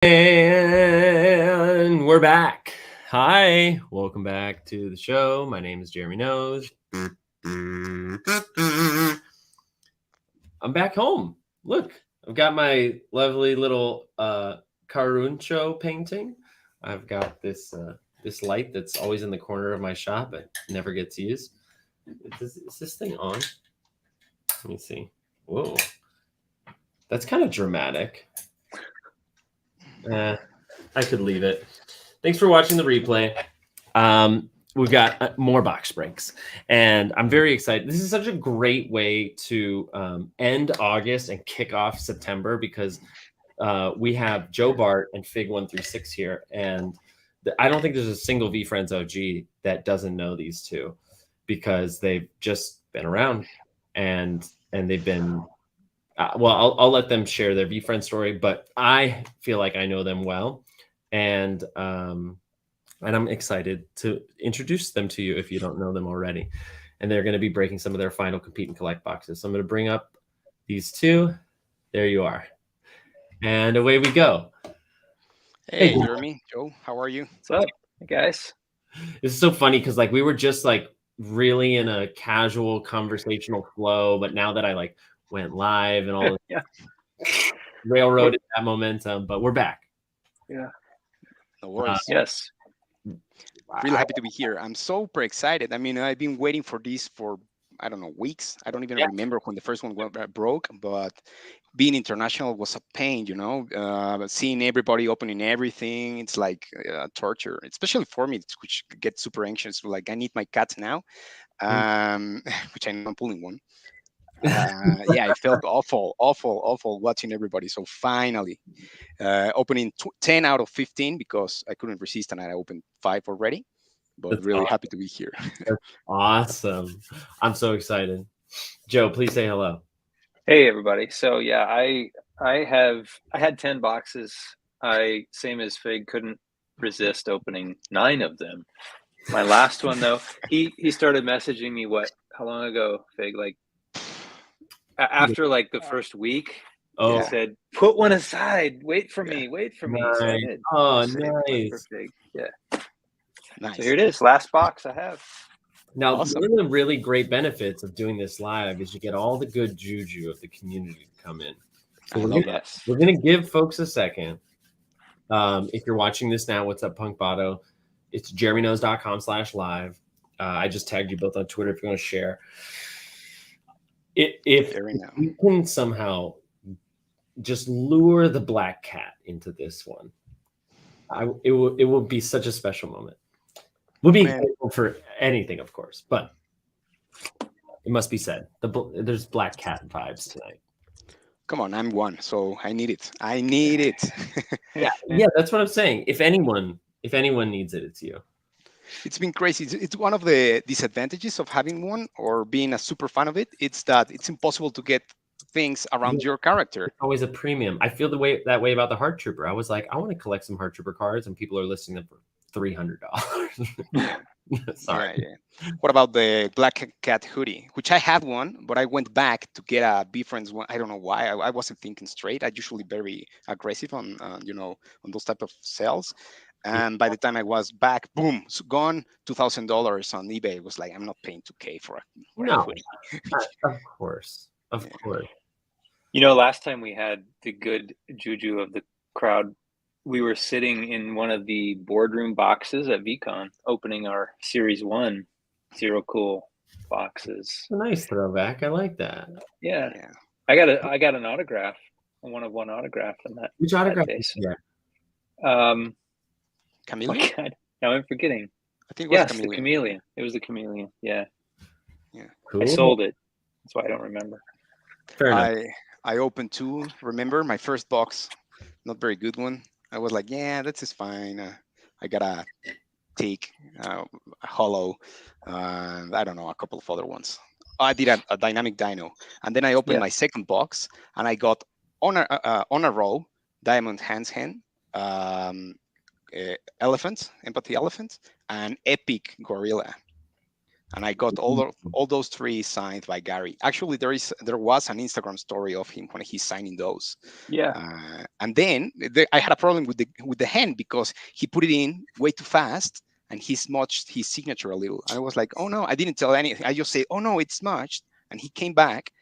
And we're back. Hi, welcome back to the show. My name is Jeremy Nose. I'm back home. Look, I've got my lovely little Caruncho painting. I've got this light that's always in the corner of my shop but never gets used. Is this thing on? Let me see. Whoa, that's kind of dramatic. I could leave it. Thanks for watching the replay. We've got more box breaks, and I'm very excited. This is such a great way to end August and kick off September because we have Joe Bart and Fig136 here, and I don't think there's a single VFriends OG that doesn't know these two because they've just been around and they've been. Well, I'll let them share their VFriend story, but I feel like I know them well, and I'm excited to introduce them to you if you don't know them already. And they're going to be breaking some of their final Compete and Collect boxes. So I'm going to bring up these two. There you are. And away we go. Hey, Jeremy, Joe, how are you? What's up, guys? This is so funny because like we were just like really in a casual conversational flow, but now that I like went live and all Yeah. railroaded that momentum, but we're back. Yeah. No worries. Yes. Really happy to be here. I'm super excited. I mean, I've been waiting for this for, I don't know, weeks. I don't even remember when the first one broke, but being international was a pain, seeing everybody opening everything. It's like torture, especially for me, which gets super anxious. Like, I need my cat now, which I know I'm pulling one. Yeah, I felt awful watching everybody. So finally, opening 10 out of 15 because I couldn't resist and I opened 5 already. But That's really awesome. happy to be here. That's awesome. I'm so excited. Joe, please say hello. Hey, everybody. So yeah, I had 10 boxes. I same as Fig couldn't resist opening 9 of them. My last one though, he started messaging me how long ago, Fig? Like after like the first week. Oh, He said, "Put one aside. Wait for me. Wait for me." nice. So I did. Oh, Saved one for nice. Fig. Yeah. Nice. So here it is. Last box I have. Now, Awesome. one of the really great benefits of doing this live is you get all the good juju of the community to come in. So we're gonna give folks a second. If you're watching this now, what's up, Punk Botto? It's jeremyknows.com/live. I just tagged you both on Twitter if you want to share. If you can somehow just lure the black cat into this one, it will be such a special moment. We'll be grateful for anything, of course, but it must be said there's black cat vibes tonight. Come on, I'm one, so I need it. I need it. yeah, that's what I'm saying. If anyone needs it, it's you. It's been crazy. It's one of the disadvantages of having one or being a super fan of it. It's that it's impossible to get things around your character. It's always a premium. I feel that way about the Heart Trooper. I was like, I want to collect some Heart Trooper cards, and people are listing them for $300. Sorry. Yeah. What about the Black Cat hoodie, which I had one, but I went back to get a VFriends one. I don't know why. I wasn't thinking straight. I usually very aggressive on on those type of sales. And by the time I was back, boom, it's gone. $2,000 on eBay. It was like, I'm not paying $2,000 for a hoodie. Of course. Last time we had the good juju of the crowd, we were sitting in one of the boardroom boxes at VCon, opening our Series 1 Zero Cool boxes. A nice throwback. I like that. Yeah. I got an autograph, a one-of-one autograph in that. Which autograph? Chameleon? Oh God, now I'm forgetting. I think it was the Chameleon. It was the Chameleon. Yeah. Cool. I sold it. That's why I don't remember. Fair enough. I opened 2. Remember my first box, not very good one. I was like, yeah, that's just fine. I got a take, a hollow, I don't know, a couple of other ones. I did a dynamic dino, and then I opened my second box, and I got on a row Diamond Hands Hen, elephant, empathy elephant, and epic gorilla. and I got all those 3 signed by Gary. Actually, there was an Instagram story of him when he's signing those. Yeah. And then I had a problem with the hand because he put it in way too fast and he smudged his signature a little. And I was like, oh no, I didn't tell anything. I just say, oh no, it's smudged. And he came back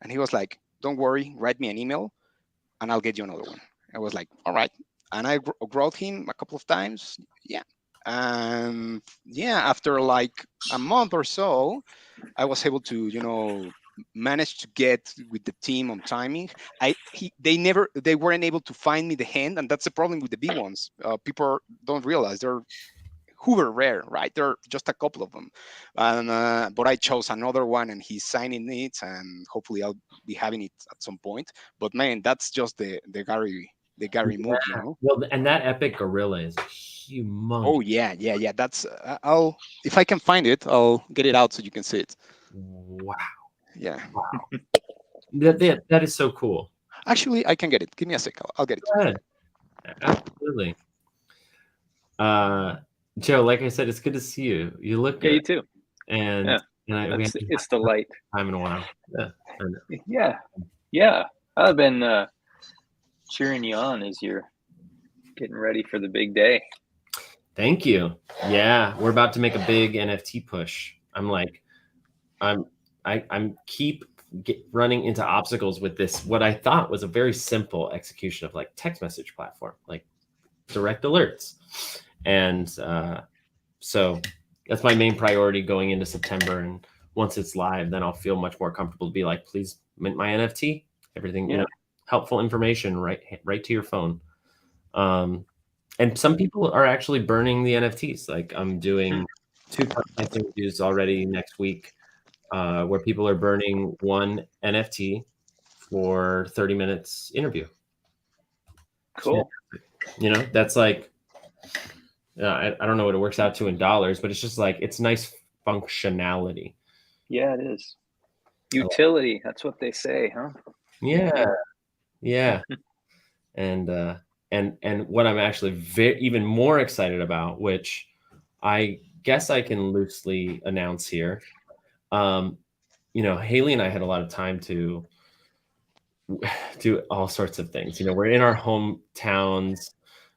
and he was like, don't worry, write me an email and I'll get you another one. I was like, all right. And I wrote him a couple of times. Yeah. After like a month or so, I was able to, manage to get with the team on timing. They weren't able to find me the hand, and that's the problem with the big ones. People don't realize they're uber rare, right? There are just a couple of them, and but I chose another one, and he's signing it, and hopefully I'll be having it at some point. But man, that's just the Gary move, Well, and that epic gorilla is humongous. Oh yeah. That's I'll if I can find it, I'll get it out so you can see it. Wow. Yeah. Wow. That is so cool. Actually, I can get it. Give me a sec. I'll get it. Go ahead. Absolutely. Joe, like I said, it's good to see you. You look good. Yeah, you too. And, it's the light. Time in a while. Yeah. I've been cheering you on as you're getting ready for the big day. Thank you. Yeah, we're about to make a big NFT push. I'm keep running into obstacles with this. What I thought was a very simple execution of like text message platform, like direct alerts, and so that's my main priority going into September. And once it's live, then I'll feel much more comfortable to be like, please mint my NFT. Everything, helpful information right to your phone. And some people are actually burning the NFTs. Like I'm doing 2 podcast interviews already next week, where people are burning 1 NFT for 30 minutes interview. Cool. That's like, I don't know what it works out to in dollars, but it's just like, it's nice functionality. Yeah, it is. Utility. That's what they say, huh? Yeah. And what I'm actually even more excited about, which I guess I can loosely announce here, Haley and I had a lot of time to do all sorts of things. We're in our hometowns.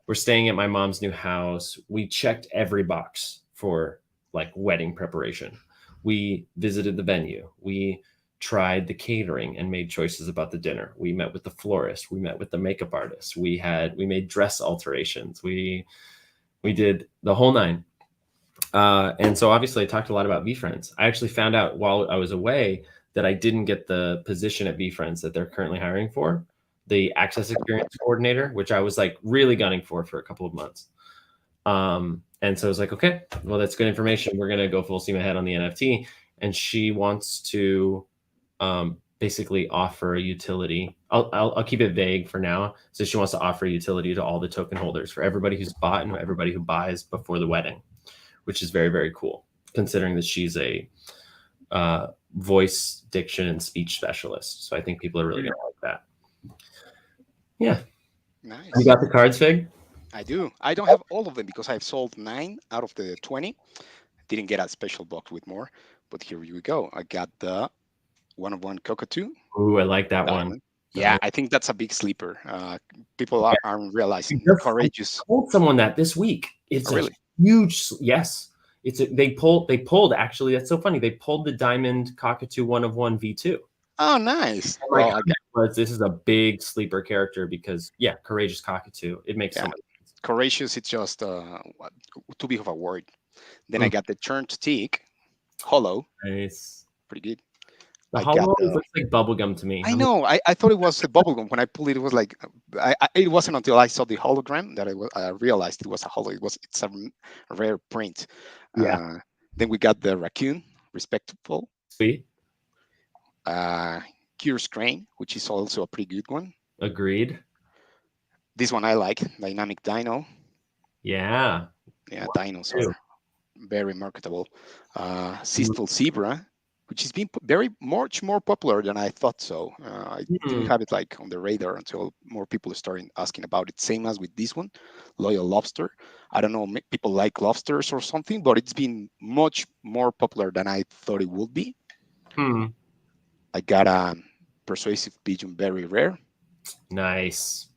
We're staying at my mom's new house. We checked every box for like wedding preparation. We visited the venue. We tried the catering and made choices about the dinner. We met with the florist. We met with the makeup artist. We made dress alterations. We did the whole 9. And so obviously I talked a lot about VeeFriends. I actually found out while I was away that I didn't get the position at VeeFriends that they're currently hiring for, the access experience coordinator, which I was like really gunning for a couple of months. And so I was like, okay, well, that's good information. We're going to go full steam ahead on the NFT. And she wants to basically offer a utility. I'll keep it vague for now. So she wants to offer a utility to all the token holders for everybody who's bought and everybody who buys before the wedding, which is very, very cool, considering that she's a voice, diction, and speech specialist. So I think people are really going to like that. Yeah. Nice. You got the cards, Fig? I do. I don't have all of them because I've sold 9 out of the 20. Didn't get a special box with more, but here we go. I got the 1/1 Cockatoo. Ooh, I like that one. Yeah, I think that's a big sleeper. People aren't realizing. Courageous. I told someone that this week. It's really huge. Yes, they pulled. Actually, that's so funny. They pulled the Diamond Cockatoo 1/1 V2. Oh, nice. Well, this is a big sleeper character because Courageous Cockatoo. It makes so much sense. Courageous. It's just too big of a word. Then I got the Churned Teak, Hollow. Nice. Pretty good. The hollow looks like bubblegum to me. I know. I thought it was a bubblegum. When I pulled it, it was like it wasn't until I saw the hologram that I realized it was a hollow. It's a rare print. Yeah. Then we got the Raccoon, Respectful. Sweet. Curious Crane, which is also a pretty good one. Agreed. This one I like, Dynamic Dino. Yeah. Yeah, dinos are very marketable. Cystal Zebra, which has been very much more popular than I thought so. I didn't have it like on the radar until more people started asking about it. Same as with this one, Loyal Lobster. I don't know, people like lobsters or something, but it's been much more popular than I thought it would be. I got a Persuasive Pigeon, very rare. Nice.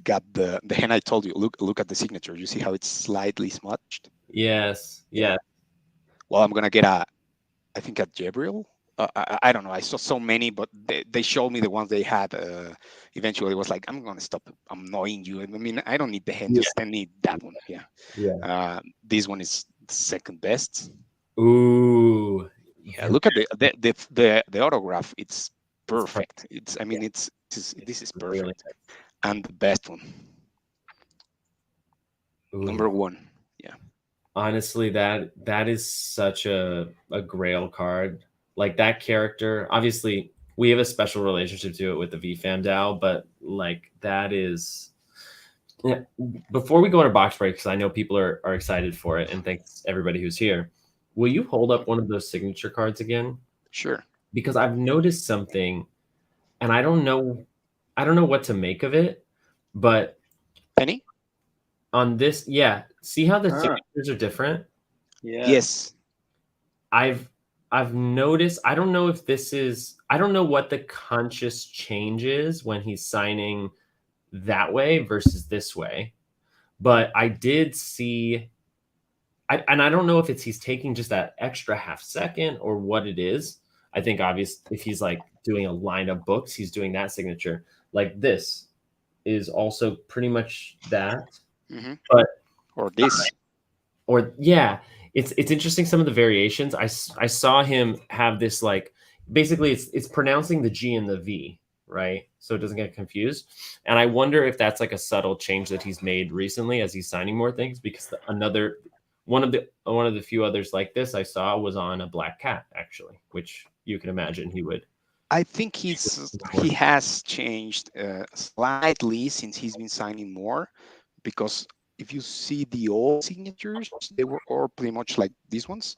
Got the hen I told you. Look at the signature. You see how it's slightly smudged? Yes. Yeah. Well, I'm gonna get I think a Gabriel. I don't know. I saw so many, but they showed me the ones they had. Eventually, it was like, I'm gonna stop annoying you. I mean, I don't need the hen. Just send me that one. Yeah. Yeah. This one is the second best. Ooh. Yeah. Look at the autograph. It's perfect. This is perfect. Really nice. And the best one. Ooh. Number 1. Yeah. Honestly, that is such a grail card. Like that character, obviously we have a special relationship to it with the VFam DAO, but like that is, yeah. Before we go into box break, because I know people are excited for it, and thanks everybody who's here. Will you hold up one of those signature cards again? Sure. Because I've noticed something, and I don't know what to make of it, but Penny? On this, yeah. See how the signatures are different? Yeah. Yes. I've noticed, I don't know if this is, I don't know what the conscious change is when he's signing that way versus this way, but I did see, and I don't know if he's taking just that extra half second or what it is. I think obvious if he's like doing a line of books, he's doing that signature. Like this is also pretty much that. Mm-hmm. But or this, or yeah, it's interesting some of the variations. I saw him have this like basically it's pronouncing the G and the V, right? So it doesn't get confused. And I wonder if that's like a subtle change that he's made recently as he's signing more things, because one of the few others like this I saw was on a Black Cat, actually, which you can imagine he would. I think he has changed slightly since he's been signing more, because if you see the old signatures, they were all pretty much like these ones.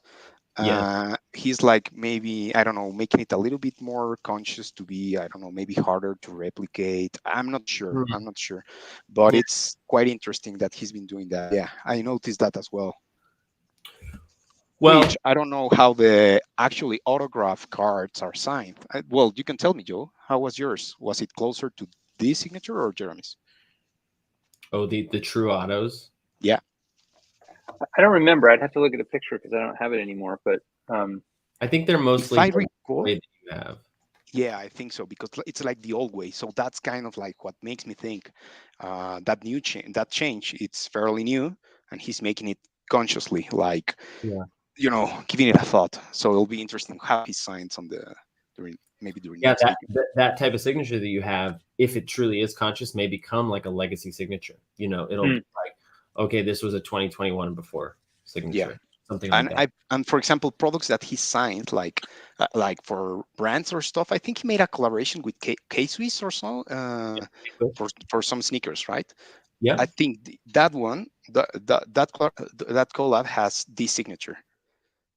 Yeah. He's like, maybe, I don't know, making it a little bit more conscious to be, I don't know, maybe harder to replicate. I'm not sure. But it's quite interesting that he's been doing that. Yeah, I noticed that as well. Well, which I don't know how the actually autograph cards are signed. Well, you can tell me, Joe. How was yours? Was it closer to this signature or Jeremy's? Oh, the true autos? Yeah. I don't remember. I'd have to look at a picture because I don't have it anymore. But I think they're mostly if I recall, the way that you have. Yeah, I think so, because it's like the old way. So that's kind of like what makes me think that change, it's fairly new, and he's making it consciously, like, giving it a thought. So it'll be interesting how he signs on during that type of signature that you have, if it truly is conscious, may become like a legacy signature. It'll be like, okay, this was a 2021 before signature. Yeah. Something like and that. And for example, products that he signed, like for brands or stuff, I think he made a collaboration with K-Swiss or so for some sneakers, right? Yeah. I think that one, that collab has this signature.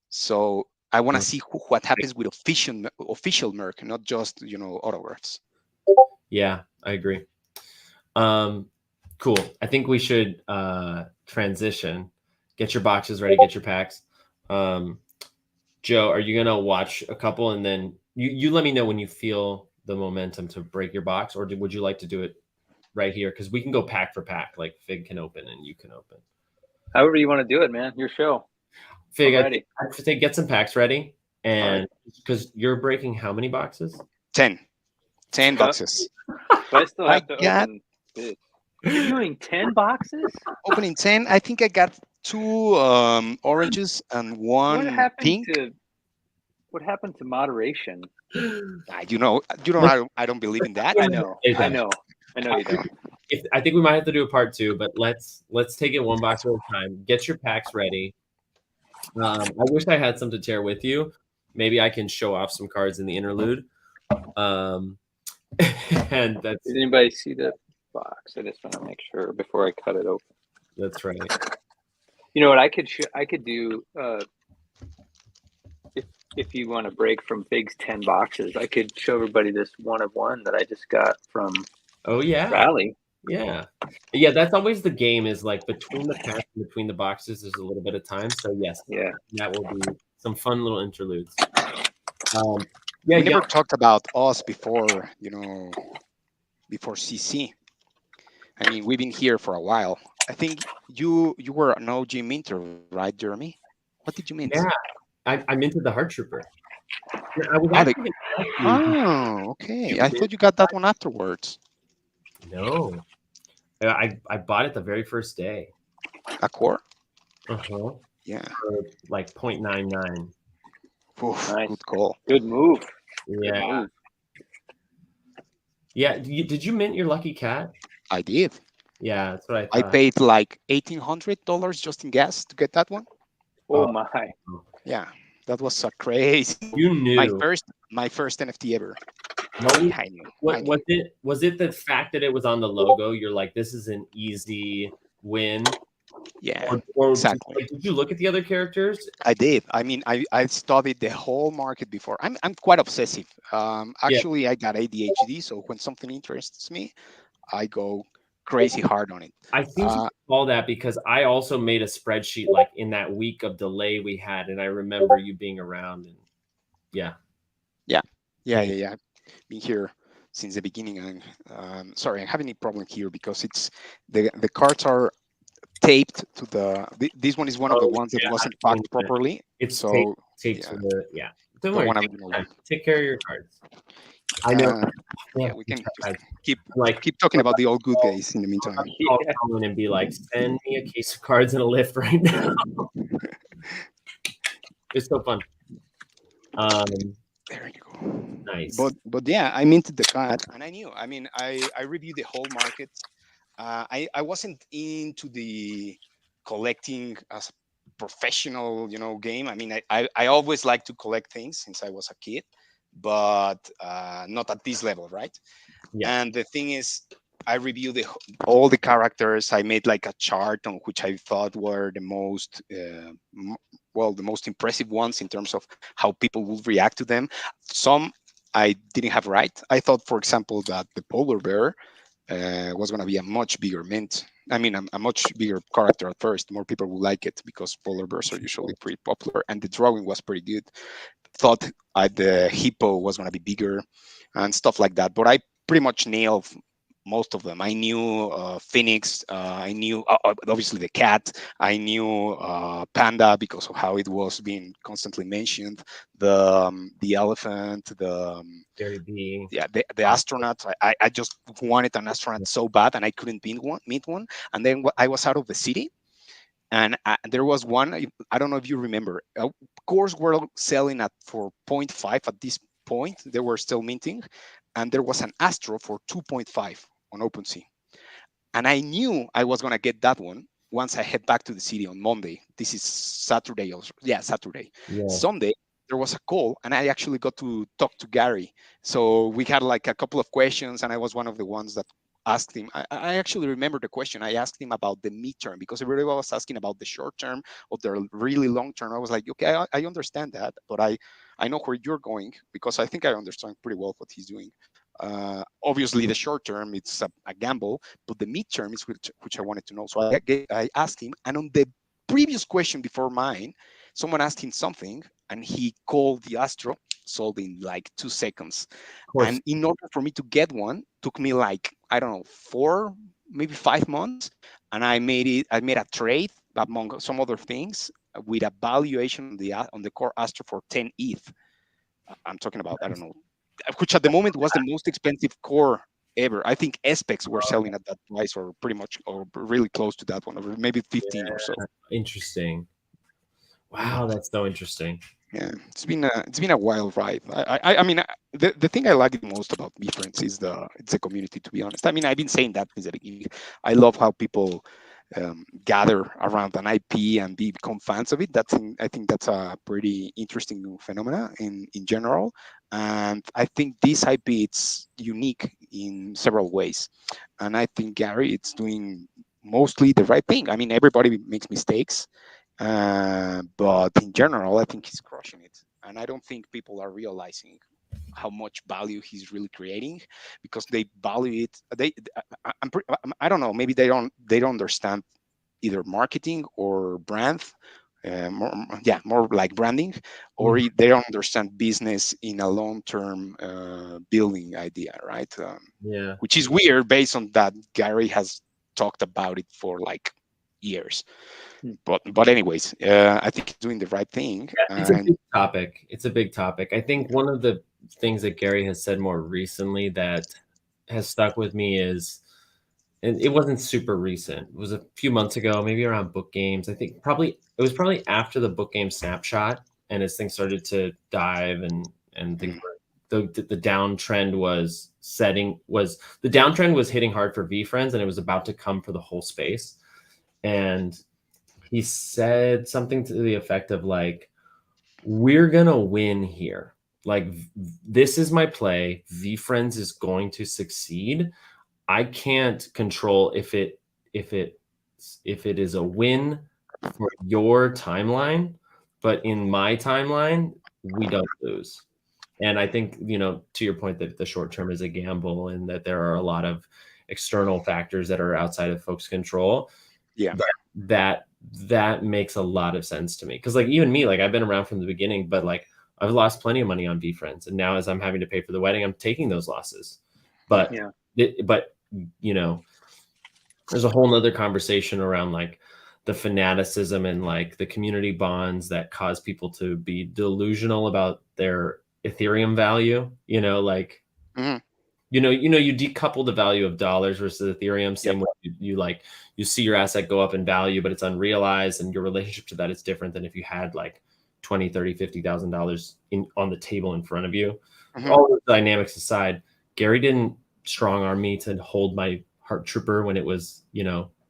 So I want to see what happens with official Merc, not just autographs. Yeah, I agree. Cool. I think we should transition. Get your boxes ready. Get your packs. Joe, are you gonna watch a couple and then you let me know when you feel the momentum to break your box, or would you like to do it right here? Because we can go pack for pack. Like Fig can open and you can open. However you want to do it, man. Your show. Fig, I think get some packs ready, and because you're breaking how many boxes? 10 boxes. But I still have to open this. You're doing 10 boxes? Opening 10. I think I got 2 oranges and 1 pink. What happened to moderation? I don't believe in that. I know you don't. I think we might have to do a part 2, but let's take it one box at a time. Get your packs ready. I wish I had some to tear with you. Maybe I can show off some cards in the interlude. And that's. Did anybody see the box? I just want to make sure before I cut it open. That's right. You know what I could do? if you want to break from Fig's 10 boxes, I could show everybody this 1 of 1 that I just got from Oh yeah. Rally. Yeah. Yeah, that's always the game, is like between the packs and between the boxes, there's a little bit of time. So yes, Yeah. that will be some fun little interludes. Yeah, We never yeah. talked about us before, before CC. I mean, we've been here for a while. I think you were an OG minter, right, Jeremy? What did you mint? Yeah, I minted the Heart Trooper. I was Oh, actually gonna ask you, oh, okay. I thought you got that one afterwards. no. I bought it the very first day. A core? Uh-huh. Yeah. For like 0.99. Oof, Nice. good call. Good move. Yeah. Good move. Yeah. Did you mint your Lucky Cat? I did. Yeah, that's what I I thought. paid like $1,800 just in gas to get that one. Oh my. Yeah, that was so crazy. You knew. My first NFT ever. What was, I knew. what I knew. was it the fact that it was on the logo? You're like, this is an easy win. Yeah, Or exactly. did you look at the other characters? I did. I mean, I studied the whole market before. I'm quite obsessive. Actually, I got ADHD, so when something interests me, I go crazy hard on it. I think you call that because I also made a spreadsheet like in that week of delay we had, and I remember you being around. And yeah. Been here since the beginning, and sorry, I'm having a problem here because it's the cards are taped to this one is one of the ones that wasn't packed properly. It's so taped to the Don't the worry. one I'm gonna Take care of your cards. I know. Yeah, we can just keep talking about the old good days in the meantime. I'll call in and be like, send me a case of cards and a lift right now. It's so fun. There you go. Nice. But yeah, I minted the card, and I knew. I mean, I reviewed the whole market. I wasn't into the collecting as a professional, game. I mean, I always like to collect things since I was a kid, but not at this level, right? Yeah. And the thing is, I reviewed all the characters. I made like a chart on which I thought were the most the most impressive ones in terms of how people would react to them. Some I didn't have right. I thought, for example, that the polar bear was going to be a much bigger mint. I mean, a much bigger character at first. More people will like it because polar bears are usually pretty popular, and the drawing was pretty good. Thought the hippo was going to be bigger and stuff like that. But I pretty much nailed most of them. I knew Phoenix. I knew obviously the cat. I knew panda because of how it was being constantly mentioned. The elephant. The astronaut. I just wanted an astronaut so bad, and I couldn't meet one. And then I was out of the city, and there was one. I don't know if you remember. Cores were selling for 0.5 at this point. They were still minting, and there was an Astro for 2.5 on OpenSea. And I knew I was going to get that one once I head back to the city on Monday. This is Saturday. Saturday. Yeah. Sunday, there was a call, and I actually got to talk to Gary. So we had like a couple of questions, and I was one of the ones that asked him. I actually remember the question. I asked him about the midterm because everybody was asking about the short term or the really long term. I was like, okay, I understand that, but I know where you're going because I think I understand pretty well what he's doing. Obviously, the short term it's a gamble, but the midterm is which I wanted to know. So I asked him, and on the previous question before mine, someone asked him something, and he called the Astro, sold in like 2 seconds. And in order for me to get one, took me like, I don't know, 4, maybe 5 months. And I made a trade among some other things with a valuation on the core Astro for 10 ETH. I'm talking about, I don't know, which at the moment was the most expensive core ever. I think SPECs were selling at that price, or pretty much, or really close to that one, or maybe 15 or so. Interesting. Wow, that's so interesting. Yeah, it's been a wild ride. I mean, the thing I like the most about BeFriends is it's a community. To be honest, I mean, I've been saying that since the beginning. I love how people gather around an IP and become fans of it. I think that's a pretty interesting phenomena in general. And I think this IP it's unique in several ways. And I think Gary it's doing mostly the right thing. I mean, everybody makes mistakes. But in general, I think he's crushing it. and I don't think people are realizing how much value he's really creating, because they value it. I don't know, maybe they don't understand either marketing or brand, more like branding, or they don't understand business in a long-term building idea, right? Yeah. Which is weird based on that Gary has talked about it for like years. But anyways, I think he's doing the right thing. Yeah, it's a big topic. It's a big topic. I think one of the things that Gary has said more recently that has stuck with me is, and it wasn't super recent. It was a few months ago, maybe around book games. I think it was probably after the book game snapshot, and as things started to dive and things were, the downtrend was hitting hard for VeeFriends, and it was about to come for the whole space. And he said something to the effect of like, we're gonna win here. Like, this is my play. VeeFriends is going to succeed. I can't control if it is a win for your timeline, but in my timeline, we don't lose. And I think, to your point, that the short term is a gamble, and that there are a lot of external factors that are outside of folks' control. Yeah, that makes a lot of sense to me, because like even me, like I've been around from the beginning, but like I've lost plenty of money on VeeFriends, and now as I'm having to pay for the wedding, I'm taking those losses. But there's a whole nother conversation around like the fanaticism and like the community bonds that cause people to be delusional about their Ethereum value. You decouple the value of dollars versus Ethereum. Same way you see your asset go up in value, but it's unrealized, and your relationship to that is different than if you had like $20, $30, $50,000 on the table in front of you. All those dynamics aside, Gary didn't strong arm me to hold my Heart Trooper when it was,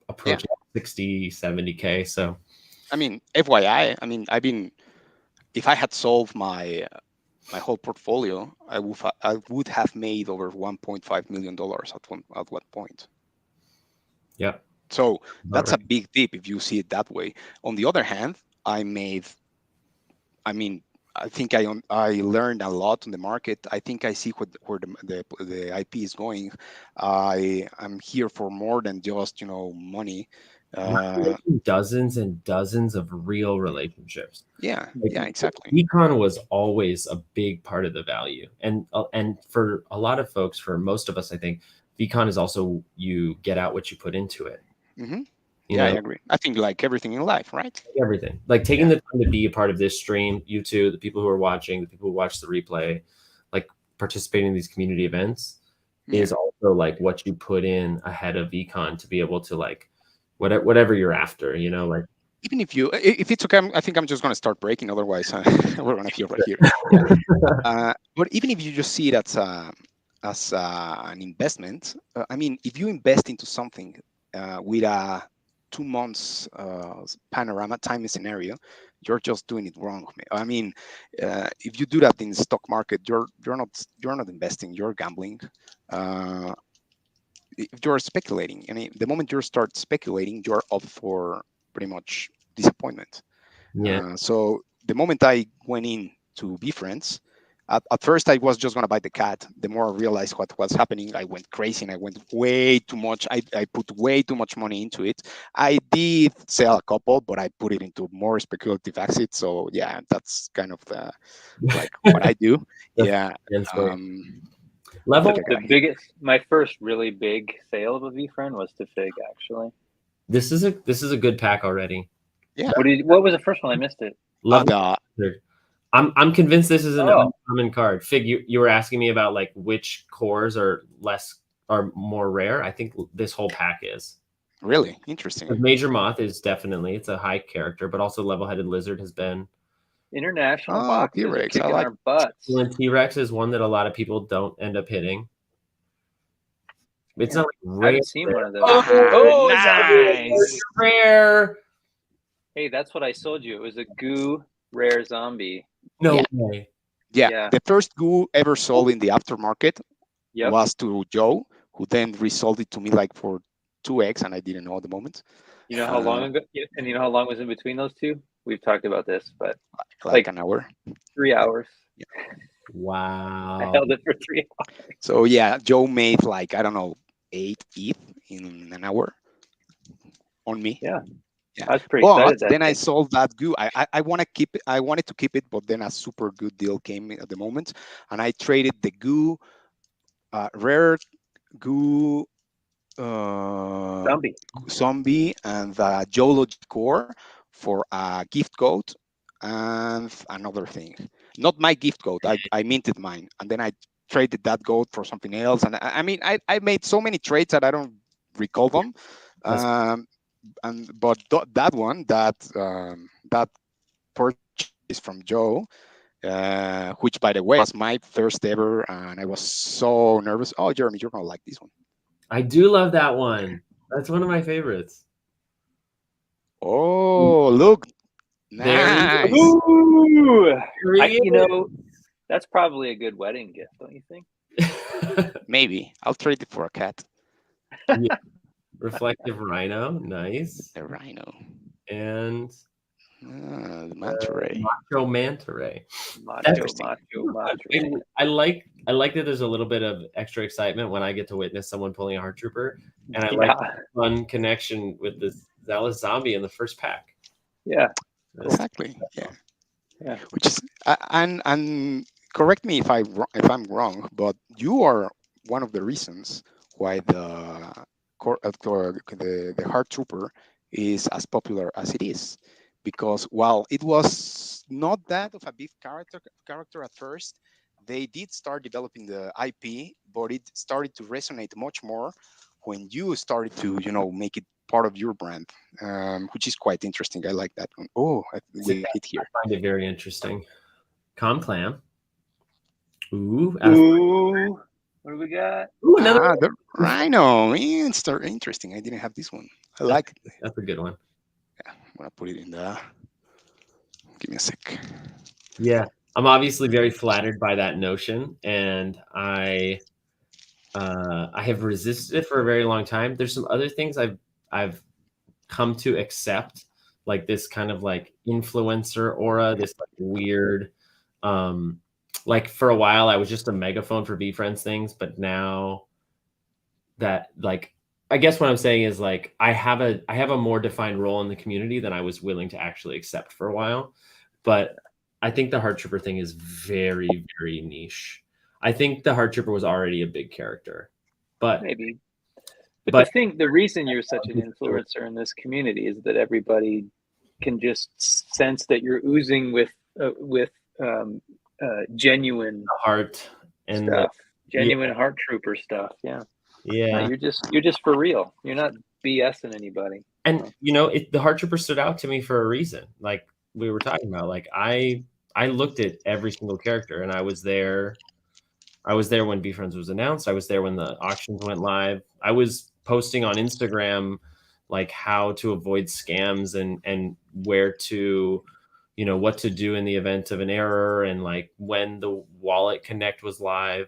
approaching 60, 70K. So, I mean, FYI, if I had solved my whole portfolio, I would have made over $1.5 million at one point. Yeah. So that's a big dip if you see it that way. On the other hand, I think I learned a lot on the market. I think I see where the IP is going. I'm here for more than just money. Dozens and dozens of real relationships. Yeah, exactly. VeeCon was always a big part of the value, and for a lot of folks, for most of us, I think VeeCon is also you get out what you put into it. I agree. I think like everything in life, right? Everything, like taking the time to be a part of this stream, you two, the people who are watching, the people who watch the replay, like participating in these community events is also like what you put in ahead of VeeCon to be able to like whatever you're after, like. Even if it's okay, I think I'm just going to start breaking. Otherwise, we're going to hear right here. But even if you just see it as an investment, if you invest into something with a 2 months panorama time scenario, you're just doing it wrong. If you do that in the stock market, you're not investing, you're gambling. If you're speculating, the moment you start speculating, you're up for pretty much disappointment. So the moment I went in to VeeFriends, at first I was just going to buy the cat. The more I realized what was happening, I went crazy and I went way too much. I put way too much money into it. I did sell a couple, but I put it into more speculative assets. So yeah, that's kind of what I do. My first really big sale of a VeeFriend was to Fig, actually. This is a good pack already. Yeah. What was the first one? I missed it. I'm convinced this is an uncommon card. Fig, you were asking me about like which cores are more rare. I think this whole pack is. Really interesting. Major Moth is definitely, it's a high character, but also Level-Headed Lizard has been. International boxes are kicking our butts. T-Rex is one that a lot of people don't end up hitting. It's not like rare. I haven't seen one of those. Nice. Rare. Hey, that's what I sold you. It was a goo rare zombie. No way. Yeah. The first goo ever sold in the aftermarket was to Joe, who then resold it to me like for 2x, and I didn't know at the moment. You know how long ago? And you know how long was in between those two? we've talked about this, but like an hour. 3 hours. Wow. I held it for 3 hours. So yeah, Joe made like, I don't know, 8 ETH in an hour on me. Yeah. Yeah. I was pretty But excited. then I sold that goo. I want to keep it. I wanted to keep it, but then a super good deal came at the moment, and I traded the goo, rare goo, zombie, and the Geology core for a gift code and another thing. Not my gift code. I minted mine, and then I traded that gold for something else. And I mean, I made so many trades that I don't recall them. But that one, that purchase from Joe, which by the way was my first ever, and I was so nervous. Oh, Jeremy, you're gonna like this one. I do love that one. That's one of my favorites. Oh, look, There nice. Ooh, There he you know, that's probably a good wedding gift, don't you think? Maybe I'll trade it for a cat. Yeah. Reflective Rhino, nice. The rhino. And The manta ray. Macho Manta Ray. Macho. I like that there's a little bit of extra excitement when I get to witness someone pulling a Heart Trooper, and I like the fun connection with the Zealous Zombie in the first pack. Yeah, Exactly. Yeah. Yeah. Which is and correct me if I'm wrong, but you are one of the reasons why the Heart Trooper is as popular as it is, because while it was not that of a big character at first, they did start developing the IP, but it started to resonate much more when you started to make it part of your brand, which is quite interesting. I like that one. Oh, we hit here. I find it very interesting. Clam. Ooh. What do we got? Ooh, another the Rhino. It's interesting. I didn't have this one. I like it. That's a good one. Yeah, I'm gonna put it in the. Give me a sec. Yeah, I'm obviously very flattered by that notion, and I have resisted it for a very long time. There's some other things I've come to accept, like this kind of like influencer aura, this like weird, like for a while I was just a megaphone for VeeFriends things, but now that like, I guess what I'm saying is like I have a more defined role in the community than I was willing to actually accept for a while. But I think the Heart Trooper thing is very, very niche. I think the Heart Trooper was already a big character, but maybe. But the reason you're such an influencer in this community is that everybody can just sense that you're oozing with genuine heart and stuff, genuine Heart Trooper stuff. Yeah. Yeah. No, you're just for real. You're not BSing anybody. And the Heart Trooper stood out to me for a reason. Like we were talking about, like I looked at every single character, and I was there when VeeFriends was announced. I was there when the auctions went live. I was posting on Instagram like how to avoid scams and where to, what to do in the event of an error, and like when the Wallet Connect was live.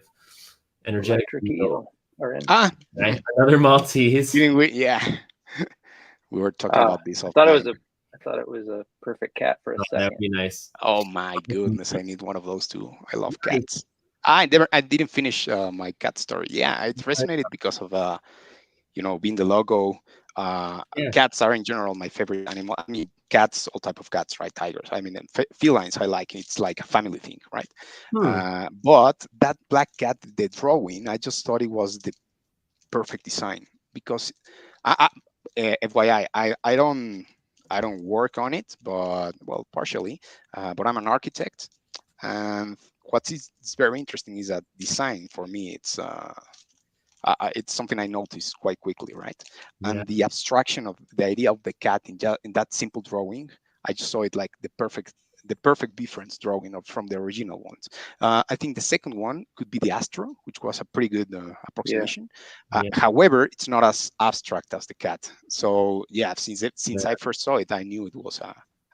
Energetic Eel. Another Maltese. Yeah. We were talking about this. I thought it was a perfect cat for a second. That'd be nice. Oh my goodness, I need one of those too. I love cats. I didn't finish my cat story. Yeah, it resonated because of being the logo. Cats are in general my favorite animal. I mean, cats, all type of cats, right? Tigers. I mean, felines I like. It's like a family thing, right? But that black cat, the drawing, I just thought it was the perfect design, because FYI, I don't work on it, but partially. But I'm an architect, and what's very interesting is that design for me, it's something I noticed quite quickly, right? Yeah. And the abstraction of the idea of the cat in that simple drawing, I just saw it like the perfect VeeFriends drawing from the original ones. I think the second one could be the Astro, which was a pretty good approximation. However, it's not as abstract as the cat. So yeah, since I first saw it, I knew it was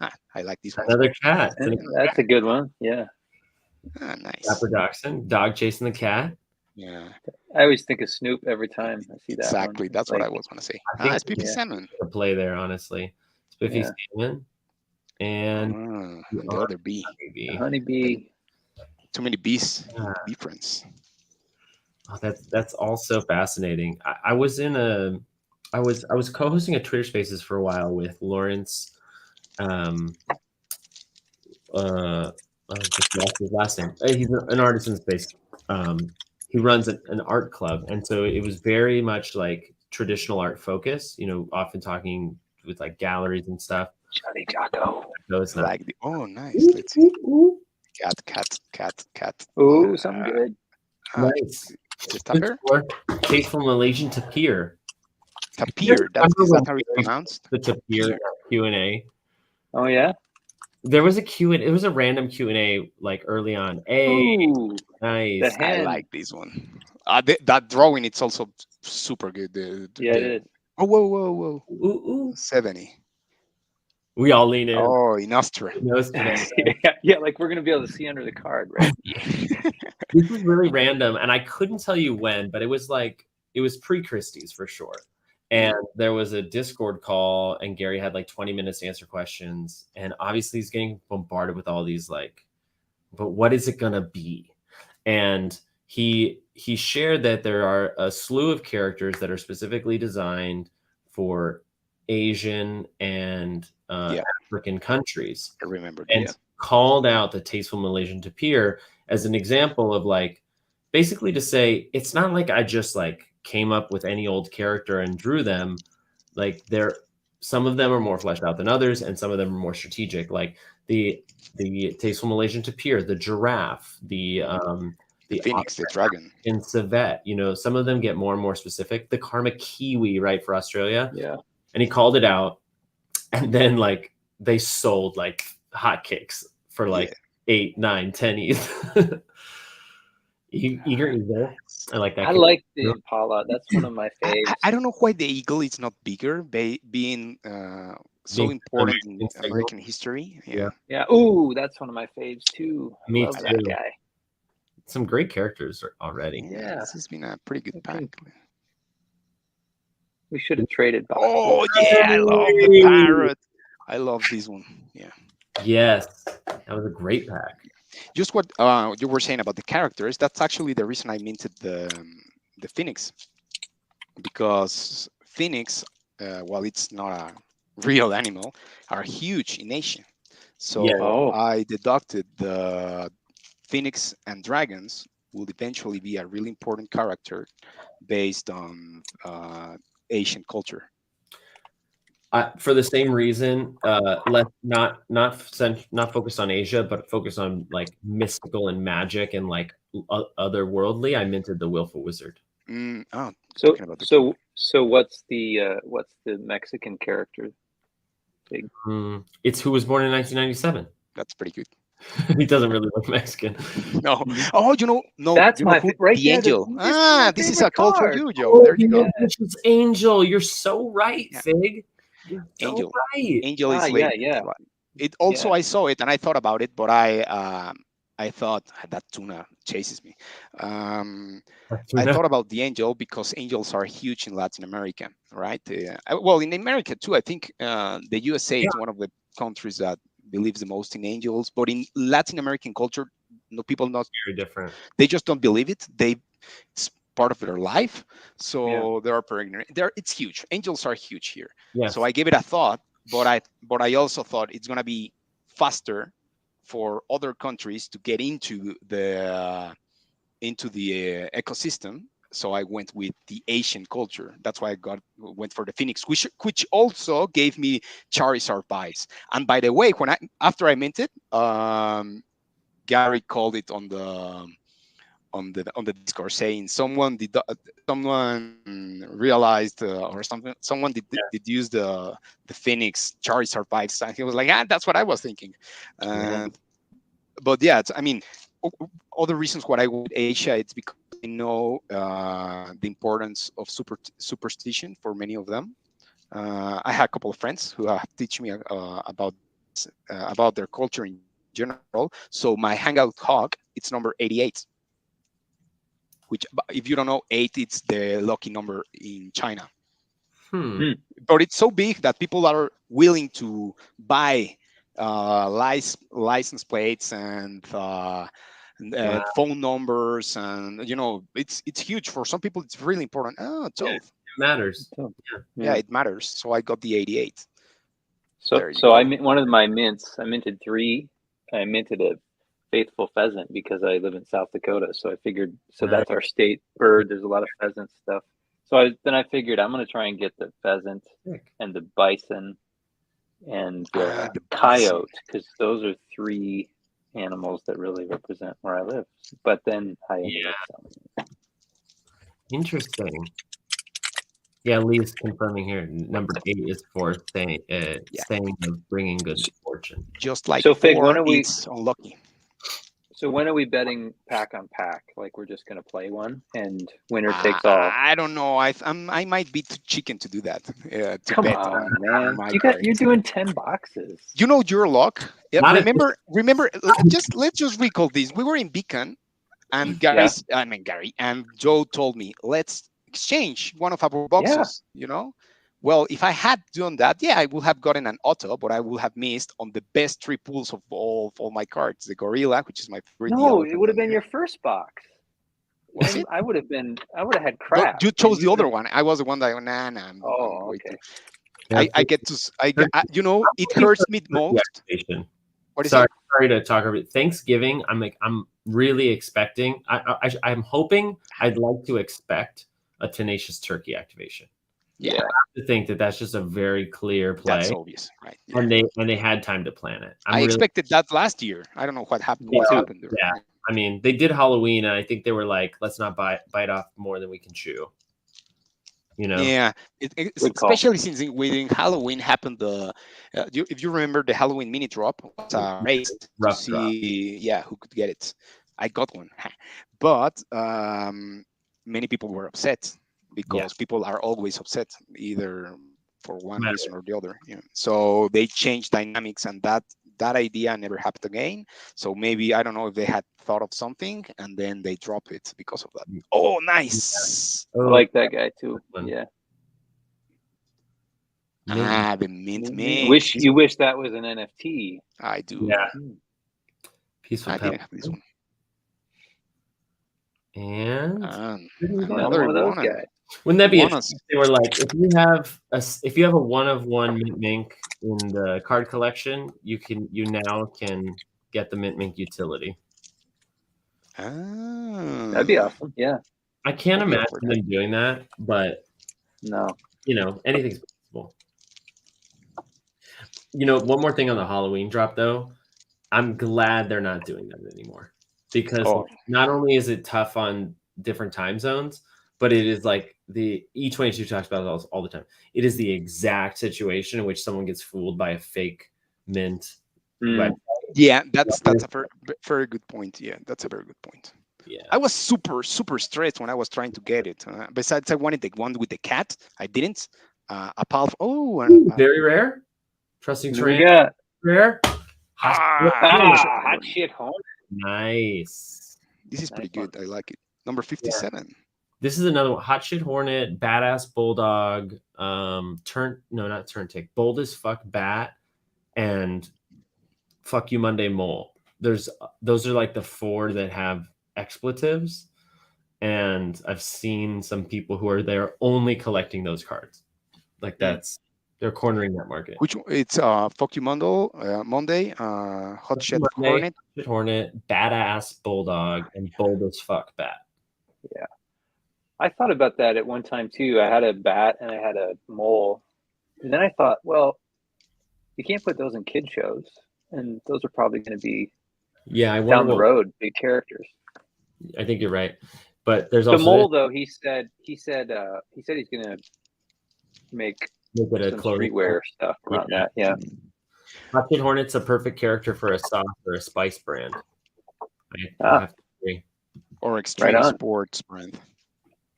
I like this one. Another cat. That's a good one. Yeah. Nice. Dapper Dachshund, dog chasing the cat. Yeah. I always think of Snoop every time I see that. Exactly. That's what I was going to say. It's Spiffy Salmon. The play there, honestly. Spiffy Salmon. and The other bee. honeybee. Honeybee. Too many bees. Yeah. Bee friends. Oh, that's also fascinating. I was in a I was co-hosting a Twitter Spaces for a while with Lawrence. Just lost his last name. He's an artist in space. He runs an art club, and so it was very much like traditional art focus. Often talking with like galleries and stuff. Johnny Jocko. No, it's not. Nice. Let's see. Cat. Ooh, something good. Nice. Is it Tapir? Tasteful Malaysian Tapir. Tapir. Is that how it's pronounced? The Tapir Q&A. Oh yeah. There was a Q&A. It was a random Q&A like early on. Ooh, Nice. the I hand. like this one. That drawing, it's also super good. Yeah, it is. Oh, whoa. Ooh. 70. We all lean in. Oh, in Austria. Yeah, like we're gonna be able to see under the card, right? This was really random, and I couldn't tell you when, but it was pre-Christie's for sure. And there was a Discord call, and Gary had like 20 minutes to answer questions. And obviously he's getting bombarded with all these like, but what is it gonna be? And he shared that there are a slew of characters that are specifically designed for Asian and African countries. I remember and called out the Tasteful Malaysian Tapir as an example of like basically to say it's not like I just like came up with any old character and drew them. Like some of them are more fleshed out than others, and some of them are more strategic. Like the Tasteful Malaysian Tapir, the giraffe, the phoenix, the dragon in civet. Some of them get more and more specific. The karma kiwi, right, for Australia. Yeah. And he called it out, and then like they sold like hotcakes for like 8, 9, 10 ETH. Eager eagle. I like that. I like the Impala. That's one of my faves. I don't know why the eagle is not bigger, being so important in American history. Yeah. Ooh, that's one of my faves too. Me love too. that guy. Some great characters already. Yeah, this has been a pretty good pack. We should have traded. Oh yeah, I love the parrot. I love this one. Yeah. Yes, that was a great pack. Just what you were saying about the characters. That's actually the reason I minted the Phoenix, because Phoenix, while it's not a real animal, are huge in Asia. So I deducted the Phoenix and dragons will eventually be a really important character based on Asian culture. For the same reason, not focused on Asia, but focused on like mystical and magic and like otherworldly. I minted the Willful Wizard. So what's the Mexican character? It's who was born in 1997. That's pretty good. He doesn't really look Mexican. No. Oh, no. That's my right. The Angel. This is a call for you, Joe. Oh, there you go. It's Angel. You're so right, Fig. Angel. Right. Angel is late. Yeah. It also I saw it and I thought about it, but I thought that tuna chases me. I thought about the angel because angels are huge in Latin America, right? Well, in America too. I think the USA is one of the countries that believes the most in angels, but in Latin American culture, people not very different. They just don't believe it. It's part of their life, so they are peregrinating. It's huge. Angels are huge here. So I gave it a thought, but I also thought it's gonna be faster for other countries to get into the ecosystem. So I went with the Asian culture. That's why I went for the Phoenix, which also gave me Charizard vibes. And by the way, after I minted, Gary called it on the Discord saying someone realized or something. Someone did use the Phoenix Charizard vibes, and he was like, that's what I was thinking. But yeah, other reasons why I went Asia, it's because I know the importance of superstition for many of them. I had a couple of friends who have taught me about their culture in general. So my Hangout Hog, it's number 88. Which, if you don't know, 8, it's the lucky number in China. But it's so big that people are willing to buy license plates and Wow. phone numbers, and it's huge for some people. It's really important. Oh, Yeah, so it matters. yeah, it matters. So I got the 88. So There you so I go. one of my mints. I minted 3. I minted a faithful pheasant because I live in South Dakota. So I figured. So Nice. that's our state bird. There's a lot of pheasant stuff. So I figured I'm gonna try and get the pheasant Sick. and the bison and The bison. coyote, because those are 3 animals that really represent where I live. But then I ended up selling. Interesting. Yeah, Lee's confirming here. Number 8 is for saying of bringing good fortune. Just like So, Fig, 4, when are we- it's unlucky. So when are we betting pack on pack? Like we're just gonna play one and winner takes all. I don't know. I might be too chicken to do that. To Come bet on, man! my You're doing 10 boxes. You know your luck. Yeah, Not if- remember. Let's just recall this. We were in Beacon, and Gary and Joe told me, let's exchange one of our boxes. Well, if I had done that, I would have gotten an auto, but I would have missed on the best 3 pools of all my cards. The Gorilla, which is my favorite. No, it would have been your first box. Was it? I would have had crap. You chose the other one. I was the one that nah. Oh, okay. I get to. It hurts me most. Activation. What is Sorry it? to talk over Thanksgiving. I'm really expecting. I'm hoping. I'd like to expect a Tenacious Turkey activation. Yeah. I have to think that that's just a very clear play. That's obvious, right? Yeah. And they had time to plan it. I expected that last year. I don't know what happened. Yeah, what happened there. Yeah. I mean, they did Halloween, and I think they were like, let's not bite off more than we can chew. Yeah, especially since within Halloween happened if you remember the Halloween mini drop was a race to see who could get it. I got one, but many people were upset because people are always upset either for one reason or the other. So they changed dynamics, and that idea never happened again. So maybe I don't know if they had thought of something and then they drop it because of that. Oh, nice! I like that guy too. Yeah. The mint. You wish that was an NFT. I do. Yeah. Peaceful. I didn't have this one. And another one of those guys. Wouldn't that be interesting? They were like, if you have a one of one Mint Mink in the card collection, you now can get the Mint Mink utility. That'd be awesome. Yeah. I can't imagine them doing that, but no. Anything's possible. One more thing on the Halloween drop though. I'm glad they're not doing that anymore. Because not only is it tough on different time zones, but it is like the E22 talks about it all the time. It is the exact situation in which someone gets fooled by a fake mint. Yeah, that's a very, very good point. Yeah, that's a very good point. Yeah, I was super stressed when I was trying to get it. Besides, I wanted the one with the cat. I didn't. Very rare. Trusting Terrain. Yeah. Rare. Hot shit hornet. Nice. This is pretty good. I like it. Number 57. Yeah. This is another one. Hot Shit Hornet, Badass Bulldog, not Turn Tick, Bold as Fuck Bat, and Fuck You Monday Mole. Those are like the 4 that have expletives, and I've seen some people who are there only collecting those cards. Like they're cornering that market. Which it's Fuck You Monday, Hot Shit Hornet, Badass Bulldog, and Bold as Fuck Bat. Yeah. I thought about that at one time too. I had a bat and I had a mole. And then I thought, well, you can't put those in kid shows. And those are probably going to be down the road, big characters. I think you're right. But there's also the mole though, he said he's going to make some streetwear stuff around that. Yeah. Hot Shit Hornet's a perfect character for a sauce or a spice brand. I have to agree. Or extreme sports brand.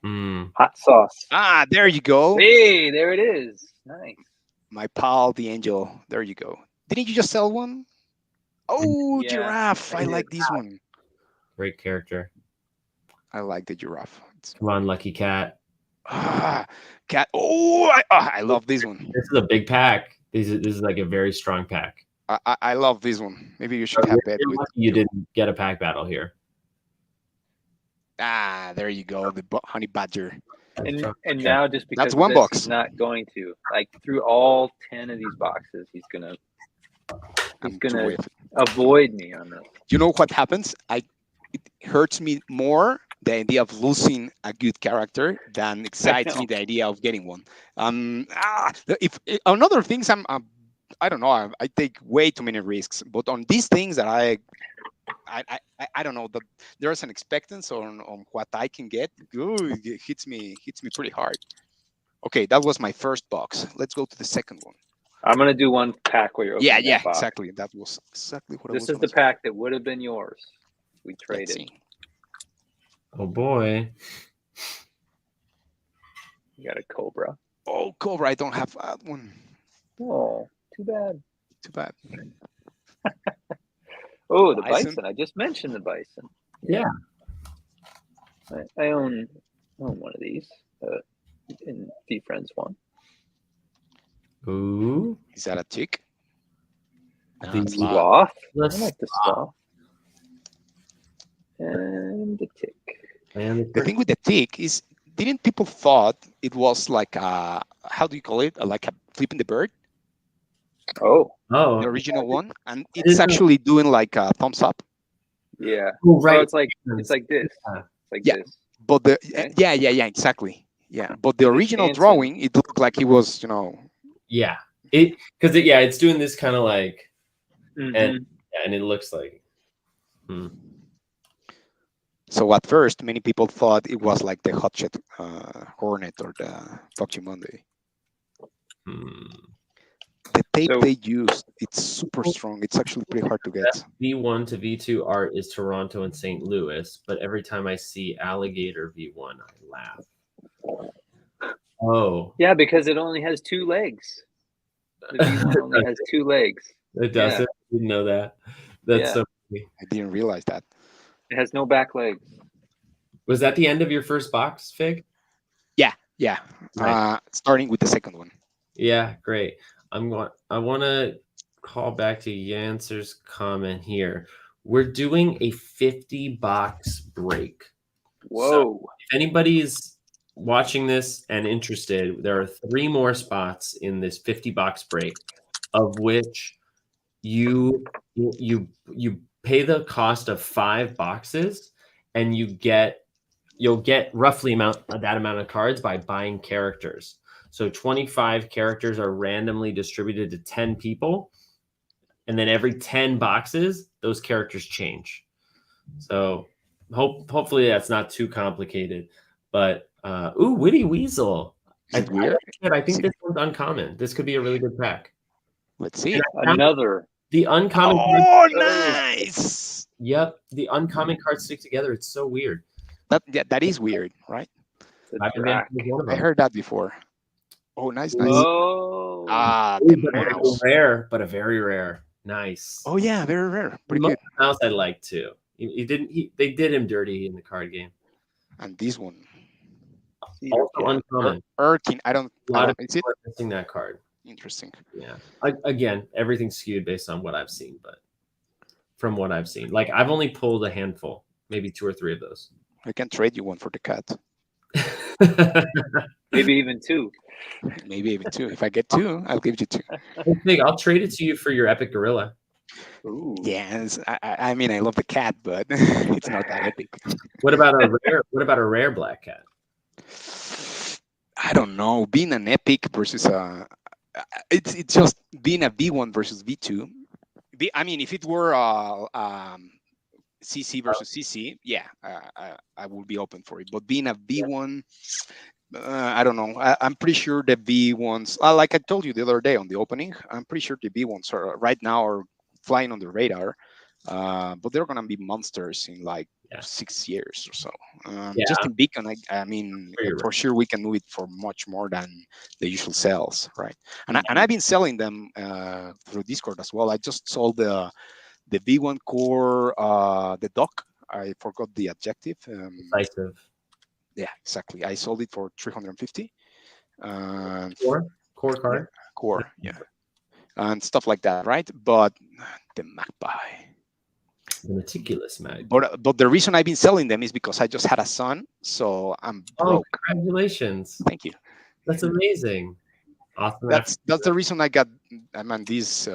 Hot sauce. There you go. Hey, there it is. Nice. My pal, the angel. There you go. Didn't you just sell one? Oh, giraffe. I like this one. Great character. I like the giraffe. Come on, Lucky Cat. Cat. Oh, I love this one. This is a big pack. This is like a very strong pack. I love this one. Maybe you So should have bet you're with. lucky you didn't get a pack battle here. Ah, there you go. The honey badger. And Okay. now just because That's of one this, box. he's not going to like through all 10 of these boxes. He's gonna I'm too way of it. avoid me on this. You know what happens? It hurts me more the idea of losing a good character than excites me the idea of getting one. If on other things, I don't know. I take way too many risks, but on these things that I don't know that there's an expectancy on what I can get. Ooh, it hits me pretty hard. Okay, that was my first box. Let's go to the second one. I'm gonna do one pack where you're opening Yeah, that box. exactly. That was exactly what I was. This is the pack that would have been yours. We Let's traded. see. Oh boy. You got a Cobra. Oh, Cobra, I don't have that one. Oh, too bad. Too bad. Oh, the Bison. Bison. I just mentioned the Bison. Yeah. I own one of these in the Friends one. Ooh. Is that a tick? No, The it's not. Sloth. The I like the Sloth. And the Tick. And The thing with the tick is, didn't people thought it was like a, how do you call it? Like a flipping the bird, Oh, oh, the original one, and it's Isn't- actually doing like a thumbs up. yeah. oh, Oh, right. it's like this. Yeah. It's like Yeah. this. But the Okay. yeah, exactly. Yeah, but the Is it original dancing? drawing, it looked like he was, Yeah. It's doing this kind of like, Mhm. and it looks like. So at first, many people thought it was like the Hotshot Hornet or the PUBG Monday. The tape So- they used, it's super strong. It's actually pretty hard to get. V1 to V2 art is Toronto and St. Louis, but every time I see Alligator V1, I laugh. Oh, Yeah, because it only has 2 legs. The V1 only has 2 legs. it does. Yeah. It. I didn't know that. That's Yeah. so funny. I didn't realize that. It has no back legs. Was that the end of your first box, Fig? Yeah. Nice. Starting with the second one. Yeah, great. I want to call back to Yancer's comment here. We're doing a 50 box break. Whoa. If anybody's watching this and interested, there are 3 more spots in this 50 box break, of which you pay the cost of 5 boxes, and you'll get roughly that amount of cards by buying characters. So 25 characters are randomly distributed to 10 people, and then every 10 boxes, those characters change. So hopefully that's not too complicated. But Witty Weasel. Is it weird? I think this one's uncommon. This could be a really good pack. Let's see. Another. The uncommon. Oh, nice. Yep, the uncommon cards stick together. It's so weird. That is weird, right? The I've been Drac. one of I them. heard that before. Oh, nice. Oh. The But mouse. a very rare. Nice. Oh yeah, very rare. Pretty The good. mouse I like too. They did him dirty in the card game. And this one, Also uncommon. Erkin. I don't. A lot of Is it people are missing that card. interesting? Yeah. Again, everything's skewed based on what I've seen, but from what I've seen, like I've only pulled a handful, maybe 2 or 3 of those. I can trade you one for the cat. Maybe even 2. Maybe even 2. If I get 2, I'll give you 2. Big, I'll trade it to you for your epic gorilla. Ooh. Yes, I mean I love the cat, but it's not that epic. What about a rare black cat? I don't know. Being an epic versus it's just being a V1 versus V2. I mean, if it were CC versus CC, yeah, I would be open for it. But being a V1, I don't know. I'm pretty sure the V1s, like I told you the other day on the opening, I'm pretty sure the V1s are right now are flying on the radar, but they're gonna be monsters in like 6 years or so. Just in Beacon, I mean, for sure we can move it for much more than the usual sales, right? And I've been selling them through Discord as well. I just sold the V1 core, the dock. I forgot the adjective. Decisive. Yeah, exactly. I sold it for 350. Core card. Core, yeah. and stuff like that, right? But the magpie. The meticulous mag. But the reason I've been selling them is because I just had a son, so I'm Oh, broke. congratulations! Thank you. That's amazing. Awesome. That's the reason I'm on this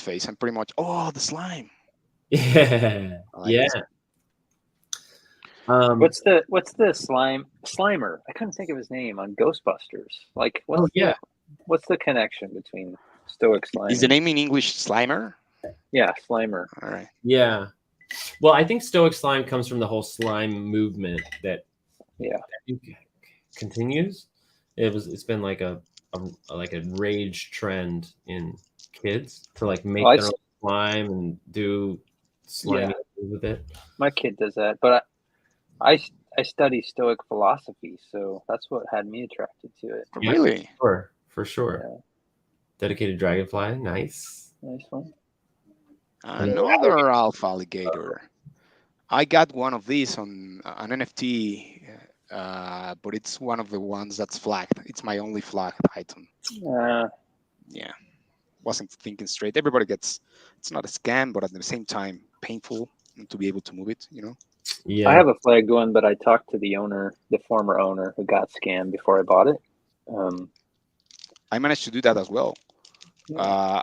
face. I'm pretty much the slime. Yeah. I like Yeah. this. What's the Slimer? I couldn't think of his name on Ghostbusters. Like, what's the connection between Stoic Slime? Is the name in English Slimer? Yeah, Slimer. All right. Yeah. Well, I think Stoic Slime comes from the whole slime movement that continues. It's been like a rage trend in kids to like make their own slime and do slimy things with it. My kid does that, but I study Stoic philosophy, so that's what had me attracted to it. Yeah, really? For sure. Yeah. Dedicated Dragonfly, nice one. Another alpha alligator. I got one of these on an NFT, but it's one of the ones that's flagged. It's my only flagged item. Yeah, wasn't thinking straight. Everybody gets. It's not a scam, but at the same time, painful to be able to move it. Yeah. I have a flagged one, but I talked to the former owner, who got scammed before I bought it. I managed to do that as well.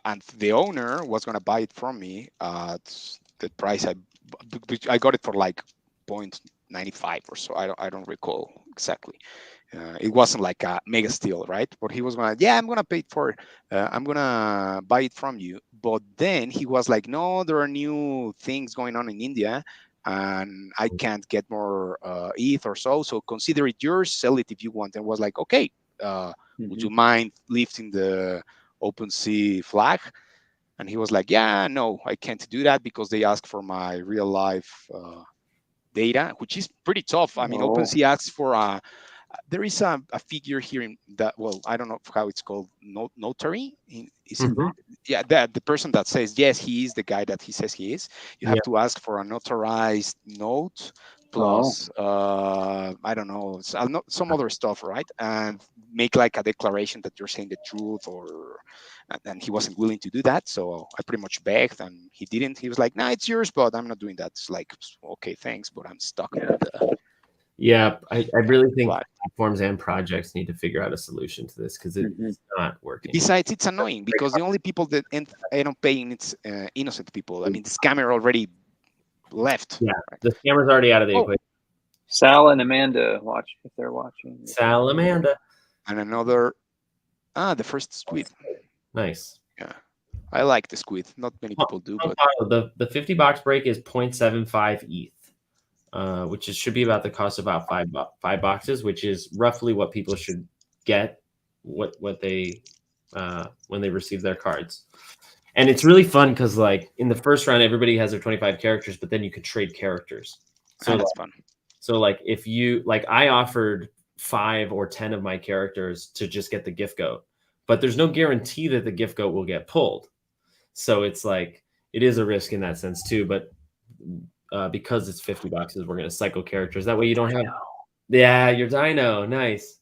And the owner was going to buy it from me at the price I got it for like 0.95 or so. I don't recall exactly. It wasn't like a mega steal, right? But he was going to, I'm going to pay it for it. I'm going to buy it from you. But then he was like, no, there are new things going on in India and I can't get more ETH or so. So consider it yours, sell it if you want. And was like, okay, would you mind lifting the OpenSea flag? And he was like, yeah, no, I can't do that because they ask for my real life data, which is pretty tough. I mean, OpenSea asks for there is a figure here in that, well, I don't know how it's called, notary. The person that says, yes, he is the guy that he says he is. You have to ask for a notarized note plus, I don't know, some other stuff, right? And make like a declaration that you're saying the truth and he wasn't willing to do that. So I pretty much begged and he didn't. He was like, nah, it's yours, but I'm not doing that. It's like, okay, thanks, but I'm stuck with I really think platforms and projects need to figure out a solution to this because it's not working. Besides, it's annoying because the only people that end up paying it's innocent people. I mean, the scammer already left. Yeah, the scammer's already out of the equation. Sal and Amanda watch if they're watching. Sal, Amanda, and another. The first squid. Nice. Yeah, I like the squid. Not many people do, but the 50 box break is 0.75 ETH. Which should be about the cost of about five boxes, which is roughly what people should get what they when they receive their cards. And it's really fun because like in the first round, everybody has their 25 characters, but then you can trade characters. So that's fun. So like if you I offered 5 or 10 of my characters to just get the gift goat, but there's no guarantee that the gift goat will get pulled. So it's like it is a risk in that sense too, but because it's 50 boxes, we're going to cycle characters. That way you don't have... Yeah, your dino. Nice.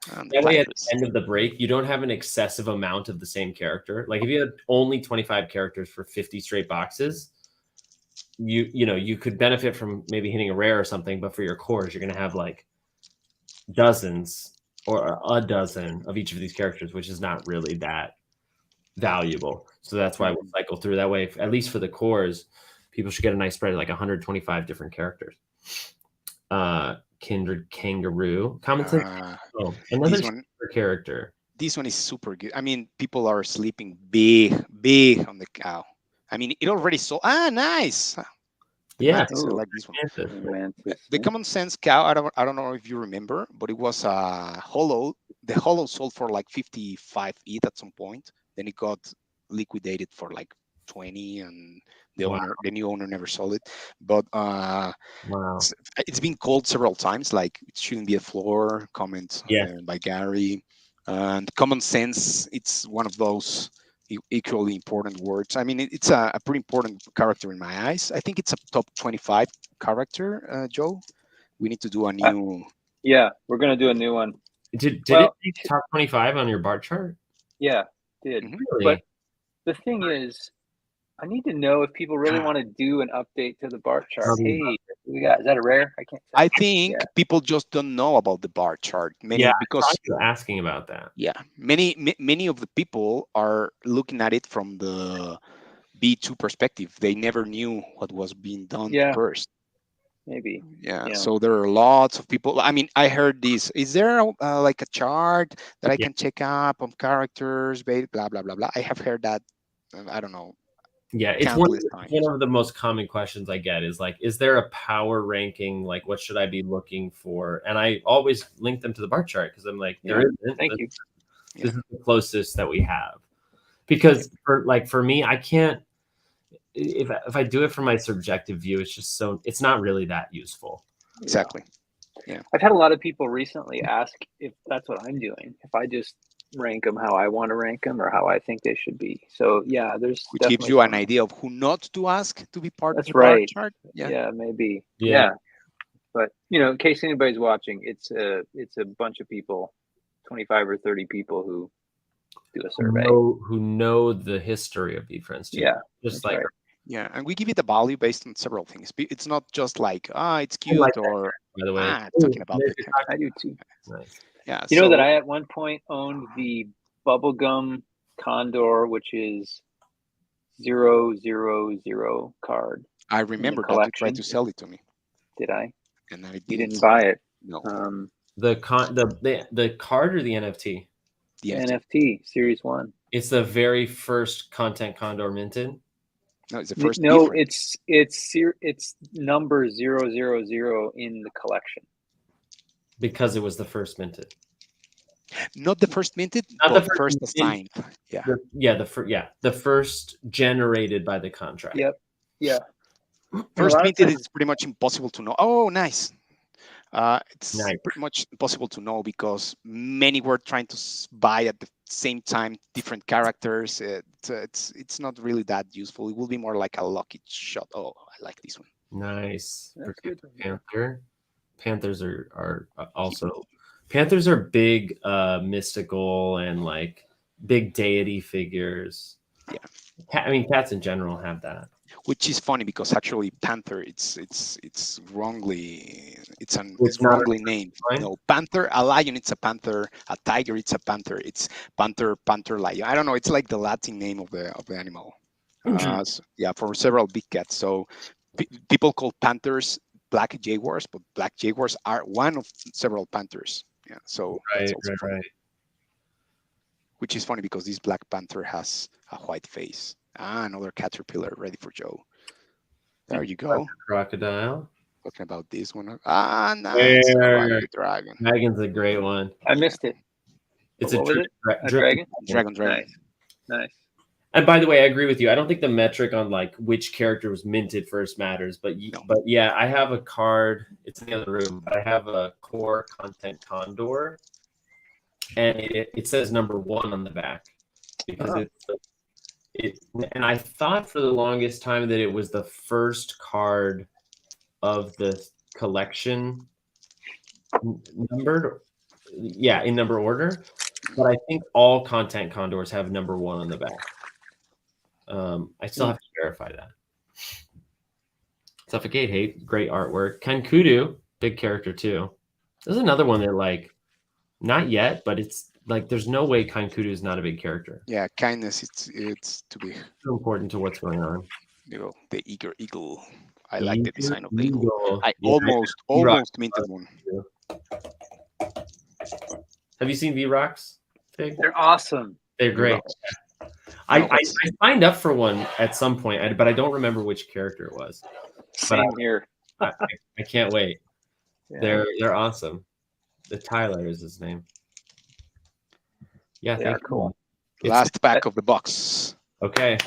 That way at the end of the break, you don't have an excessive amount of the same character. Like if you had only 25 characters for 50 straight boxes, you could benefit from maybe hitting a rare or something, but for your cores, you're going to have like dozens or a dozen of each of these characters, which is not really that valuable. So that's why we'll cycle through that way. At least for the cores, people should get a nice spread of like 125 different characters. Kindred Kangaroo. Common sense. Another character. This one is super good. I mean, people are sleeping big on the cow. I mean, it already sold. Nice. Yeah, I like this one. The common sense cow. I don't know if you remember, but it was hollow. The hollow sold for like 55 ETH at some point. Then it got liquidated for like 20, and the new owner never sold it. But it's been called several times. Like it shouldn't be a floor comment by Gary. And common sense. It's one of those equally important words. I mean, it's a pretty important character in my eyes. I think it's a top 25 character, Joe. We need to do a new... Yeah, we're going to do a new one. Did it take top 25 on your bar chart? Yeah. did. Really? But the thing is, I need to know if people really want to do an update to the bar chart. Um, Hey, we got, is that a rare? I can't I tell. think Yeah. people just don't know about the bar chart. Many yeah, I because thought you were asking about that. yeah, many of the people are looking at it from the B2 perspective. They never knew what was being done Yeah. first. Maybe. Yeah, Yeah. so there are lots of people. I mean, I heard this. Is there like a chart that I Yeah. can check up on characters, blah blah blah blah blah? I have heard that. I don't know. Yeah, it's one Countless times. of the most common questions I get is like, is there a power ranking? Like, what should I be looking for? And I always link them to the bar chart because I'm like, there Yeah, isn't. Thank you. This is the closest that we have. Because for me, I can't. If I do it from my subjective view, it's not really that useful. Exactly. Yeah. I've had a lot of people recently ask if that's what I'm doing. If I just rank them how I want to rank them or how I think they should be. So yeah, there's Which gives you an idea of who not to ask to be part of That's the bar right. chart. Yeah, maybe. Yeah. Yeah. But in case anybody's watching, it's a bunch of people, 25 or 30 people who do a survey. Who know the history of Be Friends too. Yeah, just that's like right. Yeah, and we give it a value based on several things. It's not just like it's cute like that, or by the way. talking about the I do too. Nice. yeah. You know that I at one point owned the Bubblegum Condor, which is 000 card. I remember that you tried to sell it to me. Did I? And I You didn't buy it. No. The card or the NFT? The NFT Series 1. It's the very first content Condor minted. No, it's the first. No, different. it's number 000 in the collection. Because it was the first minted. Not the first minted, Not but the first assigned. Yeah. The first generated by the contract. Yep. Yeah. First minted is pretty much impossible to know. Oh, nice. It's Nice. pretty much impossible to know because many were trying to buy at the same time different characters. It's not really that useful. It will be more like a lucky shot. Oh, I like this one. Nice. That's good. Panther. Panthers are also Panthers are big mystical and like big deity figures. Yeah. I mean, cats in general have that. Which is funny because actually Panther it's wrongly wrongly named. No, Panther, a lion it's a panther, a tiger it's a panther. It's panther lion. I don't know, it's like the Latin name of the animal. So, yeah, for several big cats. So people call panthers black jaguars, but black jaguars are one of several panthers. Yeah, so right. Which is funny because this black panther has a white face. Another caterpillar ready for Joe. There you go. Crocodile. Talking about this one. Nice. Dragon. Dragon's a great one. I missed it. It's a dragon. Dragon. Nice. And by the way, I agree with you. I don't think the metric on like which character was minted first matters, but yeah, I have a card. It's in the other room. But I have a core content Condor, and it says number 1 on the back because and I thought for the longest time that it was the first card of the collection numbered, in number order. But I think all content Condors have number 1 on the back. I still have to verify that. Suffocate Hate, great artwork. Kankudu, big character too. There's another one that like, not yet, but it's like there's no way Kankudu is not a big character. Yeah, kindness. It's too big. So important to what's going on. The eagle. I like the design of the eagle. I almost minted one. Have you seen V-Rocks? They're awesome. They're great. I signed up for one at some point, but I don't remember which character it was. Same here. I can't wait. Yeah. They're awesome. The Tyler is his name. Yeah, cool. Last pack of the box. Okay.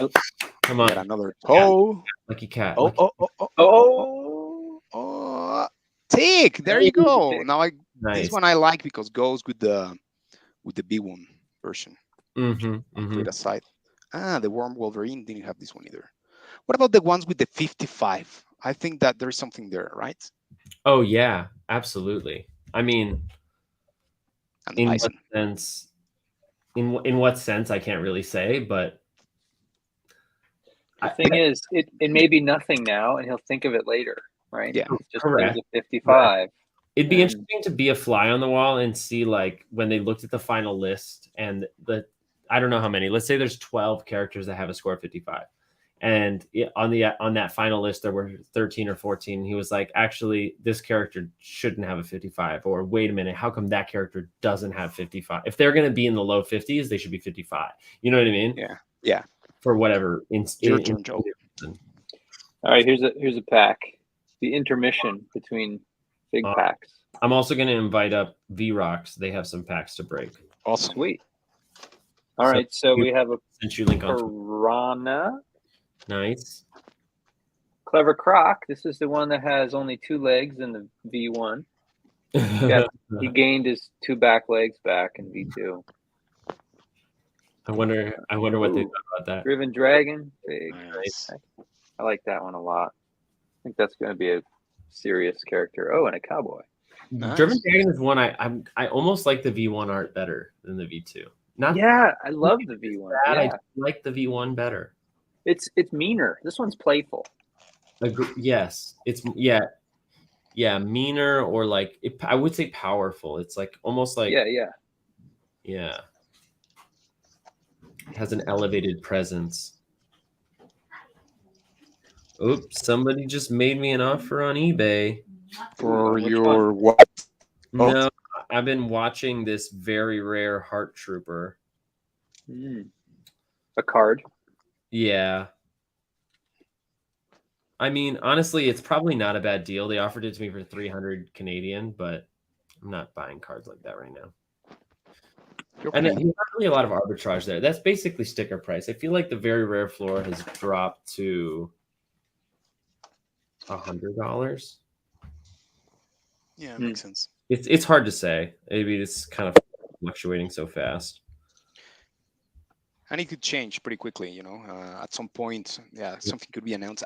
Come on. Got another toe. Lucky cat. Tick. There you go. Now nice. This one I like because goes with the B1 version. Put aside. The Worm Wolverine didn't have this one either. What about the ones with the 55? I think that there's something there, right? Oh yeah, absolutely. I mean, in what sense? In what sense, I can't really say, but The thing is, it may be nothing now, and he'll think of it later, right? Yeah. It's just Correct. there's a 55. it'd be And- interesting to be a fly on the wall and see like when they looked at the final list and I don't know how many. Let's say there's 12 characters that have a score of 55. And on that final list, there were 13 or 14. He was like, actually, this character shouldn't have a 55. Or wait a minute, how come that character doesn't have 55? If they're going to be in the low 50s, they should be 55. You know what I mean? Yeah. Yeah. For whatever. Your turn, Joe. All right, here's a pack. The intermission between big packs. I'm also going to invite up V-Rocks. They have some packs to break. Awesome. Sweet. All right, so we have a Since you link on Piranha. Nice. Clever Croc. This is the one that has only 2 legs in the V1. He gained his 2 back legs back in V2. I wonder what they thought about that. Driven Dragon. Big. Nice. I like that one a lot. I think that's going to be a serious character. Oh, and a cowboy. Nice. Driven Dragon is one I almost like the V1 art better than the V2. Not Yeah, I love the V1. bad, Yeah. I like the V1 better. It's meaner. This one's playful. Yes, it's meaner or like I would say powerful. It's like almost like Yeah. It has an elevated presence. Oops, somebody just made me an offer on eBay. For Which your what? Oh. No, I've been watching this very rare Heart Trooper. A card. Yeah. I mean, honestly, it's probably not a bad deal. They offered it to me for 300 Canadian, but I'm not buying cards like that right now. And there's not really a lot of arbitrage there. That's basically sticker price. I feel like the very rare floor has dropped to $100. Yeah, makes sense. It's hard to say. Maybe it's kind of fluctuating so fast. And it could change pretty quickly, you know. At some point, something could be announced.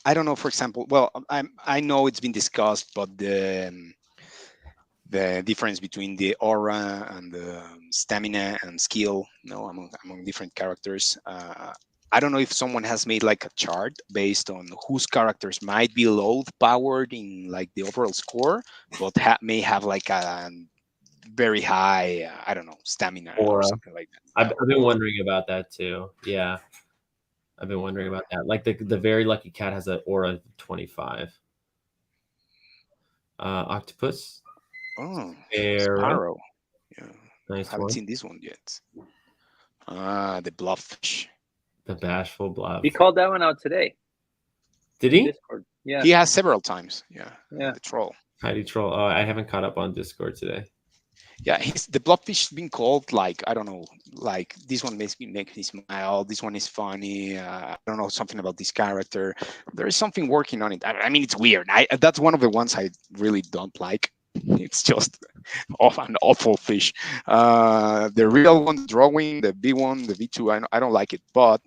I don't know. For example, well, I know it's been discussed, but the difference between the aura and the stamina and skill, among different characters. I don't know if someone has made like a chart based on whose characters might be low powered in like the overall score, but may have like a very high, I don't know, stamina or something like that. I've been wondering about that too. Yeah, I've been wondering about that. Like the very lucky cat has an aura 25. Octopus. Oh, Arrow. Arrow. Yeah, Nice. I haven't seen this one yet. The Blufffish. The Bashful Bluff. He called that one out today. Did he? Discord. Yeah. He has several times. Yeah. Yeah. The troll. Heidi Troll. Oh, I haven't caught up on Discord today. Yeah, the Blufffish has been called like, I don't know, like this one makes me smile. This one is funny. I don't know, something about this character. There is something working on it. I mean, it's weird. That's one of the ones I really don't like. It's just an awful fish. The real one, drawing, the B1, the V2, I don't like it, but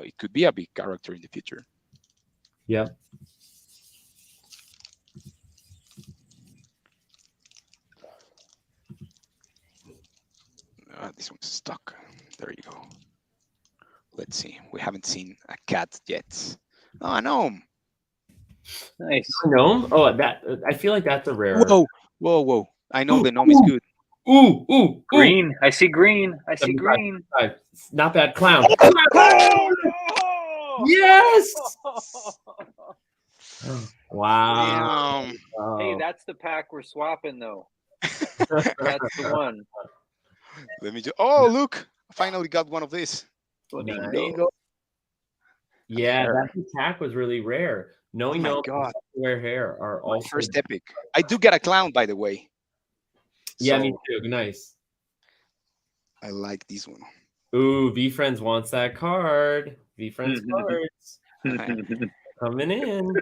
it could be a big character in the future. Yeah. This one's stuck. There you go. Let's see. We haven't seen a cat yet. Oh, a gnome. Nice. Gnome? Oh, that I feel like that's a rare. Whoa. I know the gnome is good. Ooh. Green. I see green. I see green. Not bad. Clown. Oh, Yes. no! Wow. Damn. Hey, that's the pack we're swapping though. That's the one. Let me oh, look. I finally got one of these. Flamingo. Yeah, Hair. that attack was really rare. Knowing Oh my no God. wear hair are My also first epic. I do get a clown, by the way. Yeah, So, me too. Nice. I like this one. Ooh, V Friends wants that card. V Friends Mhm. cards coming in.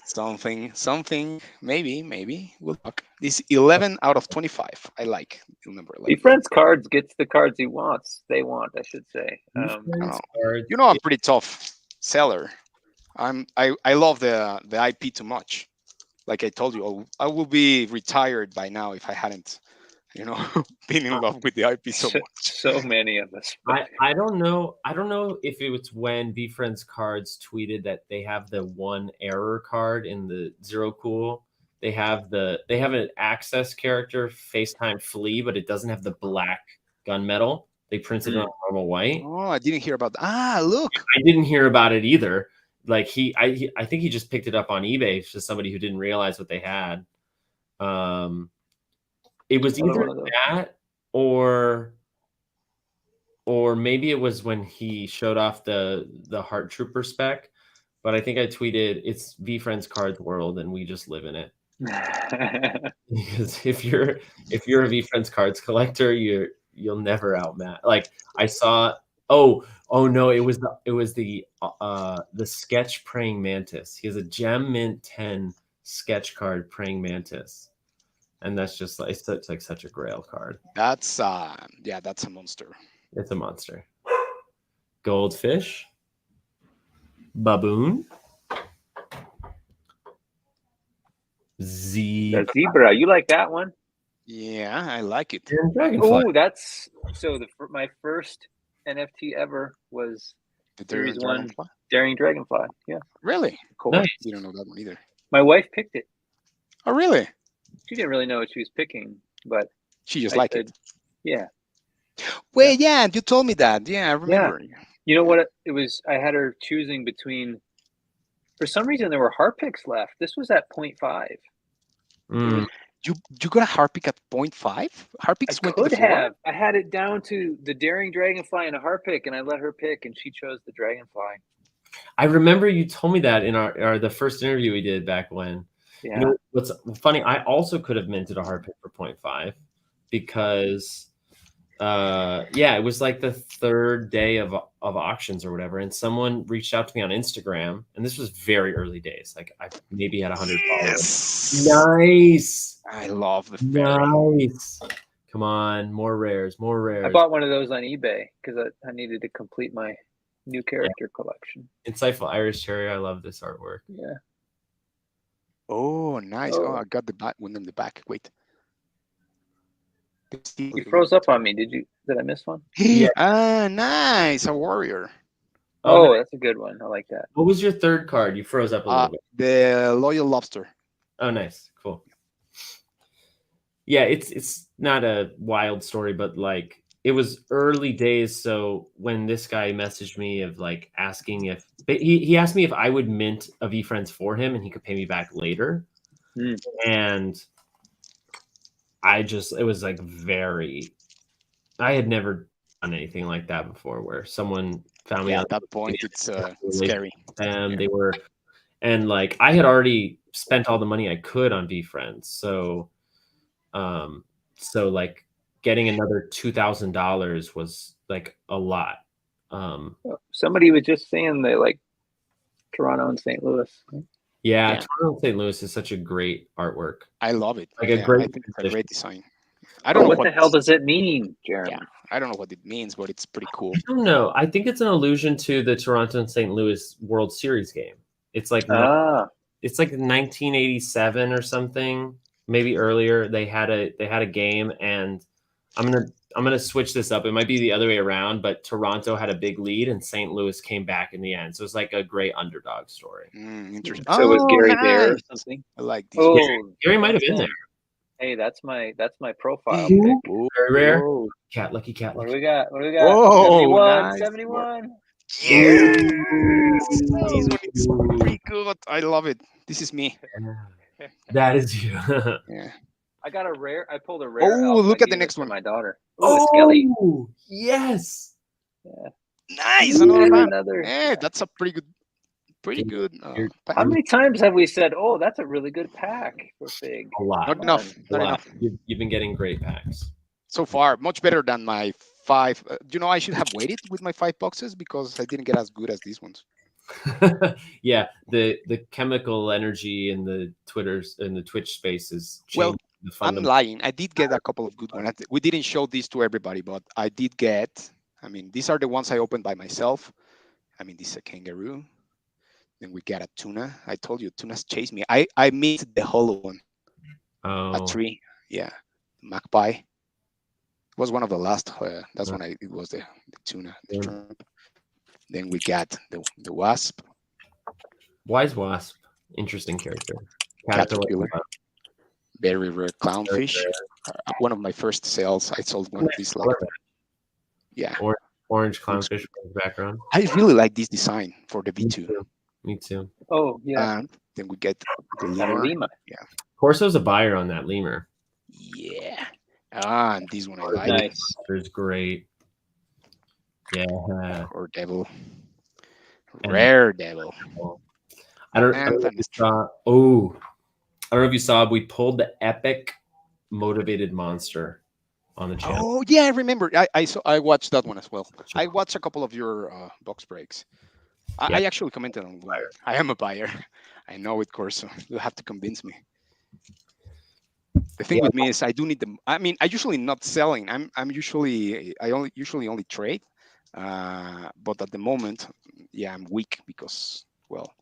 Something. Maybe. We'll talk. This 11 out of 25. I like number 11. Friends cards gets the cards he wants. They want, I should say. V-Friends cards. You know, I'm pretty tough seller. I love the IP too much. Like I told you, I will be retired by now if I hadn't You know, being in love with the IP so much. So many of us. I don't know. I don't know if it was when VFriends Cards tweeted that they have the one error card in the Zero Cool. They have an access character, FaceTime Flea, but it doesn't have the black gunmetal. They printed it on normal white. Oh, I didn't hear about that. Ah, look. I didn't hear about it either. Like I think he just picked it up on eBay to somebody who didn't realize what they had. It was either that or maybe it was when he showed off the Heart Trooper spec. But I think I tweeted, "It's VFriends Cards world, and we just live in it." Because if you're a VFriends Cards collector, you'll never outmatch. Like I saw. Oh no! It was the sketch Praying Mantis. He has a Gem Mint 10 sketch card Praying Mantis, and that's just like it's like such a grail card. That's that's a monster. It's a monster. Goldfish, baboon, The zebra. zebra, you like that one? Yeah, I like it. And dragonfly. Oh, that's so. My first NFT ever was The Series 1 Dragonfly? Daring Dragonfly. Yeah, Really? cool. Nice. You don't know that one either. My wife picked it. Oh, really? She didn't really know what she was picking, but She just I liked said, it. yeah. Wait, yeah, you told me that. Yeah, I remember. You know what? It was. I had her choosing between. For some reason, there were heart picks left. This was at 0.5. Mm. You got a Harpic at 0.5? Harpics I went to the could floor? have. I had it down to the Daring Dragonfly and a heart pick, and I let her pick, and she chose the Dragonfly. I remember you told me that in our the first interview we did back when. Yeah. You know what's funny? I also could have minted a hard pick for 0.5 because it was like the third day of auctions or whatever, and someone reached out to me on Instagram, and this was very early days. Like I maybe had 100 followers. Nice. I love the fairy. Nice. Come on, more rares, more rares. I bought one of those on eBay because I needed to complete my new character collection. Insightful Irish Terrier. I love this artwork. Yeah. Oh, nice. Oh, I got the back one in the back. Wait. You froze up on me. Did I miss one? Yeah. Ah, nice. A warrior. Oh, that's a good one. I like that. What was your third card? You froze up a little bit. The Loyal Lobster. Oh, nice. Cool. Yeah, it's not a wild story, but like it was early days. So when this guy messaged me of like asking if he asked me if I would mint a VFriends for him and he could pay me back later. And it was like I had never done anything like that before where someone found me at that point. It's scary. They were, and like I had already spent all the money I could on VFriends. So like getting another $2,000 was like a lot. Somebody was just saying they like Toronto and St. Louis. Yeah, Toronto and St. Louis is such a great artwork. I love it. Like I think it's a great design. I don't know what the hell does it mean, Jeremy? Yeah, I don't know what it means, but it's pretty cool. I don't know. I think it's an allusion to the Toronto and St. Louis World Series game. It's like it's like 1987 or something, maybe earlier. They had a game, and I'm gonna switch this up. It might be the other way around, but Toronto had a big lead, and St. Louis came back in the end. So it's like a great underdog story. Interesting. So was Gary there or something? I like this. Gary might have been there. Hey, that's my profile Ooh, pick. Very rare. Whoa. Lucky cat. What do we got? Whoa, 71. Nice. Yes. This one is pretty good. I love it. This is me. That is you. Yeah. I got a rare. I pulled a rare. Oh, look at the next one. My daughter. Oh, Skelly. Yes. Yeah. Nice. Another. Another. Yeah, that's a pretty good. How many times have we said, "Oh, that's a really good pack for Fig"? A lot. Not enough. Not enough. You've been getting great packs so far. Much better than my 5. I should have waited with my 5 boxes because I didn't get as good as these ones. Yeah, the chemical energy in the Twitch space is changing. I'm lying. I did get a couple of good ones. We didn't show these to everybody, but I did get. I mean, these are the ones I opened by myself. I mean, this is a kangaroo. Then we got a tuna. I told you, tunas chased me. I missed the hollow one. Oh. A tree. Yeah. Magpie. was one of the last. That's Yeah. when it was the tuna, the Yeah. shrimp. Then we got the wasp, Wise Wasp, interesting character. caterpillar, very rare Very clownfish. rare. One of my first sales, I sold one of these. Like, Love it. yeah, Orange clownfish in the background. I really like this design for the Me V2. too. Me too. Oh yeah, And then we get the and lemur. Lima. Corso's a buyer on that lemur. Yeah. And this one I like. Nice. It's great. Yeah. Or devil. And- Rare devil. I don't know if you saw. Oh, I don't know if you saw. We pulled the epic motivated monster on the channel. Oh yeah, I remember. I watched that one as well. I watched a couple of your box breaks. Yeah. I actually commented on one. I am a buyer. I know it, Corso. You have to convince me. The thing with me is I do need them. I mean, I usually not selling. I'm usually usually only trade. But at the moment, yeah, I'm weak because, well,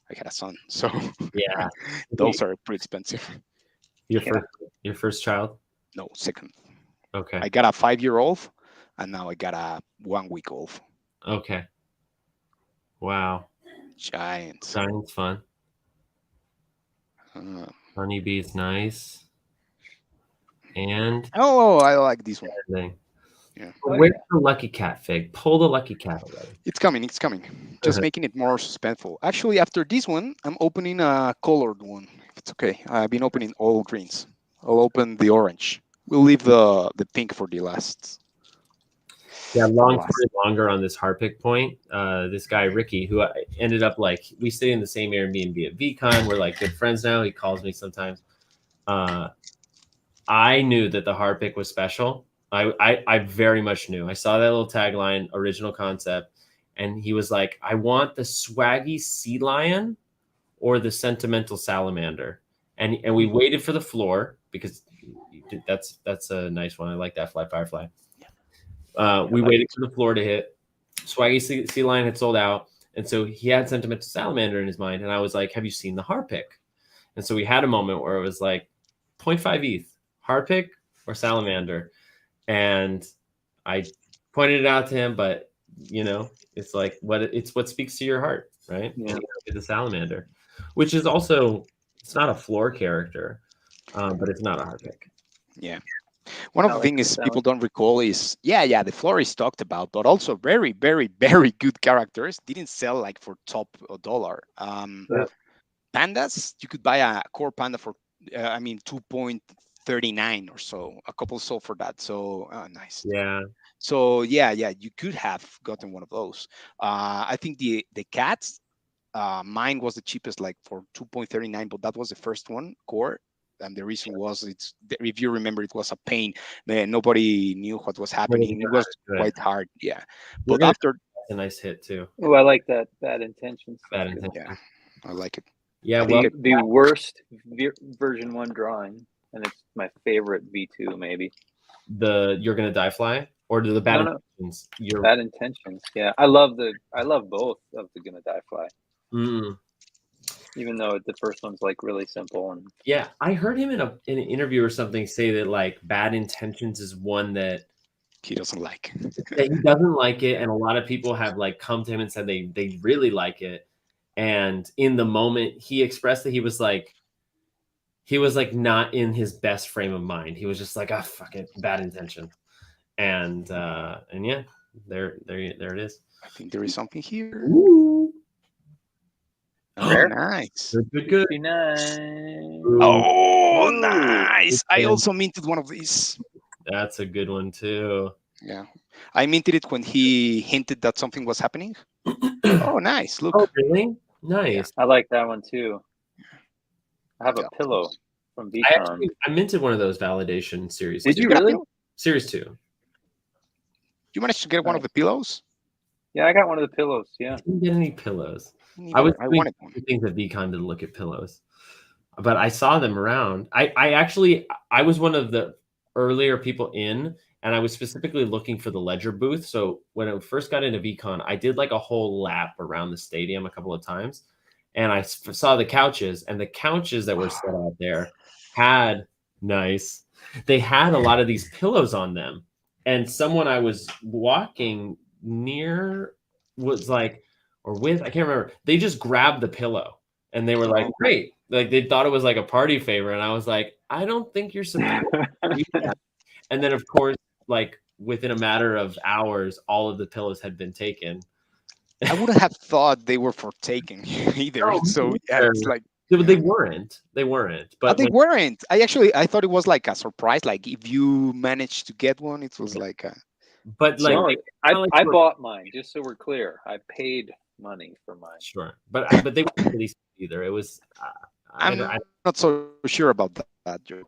I had a son, so Yeah. those are pretty expensive. Your first child. No, second. Okay. I got a 5-year-old, and now I got a 1-week-old. Okay. Wow. Giants. Giant's fun. Honeybee is nice. And Oh, I like this one. everything. Yeah. Where's the lucky cat, Fig? Pull the lucky cat already. It's coming. It's coming. Just making it more suspenseful. Actually, after this one, I'm opening a colored one. If it's okay. I've been opening all greens. I'll open the orange. We'll leave the pink for the last. Yeah, long story longer on this Harpic point. This guy Ricky, who I ended up like, we stay in the same Airbnb at VCon. We're like good friends now. He calls me sometimes. I knew that the Harpic was special. I very much knew. I saw that little tagline, original concept, and he was like, "I want the swaggy sea lion or the sentimental salamander." And we waited for the floor because that's a nice one. I like that Firefly. We waited for the floor to hit. Swaggy sea lion had sold out, and so he had sentimental salamander in his mind. And I was like, "Have you seen the Harpic?" And so we had a moment where it was like 0.5 ETH, Harpic or salamander. And I pointed it out to him, but you know, it's like what speaks to your heart, right? Yeah. The salamander, which is also, it's not a floor character, but it's not a Harpic. Yeah. One of the things people don't recall is, the floor is talked about, but also very, very, very good characters didn't sell like for top $1. Pandas, you could buy a core panda for, 2.39 or so. A couple sold for that. So nice. Yeah. So yeah, you could have gotten one of those. I think the cats, mine was the cheapest, like for 2.39, but that was the first one core. And the reason was, if you remember, it was a pain. Nobody knew what was happening. It was quite hard. Yeah. But after, that's a nice hit too. Oh, I like that. Bad intentions. Bad intentions. Yeah, I like it. Yeah. Well, the worst version 1 drawing, and it's my favorite V2 maybe. the You're Gonna Die Fly, or the bad intentions? Bad intentions. Yeah, I love both of the Gonna Die Fly. Even though the first one's like really simple. And yeah, I heard him in an interview or something say that like Bad Intentions is one that he doesn't like. that he doesn't like it, and a lot of people have like come to him and said they really like it. And in the moment, he expressed that he was like not in his best frame of mind. He was just like, fuck it, Bad Intention. And yeah, there it is. I think there is something here. Ooh. Oh, nice. Good. Nice. Oh, nice. I also minted one of these. That's a good one too. Yeah. I minted it when he hinted that something was happening. Oh, nice. Look. Oh, really? Nice. I like that one too. I have a pillow from VCon. I minted one of those validation series. Did you really? Series 2. You managed to get one of the pillows? Yeah, I got one of the pillows. Yeah. I didn't get any pillows. I wanted one. Things at VCon to look at pillows, but I saw them around. I was one of the earlier people in, and I was specifically looking for the Ledger booth. So when I first got into VCon, I did like a whole lap around the stadium a couple of times, and I saw the couches, and the couches that were set out there had a lot of these pillows on them. and someone I was walking near was like, or with, I can't remember. They just grabbed the pillow and they were like, Oh. great. Like they thought it was like a party favor. And I was like, I don't think you're supposed to do that. And then of course, like within a matter of hours, all of the pillows had been taken. I wouldn't have thought they were for taking either. No, So yeah, either. it's like They weren't. They weren't. But they weren't. I thought it was like a surprise. Like if you managed to get one, it was like a, but like, No, they I, kinda like I were- bought mine, just so we're clear. I paid money for mine. sure, but they weren't released either. It was. I'm not so sure about that, Joe.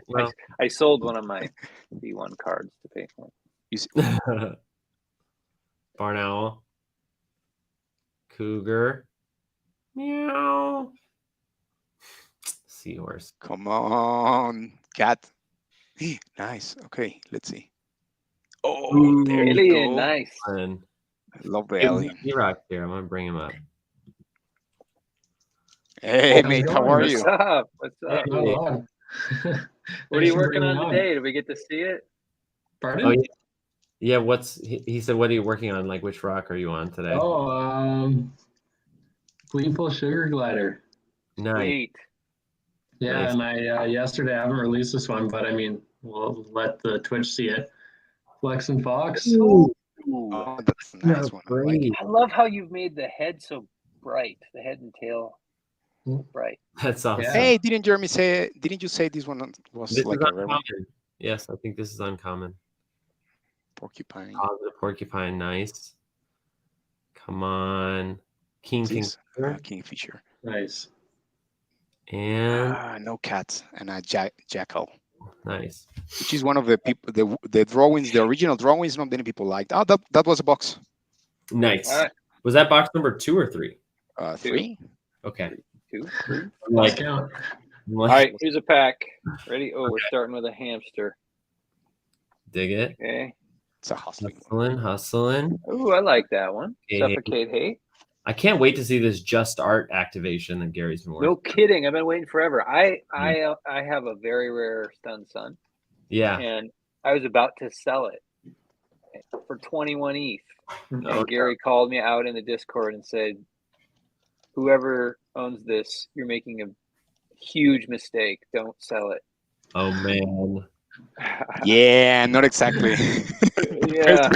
Well, I sold one of my B1 cards to pay for it. Barn owl, cougar, meow, seahorse. Come on, cat. Nice. Okay, let's see. Oh, there you Alien, go. nice. And I love the alien. E-Rock here. I'm gonna bring him up. Hey, How's it mate, how going? are What's you? up? What's up? Not Hey. a lot. What are you working on today? Did we get to see it? Pardon? Oh yeah. What's he said? What are you working on? Like which rock are you on today? Gleeful Sugar Glider. Nice. Sweet. Yeah, Nice. and I yesterday I haven't released this one, but I mean we'll let the Twitch see it. Flex and Fox. Ooh. Oh, that's a nice one. I like it. Great. I love how you've made the head so bright. The head and tail bright. That's awesome. Yeah. Hey, didn't you say this one was This like is a rare one? uncommon. Yes, I think this is uncommon. Porcupine. Positive porcupine, nice. Come on, Please. Kingfisher, Kingfisher. Nice. and No cat and a jackal, nice. which is one of the people the drawings, the original drawings. Not many people liked. Oh, that was a box. Nice. All right. Was that box number 2 or 3? 3. Okay. 2, 3. I'm Let's like, count. All right, here's a pack. Ready? Oh, we're starting with a hamster. dig it. Okay. It's a hustling one. Hustling. Ooh, I like that one. Okay. Suffocate hate. I can't wait to see this Just Art activation that Gary's been working. No kidding. I've been waiting forever. I have a very rare Stun Sun, Yeah. and I was about to sell it for 21 ETH. And Oh, Gary called me out in the Discord and said, "Whoever owns this, you're making a huge mistake. Don't sell it." oh man. Yeah, not exactly. Yeah.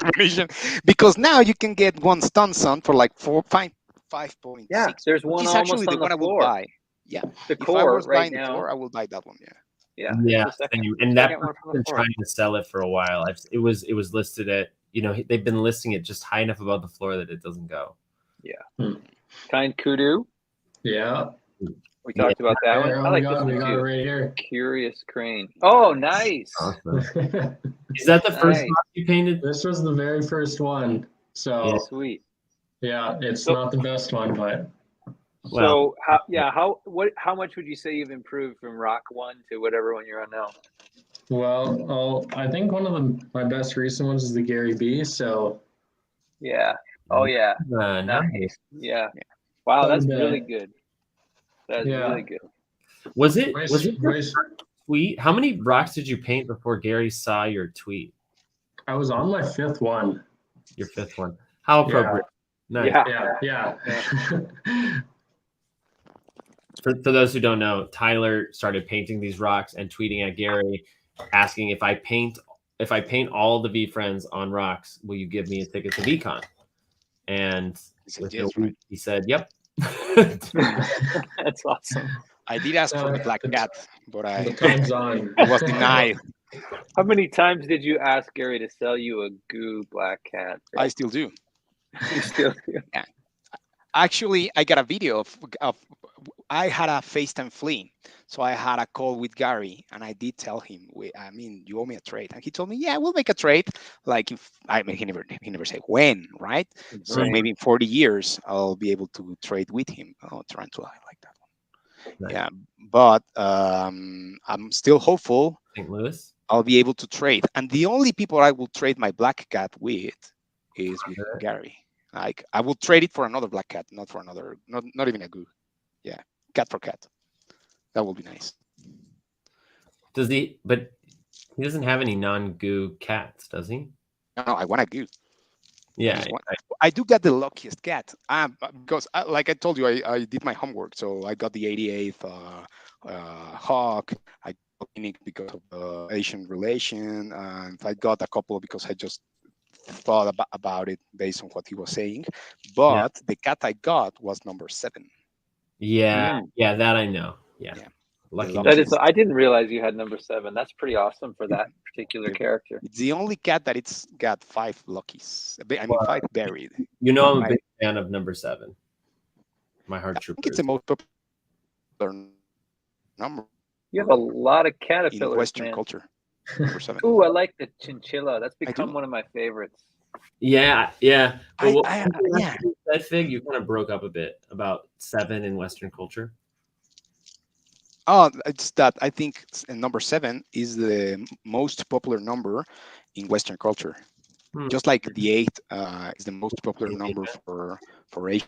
Because now you can get one Stun Sun for like 5.6. Yeah, there's one Which is almost actually the on one I the will floor. buy. Yeah. The If I core was right buying the now. floor, I will buy that one. Yeah. Yeah. Yeah. the second- And that second one from the person's floor. trying to sell it for a while. It was listed at, they've been listing it just high enough above the floor that it doesn't go. Kind Kudu. Yeah. We talked about that one. There, I like we this got one it too. right here. Curious Crane. Oh, nice. Awesome. Is that the first Nice. rock you painted? This was the very first one. So Sweet. yeah, it's So- not the best one, but So how much would you say you've improved from Rock 1 to whatever one you're on now? well, I think one of my best recent ones is the Gary B. So Yeah. Oh yeah. Nice. Yeah. Wow, that's Quite a really bit. good. That's Yeah. really good. Was it Nice- your nice- first tweet? How many rocks did you paint before Gary saw your tweet? I was on my 5th one. Your 5th one. How Yeah. appropriate. Nice. Yeah. Yeah. For those who don't know, Tyler started painting these rocks and tweeting at Gary, asking if I paint all the V friends on rocks, will you give me a ticket to VCon? And He said, within yes, a week, right. he said, "Yep." That's awesome. I did ask for the black cat, but The time's on. I was denied. How many times did you ask Gary to sell you a goo black cat? I still do. You still do. Actually, I got a video of I had a FaceTime flea, so I had a call with Gary, and I did tell him, you owe me a trade, and he told me, yeah, we'll make a trade. Like he never said when, right? So Right. maybe in 40 years I'll be able to trade with him. Oh, Tarantula, I like that one. Nice. Yeah, but I'm still hopeful St. Louis. I'll be able to trade, and the only people I will trade my black cat with is with Gary. Like I will trade it for another black cat, not for another, not even a goo. Yeah, cat for cat. That will be nice. But He doesn't have any non-goo cats, does he? No, I want a goo. Yeah. I do get the luckiest cat because, like I told you, I did my homework. So I got the 88th hawk. I got Phoenix because of the Asian relation, and I got a couple because I just thought about it based on what he was saying. But the cat I got was number 7. Yeah. Yeah, that I know. Yeah. Yeah. Lucky. That is, I didn't realize you had number 7. That's pretty awesome for that particular character. It's the only cat that it's got 5 luckies. I mean, 5 buried. You know, I'm a big fan of number 7. My heart trooper. I think it's the most popular number. You have a lot of caterpillars in Western man. culture. Number 7. Ooh, I like the chinchilla. That's become one of my favorites. Yeah, yeah. But yeah. That fig, you kind of broke up a bit about 7 in Western culture. Oh, it's that I think number 7 is the most popular number in Western culture. Just like the 8 is the most popular number for Asian.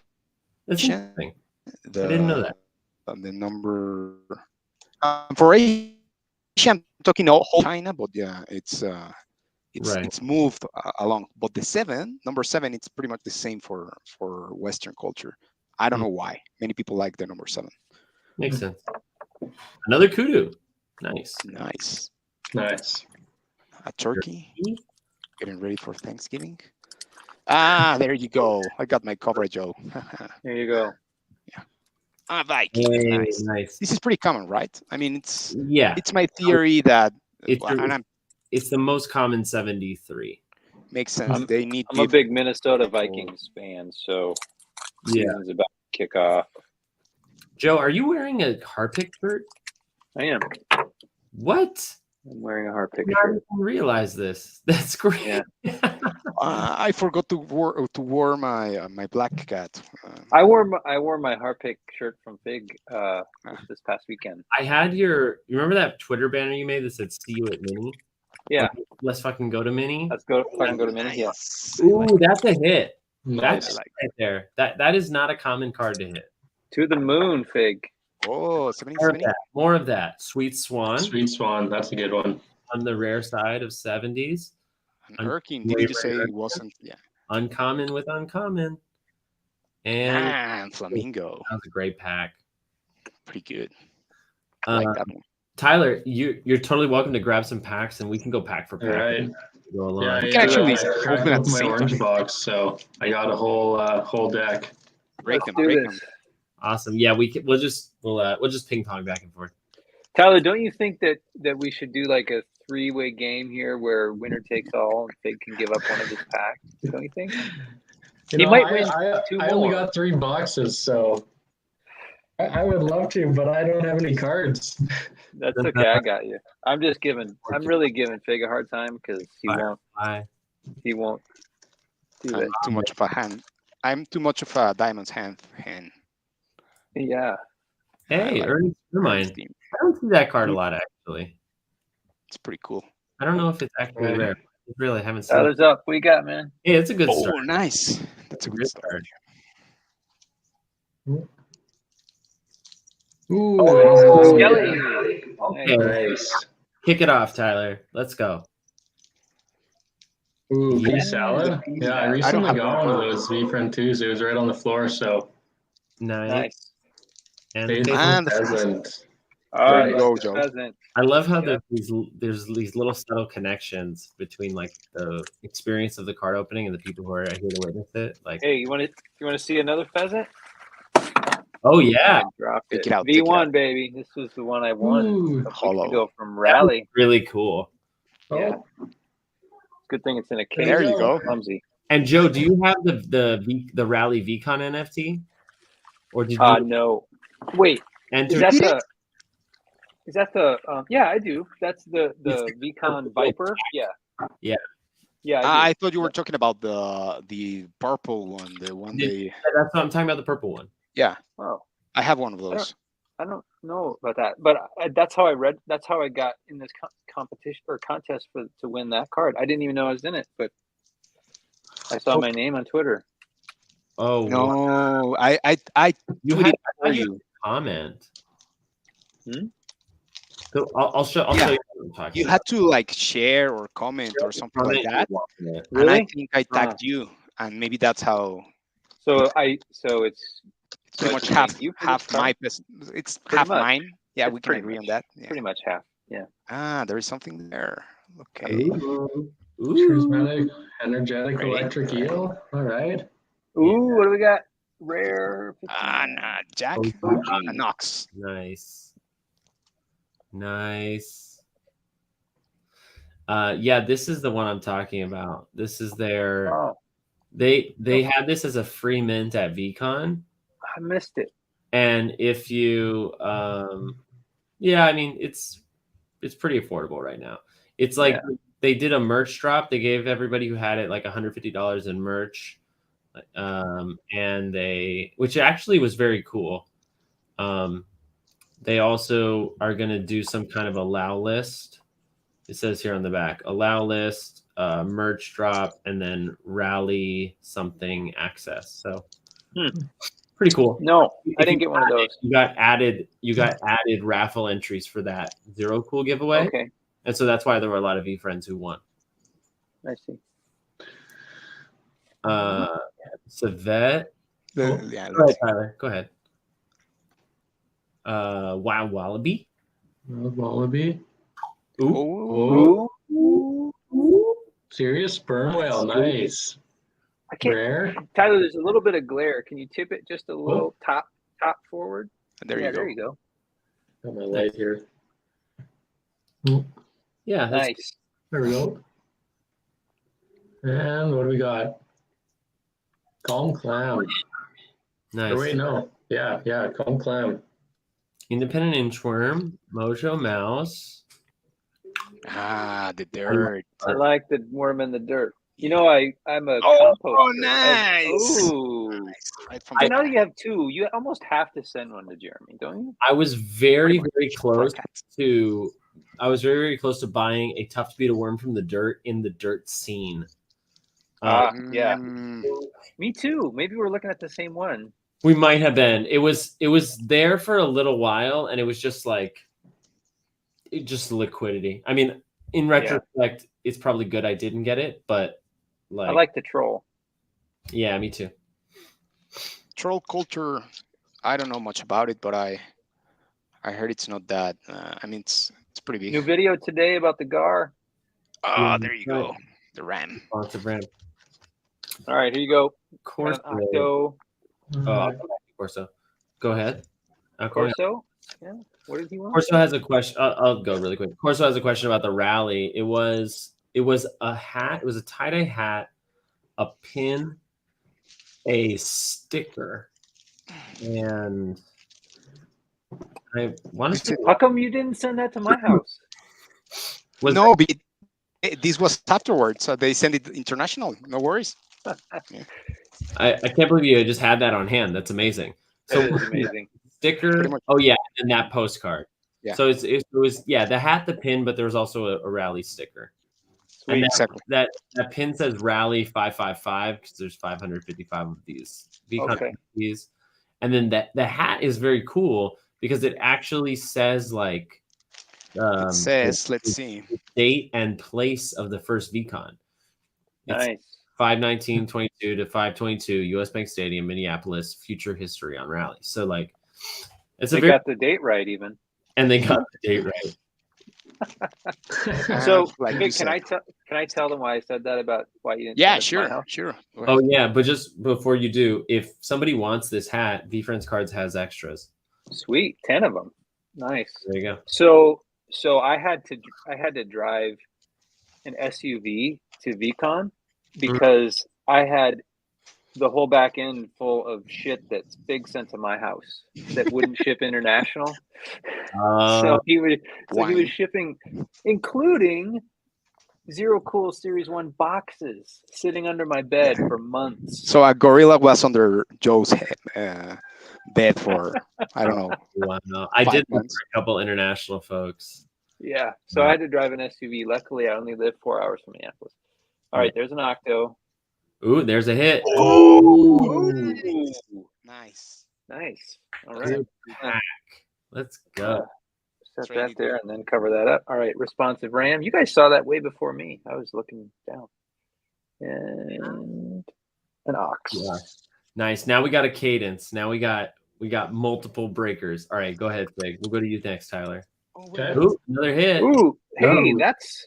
That's interesting. I didn't know that. The number for Asia, I'm talking whole China, but yeah, it's moved along. But the number 7, it's pretty much the same for Western culture. I don't know why. Many people like the number 7. Makes sense. Another kudu. Nice. A turkey. Getting ready for Thanksgiving. There you go. I got my coverage, Joe. There you go. Yeah. Viking. Hey, nice. This is pretty common, right? I mean, it's my theory that it's the most common 73. Makes sense. I'm a big Minnesota Vikings fan, so season's about to kick off. Joe, are you wearing a Harpic shirt? I am. What? I'm wearing a Harpic shirt. I didn't realize this. That's great. Yeah. I forgot to wear my black cat. I wore my Harpic shirt from Fig this past weekend. I had you remember that Twitter banner you made that said "See you at Mini"? Yeah. Like, let's fucking go to Mini. Let's go to Mini. Yeah. Ooh, that's a hit. Nice. That's right there. That is not a common card to hit. To the moon, Fig. Oh, 70. More of that. Sweet Swan. Sweet Swan. That's a good one. On the rare side of 70s. And Erkin, did you say it wasn't? Yeah. Uncommon with uncommon. And Flamingo. That was a great pack. Pretty good. I like that one. Tyler, you're totally welcome to grab some packs, and we can go pack for pack. Right. Go along. I actually open up my orange box, so I got a whole deck. Break them. Awesome. Yeah, we'll just ping pong back and forth. Tyler, don't you think that we should do like a 3-way game here where winner takes all and Fig can give up one of his packs? Don't you think? He might win 2 more. I only got 3 boxes, so I would love to, but I don't have any cards. That's okay. I got you. I'm really giving Fig a hard time because he won't do it. Too much of a hand. I'm too much of a diamond's hand. Yeah. Hey, Ernest, never mind. I don't see that card a lot, actually. It's pretty cool. I don't know if it's actually rare. I really haven't seen Tyler's up. What you got, man? Yeah, it's a good start. Oh, nice. That's a good start. Ooh, Skelly. Okay. Nice. Kick it off, Tyler. Let's go. Ooh, Yeah. pea salad. Yeah, I recently got one of those V-Friend 2s. It was right on the floor, so. Nice. And And Pheasant. there you go, Joe. Pheasant. I love how there's these little subtle connections between like the experience of the card opening and the people who are here to witness it. Like, Hey, you want to see another pheasant? oh yeah, Dropped Take it. it out, take it V1, out. baby. This was the one I won Ooh. a couple Hollow. weeks ago from Rally. really cool. Yeah. Good thing it's in a case. There you go. Clumsy. And Joe, do you have the Rally VCon NFT, or did you No. Wait. enter? Is that the? Yeah, I do. That's the VCon Viper. Yeah. Yeah. Yeah. I thought you were talking about the purple one, the one Yeah, that's what I'm talking about. The purple one. Yeah, Oh, I have one of those. I don't know about that, but that's how I read. That's how I got in this competition or contest to win that card. I didn't even know I was in it, but I saw my name on Twitter. No, Oh wow. I You tweeted had for you. comment. Hmm? So I'll show Yeah. you what I'm talking You had to like share or comment or something like that. And I Really? think I tagged you, and maybe that's how So it's it's pretty I much can half thank you for half this card? my it's Pretty half much. mine. Yeah, It's we can pretty agree on much- that. Yeah. Pretty much half. Yeah. Ah, there is something there. Okay. Ooh. Charismatic, energetic, Ready? electric eel. All right. Ooh, what do we got? Rare. 59. Nah, Jack. OG. Knox. Nice. Yeah, this is the one I'm talking about. This is their Oh, they had this as a free mint at VCon. I missed it. And if you yeah, I mean it's pretty affordable right now. It's like they did a merch drop. They gave everybody who had it like $150 in merch. And which actually was very cool. They also are going to do some kind of allow list. It says here on the back, allow list, merch drop, and then rally something access. So pretty cool. No, I If didn't you get one of those. You got added raffle entries for that Zero Cool giveaway. Okay, And so that's why there were a lot of friends who won. I see. Savet. Yeah, Go ahead, Tyler. Go ahead. Wow Wallaby. Wallaby. Ooh. Ooh. Serious sperm whale. Nice. I can't. Rare. Tyler, there's a little bit of glare. Can you tip it just a little top forward? There you go. There you go. Got my light here. Yeah, that's Nice. There we go. And what do we got? Calm clam. nice. Or wait, no. Yeah, calm clam. Independent Inchworm, Mojo Mouse. Ah, the dirt. I like the worm in the dirt. You know, I'm a Oh, composter. nice. Ooh. Nice. Right from So the now that you have two, you almost have to send one to Jeremy, don't you? I was very, Pretty very close broadcast. to. I was very, very close to buying a Tough to Beat a Worm from the dirt in the dirt scene. Yeah. Mm, Me too. Maybe we're looking at the same one. We might have been. It was there for a little while, and it was just like, just liquidity. I mean, in retrospect, it's probably good I didn't get it, but I like the troll. Yeah, me too. troll culture. I don't know much about it, but I heard it's not that. I mean, it's pretty big. New video today about the Gar. Ah, there you go. The ram. Sponsored brand. All right, here you go. Corso. Octo. Oh, I'll come back to Corso. Go ahead. Corso? Yeah. What did he want? Corso has a question. I'll go really quick. Corso has a question about the rally. It was a hat. It was a tie-dye hat, a pin, a sticker, and I wanted to. How come you didn't send that to my house? No, but this was afterwards, so they send it international. No worries. I can't believe you just had that on hand. That's amazing. So That is amazing. sticker. Pretty much. Oh yeah, and that postcard. Yeah. So it was the hat, the pin, but there was also a rally sticker. Sweet. Exactly. That pin says Rally 555 because there's 555 of these. Okay. These, and then the hat is very cool because it actually says like It says, the let's see. date and place of the first VCon. It's Nice. 5/19/22 to 5/22 US Bank Stadium, Minneapolis. Future history on rally. So like, it's They a very got the date right even. and they got the date right. So, like you Vic, said. can I tell them why I said that about why you didn't? Yeah, send it to my house? sure. Go ahead. Oh yeah, but just before you do, if somebody wants this hat, VFriends Cards has extras. Sweet, 10 of them. Nice. There you go. So I had to drive an SUV to VCon because I had the whole back end full of shit that Big sent to my house that wouldn't ship international. So he was shipping, including Zero Cool Series 1 boxes sitting under my bed for months. So a gorilla was under Joe's bed for, I don't know. Wow. I 5 did look months. for a couple international folks. Yeah. So I had to drive an SUV. Luckily, I only live 4 hours from Minneapolis. All right, there's an Octo. Ooh, there's a hit. Ooh. Nice. Nice. All right. Good pack. Let's go. Set Train that it. there and then cover that up. All right, responsive ram. You guys saw that way before me. I was looking down. And an ox. Yeah. Nice. Now we got a cadence. Now we got multiple breakers. All right, go ahead, Fig. We'll go to you next, Tyler. Oh, Okay. wait. Ooh, another hit. Ooh, hey, No. that's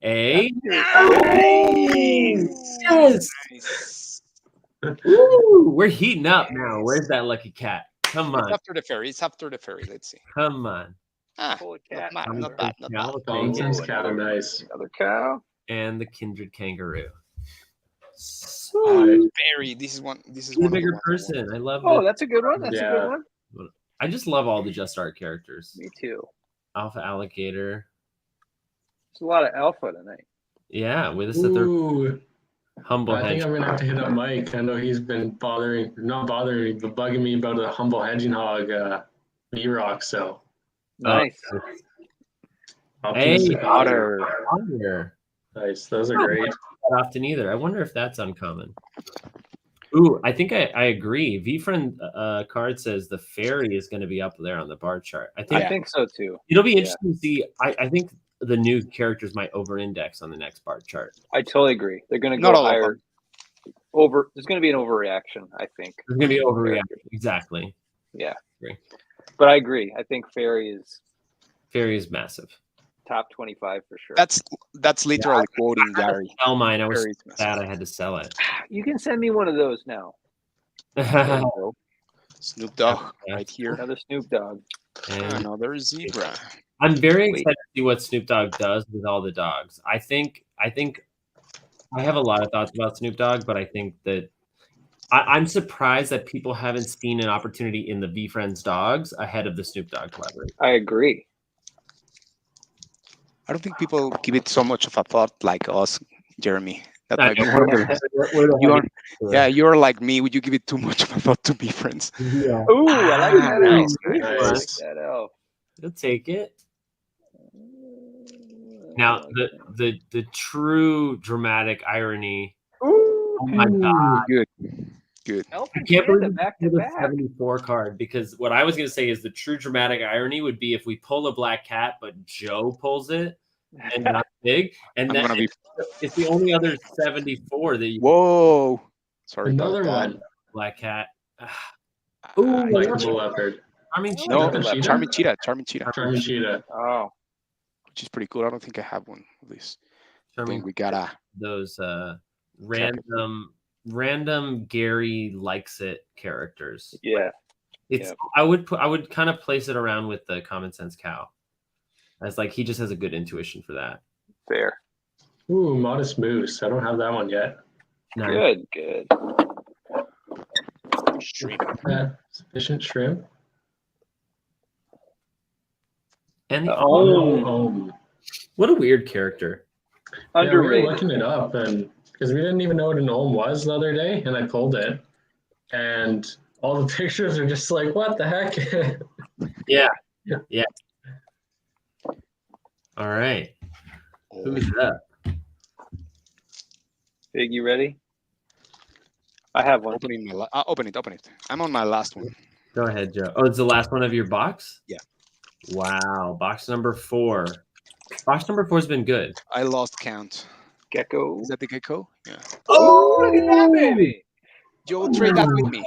A. Nice. Yes. Nice. Ooh, we're heating up now. Where's that lucky cat? Come It's on. after the ferry. It's after the ferry. Let's see. Come on. Ah, Holy not cat. bad. Common Not bad. Not sense cow bad. will Common take sense it. cow, nice. another cow. And the kindred kangaroo. Alright. Ferry. This is one. This is Be a one of the bigger ones I want. person. I love Oh, this. that's a good one. That's a Yeah. good one. I just love all the Just Art characters. Me too. Alpha Alligator. There's a lot of alpha tonight. Yeah, with us at the Ooh, humble I think hedge. I'm gonna have to hit up Mike. I know he's been not bothering me, but bugging me about a humble hedging hog V-Rock. So Nice. optimistic Hey, Otter. Otter. nice. Those are great. Not often either. I wonder if that's uncommon. Ooh, I think I agree. VFriend card says the fairy is going to be up there on the bar chart. I think I think so too. it'll be Yeah. interesting to see. I think the new characters might over-index on the next bar chart. I totally agree. They're going to Not go all of higher. There's going to be an overreaction, I think. There's going to be overreaction. Exactly. Yeah. Agree. But I agree. I think fairy is Fairy is massive. top 25 for sure. That's literally quoting I had to Gary. sell mine. I was Fairy's sad I had to sell it. You can send me one of those now. Snoop Dogg Yeah. right here. Another Snoop Dogg. And Another zebra. I'm very Wait. excited to see what Snoop Dogg does with all the dogs. I think I have a lot of thoughts about Snoop Dogg, but I think that I'm surprised that people haven't seen an opportunity in the VFriends dogs ahead of the Snoop Dogg collaboration. I agree. I don't think people give it so much of a thought like us, Jeremy. That I might be know. one of the. We're the You are, heavy- yeah, you're like me. Would you give it too much of a thought to be friends? Yeah. Ooh, I like that Nice, elf. nice. I like that elf. You'll take it. Now the true dramatic irony. Ooh, Oh my god. Good, good. elf I and can't panda believe back we to pulled a back. 74 card, because what I was going to say is the true dramatic irony would be if we pull a black cat, but Joe pulls it and not Big, and I'm then gonna be. it's the only other 74 that you Whoa. Sorry. about Another that. one. black cat. Ooh, Likable leopard. I mean, no, the cheetah? Charming Cheetah. Charming Cheetah. Charming cheetah. Oh, Which is pretty cool. I don't think I have one of these. I Charming think we gotta. those random Gary likes it characters. yeah. It's Yeah. I would kind of place it around with the common sense cow. As like he just has a good intuition for that. Fair. Ooh, modest moose. I don't have that one yet. No, Good, good. Shrimp. Sufficient shrimp. and the, Oh. what a weird character. Yeah, we were Underrated. looking it up, and because we didn't even know what an Olm was the other day, and I pulled it, and all the pictures are just like, what the heck? All right. Who's that? Big, you ready? I have one. Opening open it. I'm on my last one. Go ahead, Joe. Oh, it's the last one of your box? Yeah. Wow. Box number 4. Box number 4 has been good. I lost count. Gecko. Is that the gecko? Yeah. Oh, look at that, baby. Joe, trade that with me.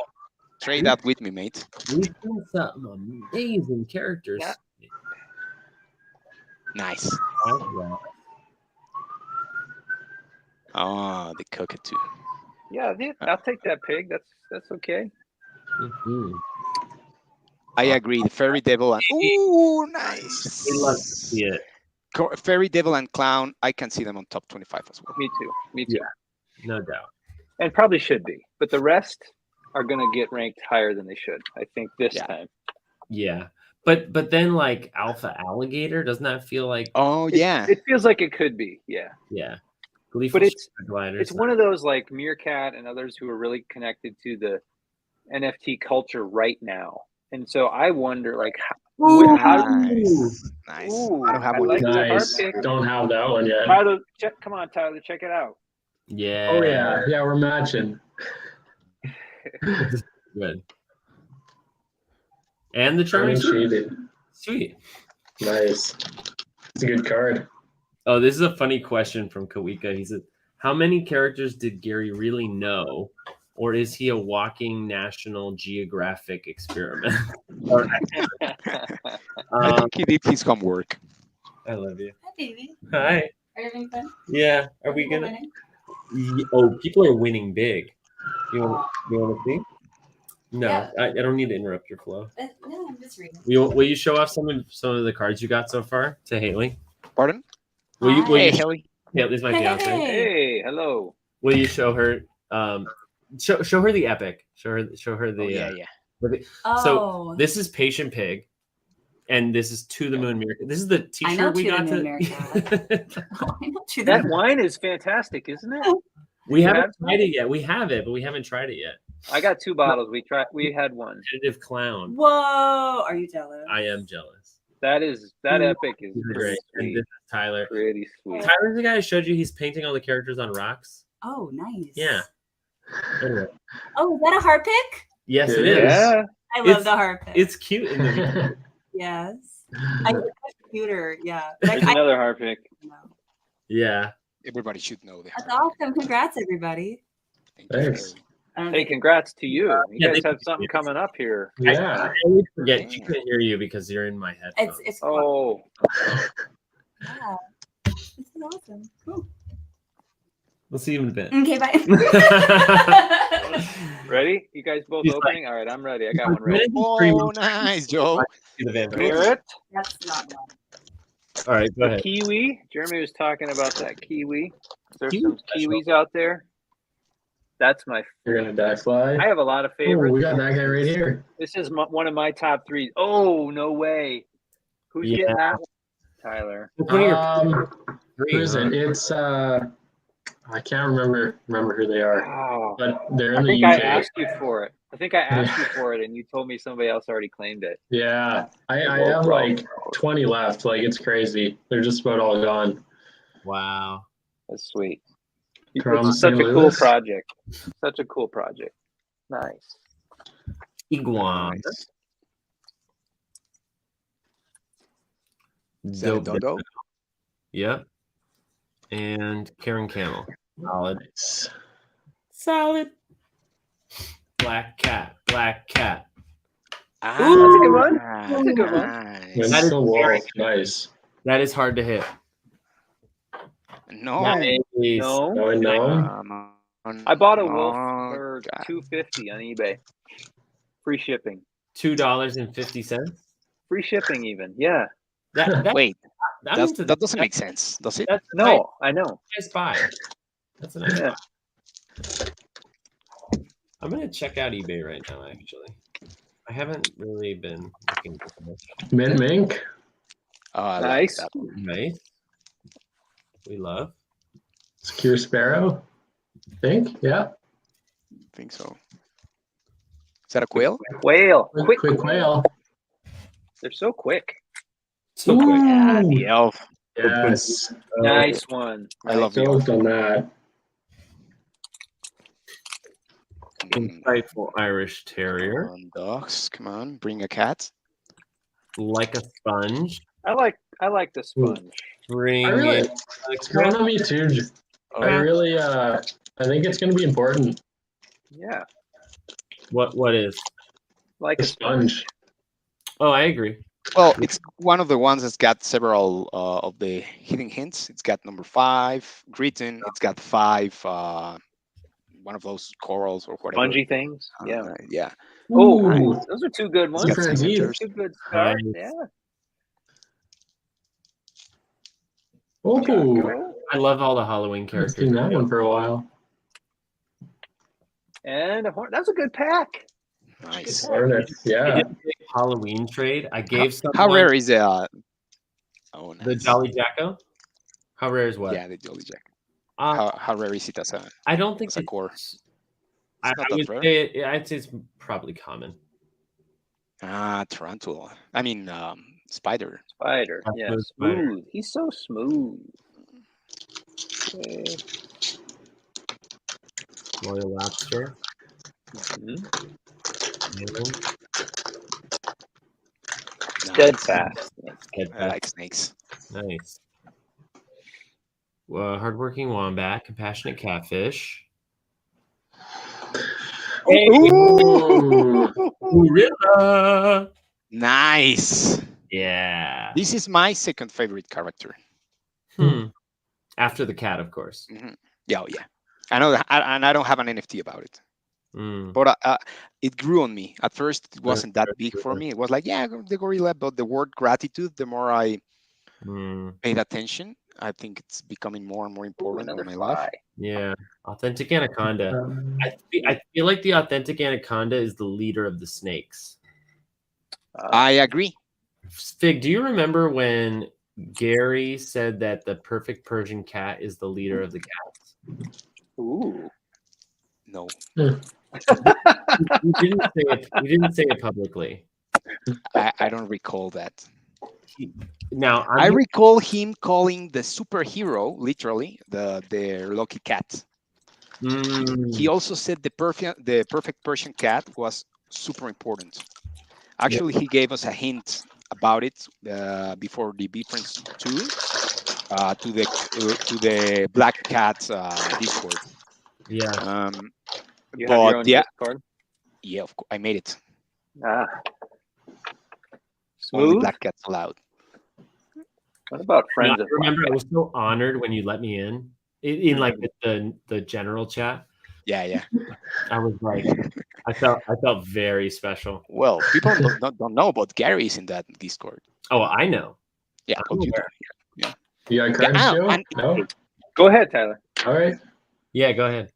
Trade that with me, mate. We've seen some amazing characters. Yeah. Nice. Oh, Oh, the cockatoo. Yeah, I'll take that pig. That's okay. yeah. Mhm. I agree. The fairy devil and ooh, nice. We love to see it. Fairy devil and clown. I can see them on top 25 as well. Me too. Me too. No doubt. And probably should be. But the rest are going to get ranked higher than they should, I think, this Yeah. time. Yeah. But then like Alpha Alligator, doesn't that feel like Oh yeah. It feels like it could be, yeah. yeah. Gleeful But it's gliders. one of those like Meerkat and others who are really connected to the NFT culture right now. And so I wonder, like, Nice. Nice. Ooh, I don't have I one. like yet. that. Nice. Our pick. Don't have that one yet. Tyler, come on, Tyler, check it out. Yeah. Oh yeah, yeah, we're matching. Good. And the Charming charming cheetah. sweet. Nice. It's a good card. Oh, this is a funny question from Kawika. He said, "How many characters did Gary really know, or is he a walking National Geographic experiment?" I think he did his homework. I love you. Hi, baby. Hi. Are you having fun? Yeah. Are we People gonna? winning? Oh, people are winning big. You want to see? No, Yeah. I don't need to interrupt your flow. No, I'm just reading. Will you show off some of the cards you got so far to Haley? Pardon? Will you? Will Hey, you Haley. yeah, this is my fiance. Hey, hello. Will you show her? Show her the epic. Show her the. Oh, yeah. Oh, So this is Patient Pig, and this is To the Moon Miracle. This is the I know T-shirt we To the got. Moon Miracle. I know to That the wine is fantastic, isn't it? we You haven't have tried it yet. We have it, but we haven't tried it yet. I got 2 bottles. We had one. Competitive clown. Whoa, are you jealous? I am jealous. That epic is These are pretty great. And sweet. this is Tyler. Pretty sweet. Tyler's the guy I showed you. He's painting all the characters on rocks. Oh, nice. Yeah. Anyway. Oh, is that a heart pick? Yes, It it is. Yeah. I It's- love the heart pick. It's cute in the yes. I use my computer. Yeah. There's another hard pick. know. yeah. Everybody should know that. That's awesome. Congrats, everybody. Thank you, Thanks. Haley. Hey, congrats to you. You Yeah, guys they- have something coming up here. Yeah. I always forget. She can't hear you because you're in my headphones. It's cool. Oh, Yeah. This is awesome. Cool. We'll see you in a bit. Okay, bye. ready? You guys both He's opening? All right, I'm ready. I got one ready. Oh, nice, Joe. The vampire. Garrett, That's not one. All right, go ahead. kiwi. Jeremy was talking about that kiwi. There's Kiwi some special. kiwis out there. That's my. You're gonna die fly. I have a lot of Oh, favorites. we got that guy right here. This is one of my top 3. Oh, no way. Who's Yeah. getting that one? Tyler. Which one of your Who three, is huh? it? It's I can't remember who they are, Oh, but they're I in the think I UK. asked you for it. I think I asked you for it, and you told me somebody else already claimed it. Yeah, I Well, have bro. like 20 left. Like it's crazy. They're just about all gone. Wow. That's sweet. From It's such a St. cool Louis. project. Such a cool project. Nice. Iguana. Nice. Is that a Dope. dodo? Yep. And Karen Camel. Solid. Nice. Solid. Black cat. Black cat. Ah, Ooh, that's a good one. That's a good one. nice. Wins That is the very wolf. Nice. That is hard to hit. No. That is- No, No, no. I bought a Oh, wolf for God. $250 on eBay. Free shipping. $2.50. Free shipping, even. Yeah. That Wait, I'm into that doesn't make sense, does it? That's No, I know. nice buy. That's a nice Yeah. buy. I'm gonna check out eBay right now. Actually, I haven't really been looking for much. Mint mink. Oh, I like Nice. that one. Nice. We love. Secure sparrow. I think. Yeah. I think so. Is that a quail? Whale. Quick. Quick whale. They're so quick. So quick. Yeah, Ooh. the elf. Yes. Nice one. I love the elf. Stoked on that. Insightful Irish Terrier, Come on, dogs. Come on, bring a cat. like a sponge. I like the sponge. Bring I really, it. it's growing on me too. I really, I think it's going to be important. Yeah. What is? Like The a sponge. sponge. Oh, I agree. Well, it's one of the ones that's got several of the hidden hints. It's got number 5, Gritton. It's got 5, one of those corals or whatever. Spongy things. Yeah. Yeah. Oh, Ooh. nice. Those are 2 good ones. It's got Different signatures. 2 good stars. Nice. Yeah. Oh, Jocko. I love all the Halloween I've characters. seen that one for a while. And a horn. That's a good pack. Nice. Hornet. I Yeah. did a big Halloween trade. I gave someone How rare is the? Oh, the nice. Jolly Jacko. How rare is what? Yeah, the Jolly Jack. Uh, How rare is it as a? I don't think As a core. I, It's not I that would rare. say I'd say it's probably common. Tarantula. I mean, spider. Spider. That's Yeah. good spider. Smooth. He's so smooth. Okay. Royal Lobster. Mhm. Melon. Steadfast. That's Head I like pets. snakes. Nice. Hardworking wombat, compassionate catfish. Hey, Ooh. gorilla. Nice. Yeah. This is my second favorite character. After the cat, of course. Yeah, oh, yeah. I know that, and I don't have an NFT about it. Mm. But it grew on me. At first, it wasn't that big for me. It was like, yeah, the gorilla. But the word gratitude, the more I paid attention, I think it's becoming more and more Ooh, important another in my life. fly. Yeah. Authentic anaconda. I feel like the authentic anaconda is the leader of the snakes. I agree. Fig, do you remember when Gary said that the perfect Persian cat is the leader of the cats? Ooh. No, You didn't say it publicly. I don't recall that. Now I recall him calling the superhero, literally, the lucky cat. He also said the perfect Persian cat was super important. Actually, he gave us a hint about it before the Befriends 2 to the Black Cat Discord. Yeah. You have your own yeah, Discord? yeah, of course, I made it. Ah. Only Smooth. Black Cats allowed. What about friends I of remember Black I was so honored when you let me in like the general chat. Yeah. I was like, I felt very special. Well, people don't know, but Gary is in that Discord. Oh, I know. Yeah, I'm but you aware. don't. You got cards, Joe? And No? Go ahead, Tyler. All right. Yeah, go ahead.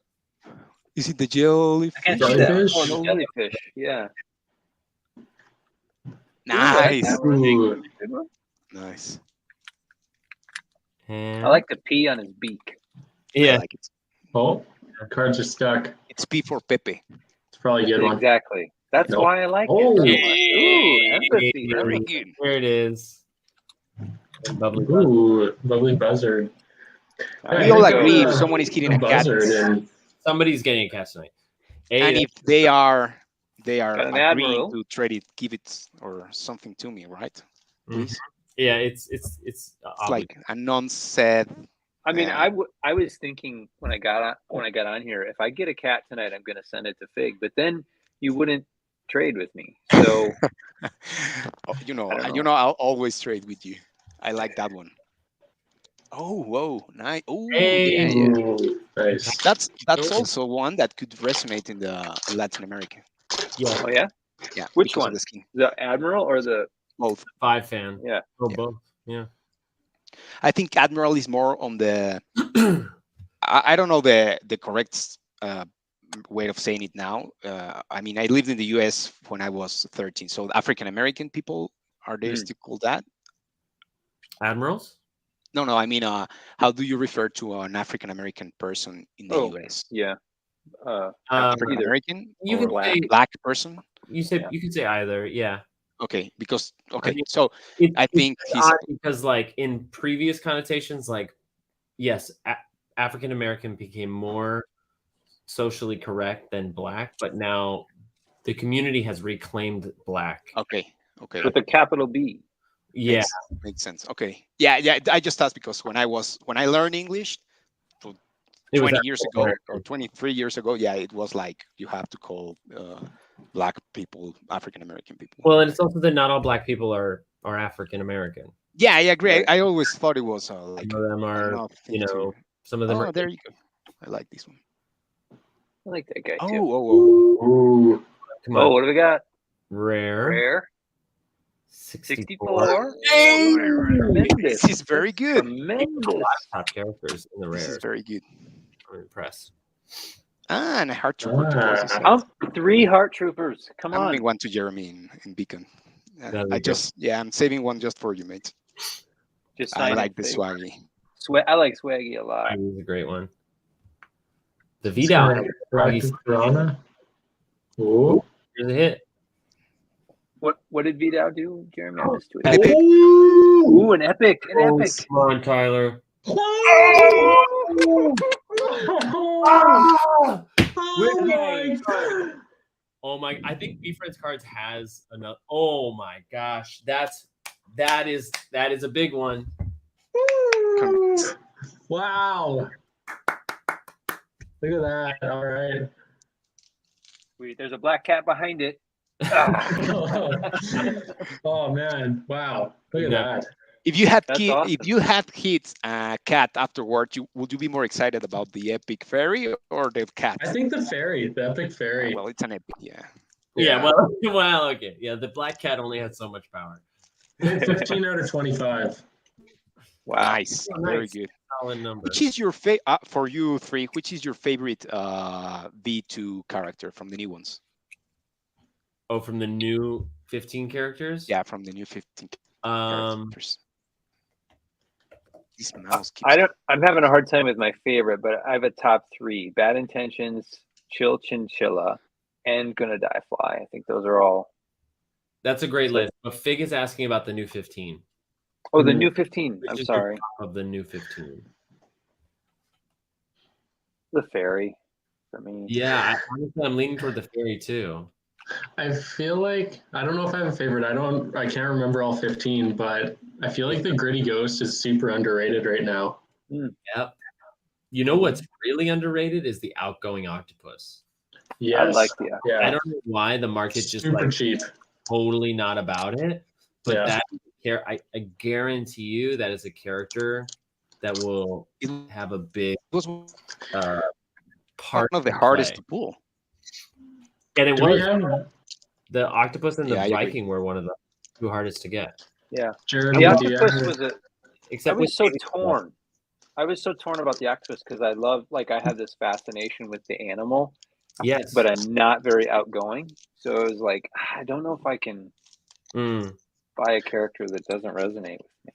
is it the jellyfish? I can't see that. Jellyfish? Oh, the jellyfish. Yeah. Nice. Ooh. Good one. Nice. And I like the P on his beak. I yeah. like it. Oh, cards are stuck. It's P for Pepe. It's probably a good one. Exactly. That's Nope. why I like Oh. it so much. Ooh, empathy. Very Empathy. good. There it is. Bubbly buzz. Ooh, lovely buzzard. Alright, We all let's go. agree if someone is killing a cat, buzzard and Somebody's getting a cat tonight. and if they are Got an agreeing admiral. to trade it, give it or something to me, right? Please. Yeah, it's It's like a non-said. I mean, Yeah. I was thinking when I got on here, if I get a cat tonight, I'm gonna send it to Fig. But then you wouldn't trade with me. So you know, I don't know. I'll always trade with you. I like that one. Oh, whoa, nice. Oh, Hey. yeah. ooh, nice. That's also one that could resonate in Latin America. yeah, Oh yeah, Yeah. Which because of one? the skin. the Admiral or the 5 fan. yeah. Oh, Yeah. both. Yeah. I think Admiral is more on the. I don't know the correct way of saying it now. I mean, I lived in the U.S. when I was 13, so African American people are they still called that? Admirals? No, I mean, how do you refer to an African American person in the Oh, U.S.? yeah. African Either. American You or can say black person? you said Yeah. you could say either. Yeah. Okay, because mean, so I think it's he's odd because like in previous connotations, like yes, African American became more socially correct than black, but now the community has reclaimed black. okay. With a capital B. Yeah. Makes sense. Okay. Yeah. I just asked because when I learned English, It was 20 years ago African or 23 years ago, yeah, it was like you have to call black people African American people. Well, and it's also that not all black people are African American. Yeah, I agree. Right. I always thought it was like Some of them are, nothing to- some of them Oh, are. there you go. I like this one. I like that guy Oh, too. Ooh, Come on, Oh, what do we got? rare. Rare. 64. 64. Hey! Tremendous. This is very good. Tremendous. Top characters in the This rare. is very good. I'm impressed. And a heart trooper to close this Ah. out. 3 heart troopers. Come I'm on. giving one to Jeremy in Beacon. There we go. I'm saving one just for you, mate. Just I sign like it, the Fig. swaggy. I like Swaggy a lot. He's a great one. The it's Vidal. got Galactic Piranha. Ooh. Here's a hit. What did Vidal do, Jeremy? I missed it. An epic. Ooh, an epic. An Oh, epic. come on, Tyler. Oh my! I think Befriends Cards has enough. Oh my gosh, that's That is a big one. Wow. Look at that. All right. There's a black cat behind it. Ah. Oh man. Wow. Look at Yeah. that. If you had That's if awesome. you had hit cat afterwards, would you be more excited about the epic fairy or the cat? I think the fairy, the epic fairy. Well, it's an epic, yeah. Yeah, well, okay. Yeah, the black cat only had so much power. 15 out of 25. Wow. Nice, Oh, very nice. good. Solid number. Which is your for you three? Which is your favorite V2 character from the new ones? Oh, from the new 15 characters? Yeah, from the new 15 Um, characters. This mouse keeps I'm having a hard time with my favorite, but I have a top 3: Bad Intentions, Chill Chinchilla, and Gonna Die Fly. I think those are all. that's a great So- list. But Fig is asking about the new 15. Oh, the new 15. Which I'm is your sorry. top of the new 15. The fairy for me. Yeah, honestly, I'm leaning toward the fairy too. I feel like I don't know if I have a favorite. I can't remember all 15, but I feel like the Gritty Ghost is super underrated right now. Yep. You know what's really underrated is the outgoing octopus. Yes. I like the. I yeah. don't know why the market's just Super like cheap. totally not about it, but Yeah. I guarantee you that is a character that will it have a big was one part of the to hardest play. to pull. And it Do we was have the octopus and the Yeah, I agree. Viking were one of the two hardest to get. Yeah. Jared? The do you octopus have- was a. I Except was so with- torn. I was so torn about the octopus because I love, like, I had this fascination with the animal, Yes, but I'm not very outgoing. So it was like, I don't know if I can Mm. buy a character that doesn't resonate with me.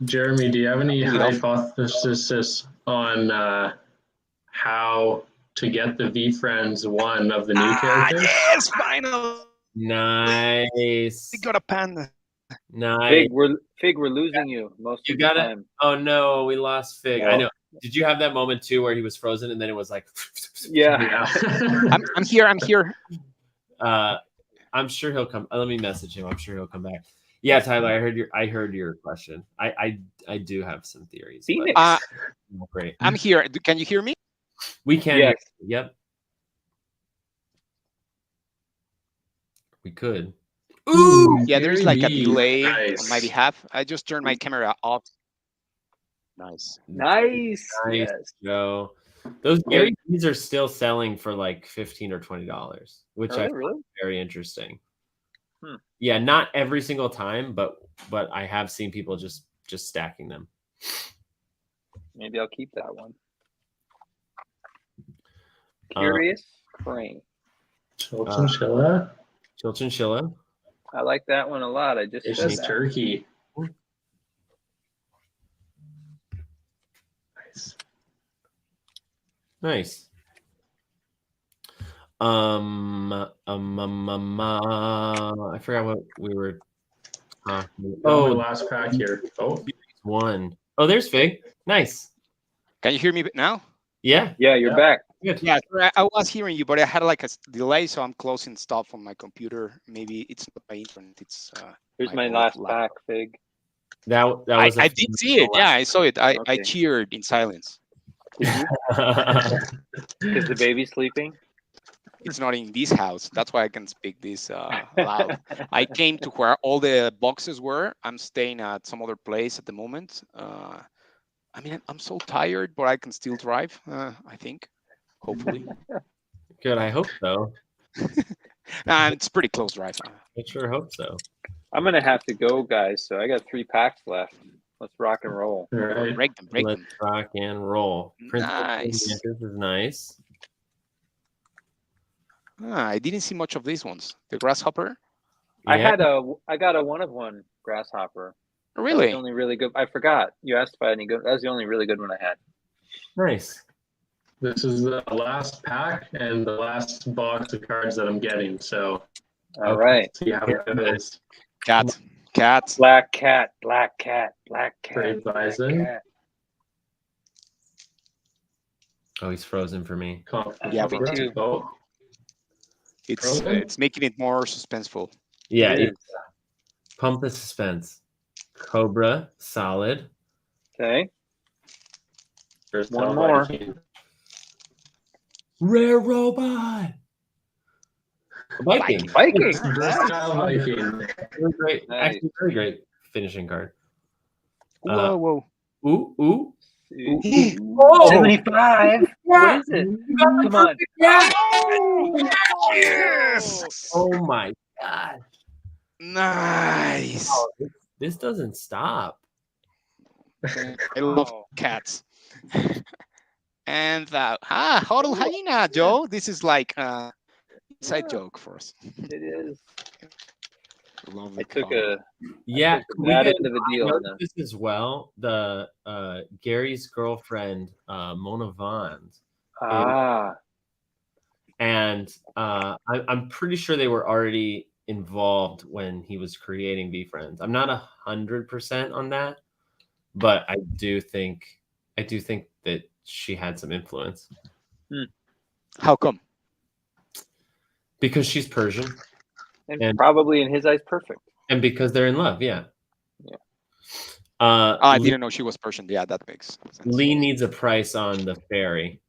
Jeremy, do you have any Yeah. hypothesis on how to get the V Friends one of the new characters? Yes, finally. Nice, We got a panda. nice. Fig, we're losing you most You of got the it? time. Oh no, we lost Fig. I No. know. Did you have that moment too where he was frozen and then it was like? Yeah. Yeah. I'm here. I'm here. I'm sure he'll come. Let me message him. I'm sure he'll come back. Yeah, Tyler, I heard your question. I do have some theories. but- Phoenix. Great. I'm here. Can you hear me? We can. Yes. Yep. We could. Ooh, Yeah, there's Gary like a Vee. delay Nice. on my behalf. I just turned my camera off. Nice. Nice. Nice. Yes. Joe. Those Gary Vees are still selling for like $15 or $20, which Are I they find really? very interesting. Hmm. Yeah, not every single time, but I have seen people just stacking them. Maybe I'll keep that one. Uh, Curious Crane. Chinchilla. Chill Chinchilla. I like that one a lot. I just said Asian that. turkey. Nice. Nice. I forgot what we were talking. Oh, Oh, last pack here. Oh, one. Oh, there's Fig. Nice. Can you hear me now? Yeah. Yeah, you're Yeah. back. Good. Yeah, I was hearing you, but I had like a delay, so I'm closing stuff on my computer. Maybe it's not my internet. It's Here's my my old last laptop. pack, Fig. That was. I did see it. Yeah, I saw it. I Okay. cheered in silence. Did you? Is the baby sleeping? It's not in this house. That's why I can speak this loud. I came to where all the boxes were. I'm staying at some other place at the moment. I mean, I'm so tired, but I can still drive. I think, hopefully. Good. I hope so. It's pretty close drive. I sure hope so. I'm gonna have to go, guys. So I got 3 packs left. Let's rock and roll. all right. Break them. Break Let's them. rock and roll. Nice. This is nice. I didn't see much of these ones. The grasshopper. I Yeah. got a 1-of-1 grasshopper. That was Really? the only really good. I forgot. You asked if I had any good. That was the only really good one I had. Nice. This is the last pack and the last box of cards that I'm getting. So All Okay. right. see how it goes. Cat. Black cat. Black cat. Black cat. Great Black Bison. cat. Oh, he's frozen for me. Yeah, me too. Oh, It's Frozen? it's making it more suspenseful. Yeah. It it- is. Pump the suspense. Cobra, solid. Okay. First One Tell more. Viking. Rare robot. Viking. Viking. Versatile Viking. Really great. Nice. Actually, very great finishing card. Whoa, whoa. Ooh, ooh. Ooh. 75. What is it? Come on. Yes! Oh my god. Nice. Oh, this doesn't stop. I love cats. And Huddle Hyena, Joe. This is like inside Yeah. joke for us. It is. Love I the took color. Yeah, took that end of the deal on noticed this as well. The Gary's girlfriend, Mona Vaughn, and I'm pretty sure they were already involved when he was creating Be Friends. I'm not 100% on that, but I do think that she had some influence How come? because she's Persian and probably in his eyes perfect. and because they're in love. Yeah. Yeah. I didn't know she was Persian. Yeah, that makes sense. Lee needs a price on the ferry.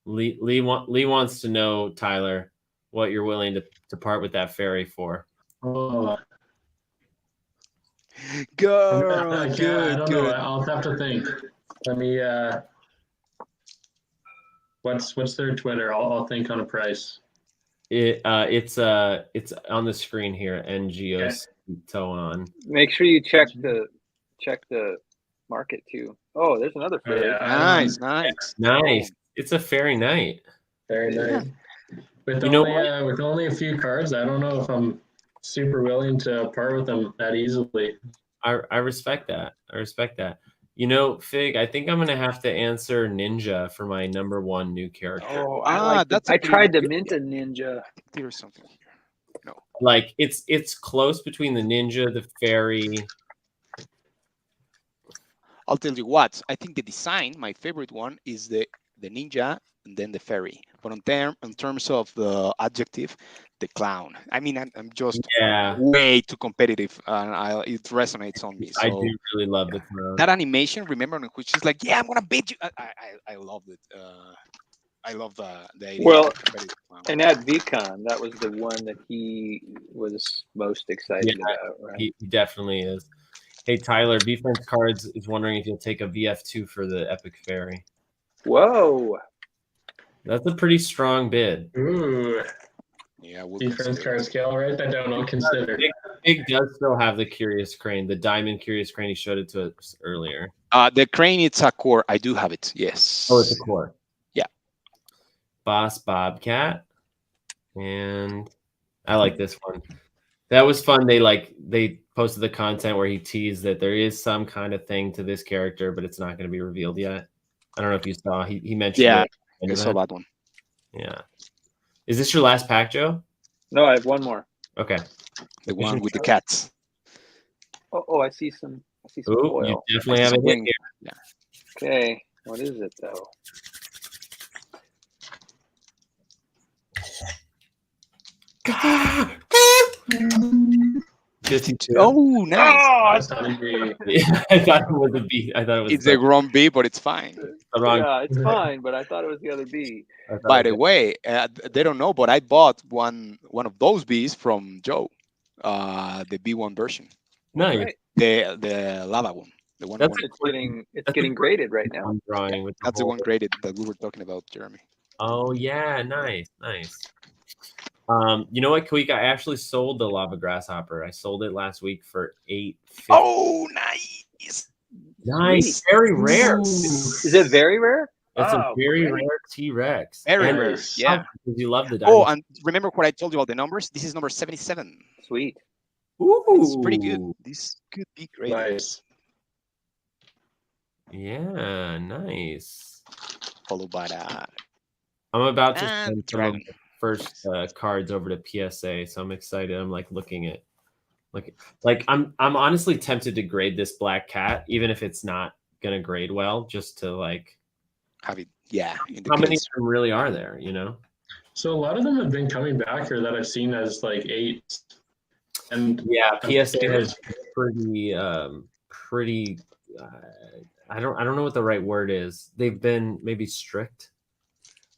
Lee wants to know, Tyler, what you're willing to part with that ferry for. Oh, Girl, I don't know. I'll have to think. Let me. What's their Twitter? I'll think on a price. It's on the screen here. NGO on. Make sure you check the market too. Oh, there's another Oh, fairy. yeah. Nice. It's a fairy night. Very nice. With You know with only a few cards, I don't know if I'm super willing to part with them that easily. I respect that. You know, Fig, I think I'm gonna have to answer Ninja for my number one new character. Oh, I tried to mint a ninja. There's something here. No. Like it's close between the Ninja, the fairy. I'll tell you what. I think the design, my favorite one, is the ninja and then the fairy. But in terms of the adjective, the clown. I mean, I'm just way too competitive, and it resonates on me. So I do really love the clown. that animation. Remember, in which is like, yeah, I'm gonna beat you. I love it. I love the idea. Well, and at VCon, that was the one that he was most excited about, right? He definitely is. Hey, Tyler, Be Friends Cards is wondering if you'll take a VF2 for the Epic Fairy. Whoa. That's a pretty strong bid. Ooh. Yeah, we'll Be Friends card scale. Write that down. I'll consider. Big does still have the Curious Crane, the Diamond Curious Crane. He showed it to us earlier. The crane, it's a core. I do have it. Yes. Oh, it's a core. Yeah. Boss Bobcat. And I like this one. That was fun. They posted the content where he teased that there is some kind of thing to this character, but it's not going to be revealed yet. I don't know if you saw. He mentioned. Yeah, I saw that one. Yeah. Is this your last pack, Joe? No, I have one more. Okay. The one with the cats. Oh, I see some Ooh, foil. you definitely have it in here. Yeah. Okay, what is it though? Ah! 52. Oh, nice. Yeah, I thought it was a B. I thought it was. It's a wrong B, but it's fine. the wrong. Yeah, it's fine, but I thought it was the other B. By the way, they don't know, but I bought one of those Bs from Joe, the B1 version, No, Right. the lava one, the one. That's It's getting graded right now. I'm drawing with That's the whole- one graded that we were talking about, Jeremy. Oh yeah, nice. You know what, Kuika? I actually sold the Lava Grasshopper. I sold it last week for $8.50. Oh, nice. Nice, very rare. Is it very rare? It's a Oh, very great. rare T-Rex. Very And rare. it's Yeah. tough because you love the Oh, diamond. and remember what I told you about the numbers? This is number 77. Sweet. It's pretty good. Ooh. This could be great. Nice. Yeah, nice. Followed by that. I'm about to And send some of dragon. the first cards over to PSA, so I'm excited. I'm like looking at, like I'm honestly tempted to grade this black cat, even if it's not gonna grade well, just to like. Have it. Yeah. In the How many case. of them really are there? You know. So a lot of them have been coming back here that I've seen as like 8. And Yeah, I'm PSA curious. has pretty. I don't know what the right word is. They've been maybe strict.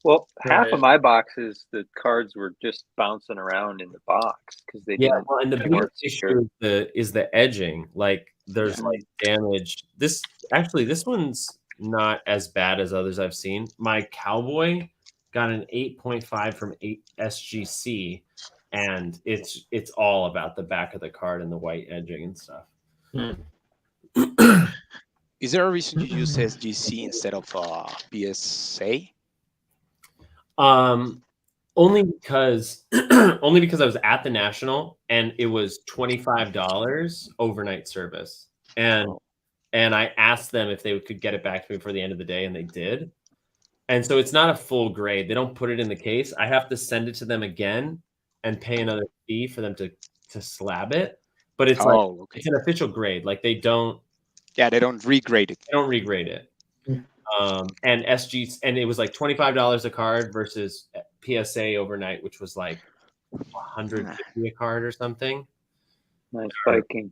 Well, half Right. of my boxes, the cards were just bouncing around in the box because they Yeah, didn't. well, and the they biggest weren't secure. issue is the edging. Like there's Yeah. like damage. This one's not as bad as others I've seen. My Cowboy got an 8.5 from SGC, and it's all about the back of the card and the white edging and stuff. Is there a reason you use SGC instead of PSA? Only because I was at the National and it was $25 overnight service, and I asked them if they could get it back to me before the end of the day, and they did. And so it's not a full grade. They don't put it in the case. I have to send it to them again and pay another fee for them to slab it. But it's okay. it's an official grade. Like they don't regrade it. They don't regrade it. And and it was like $25 a card versus PSA overnight, which was like $150 a card or something. Nice Viking.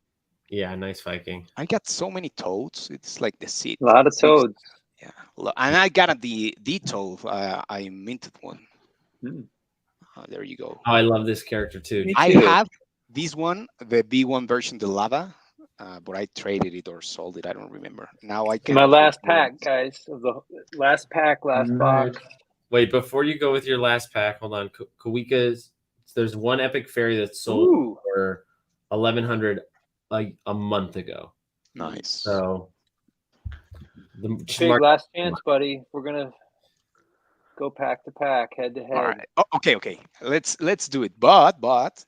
Yeah, nice Viking. I got so many toads. It's like the seat. A lot of toads. Yeah, and I got the toad. I minted one. There you go. Oh, I love this character too. Me I too. have this one, the B1 version, the lava, but I traded it or sold it. I don't remember. Now I can. My last pack, guys. Of the last pack, last box. Wait, before you go with your last pack, hold on. Kawika's. There's one epic fairy that's sold Ooh. for 1,100 a month ago. Nice. So the Big last chance, buddy. We're gonna go pack to pack, head to head. All right. Oh, okay. Let's do it. But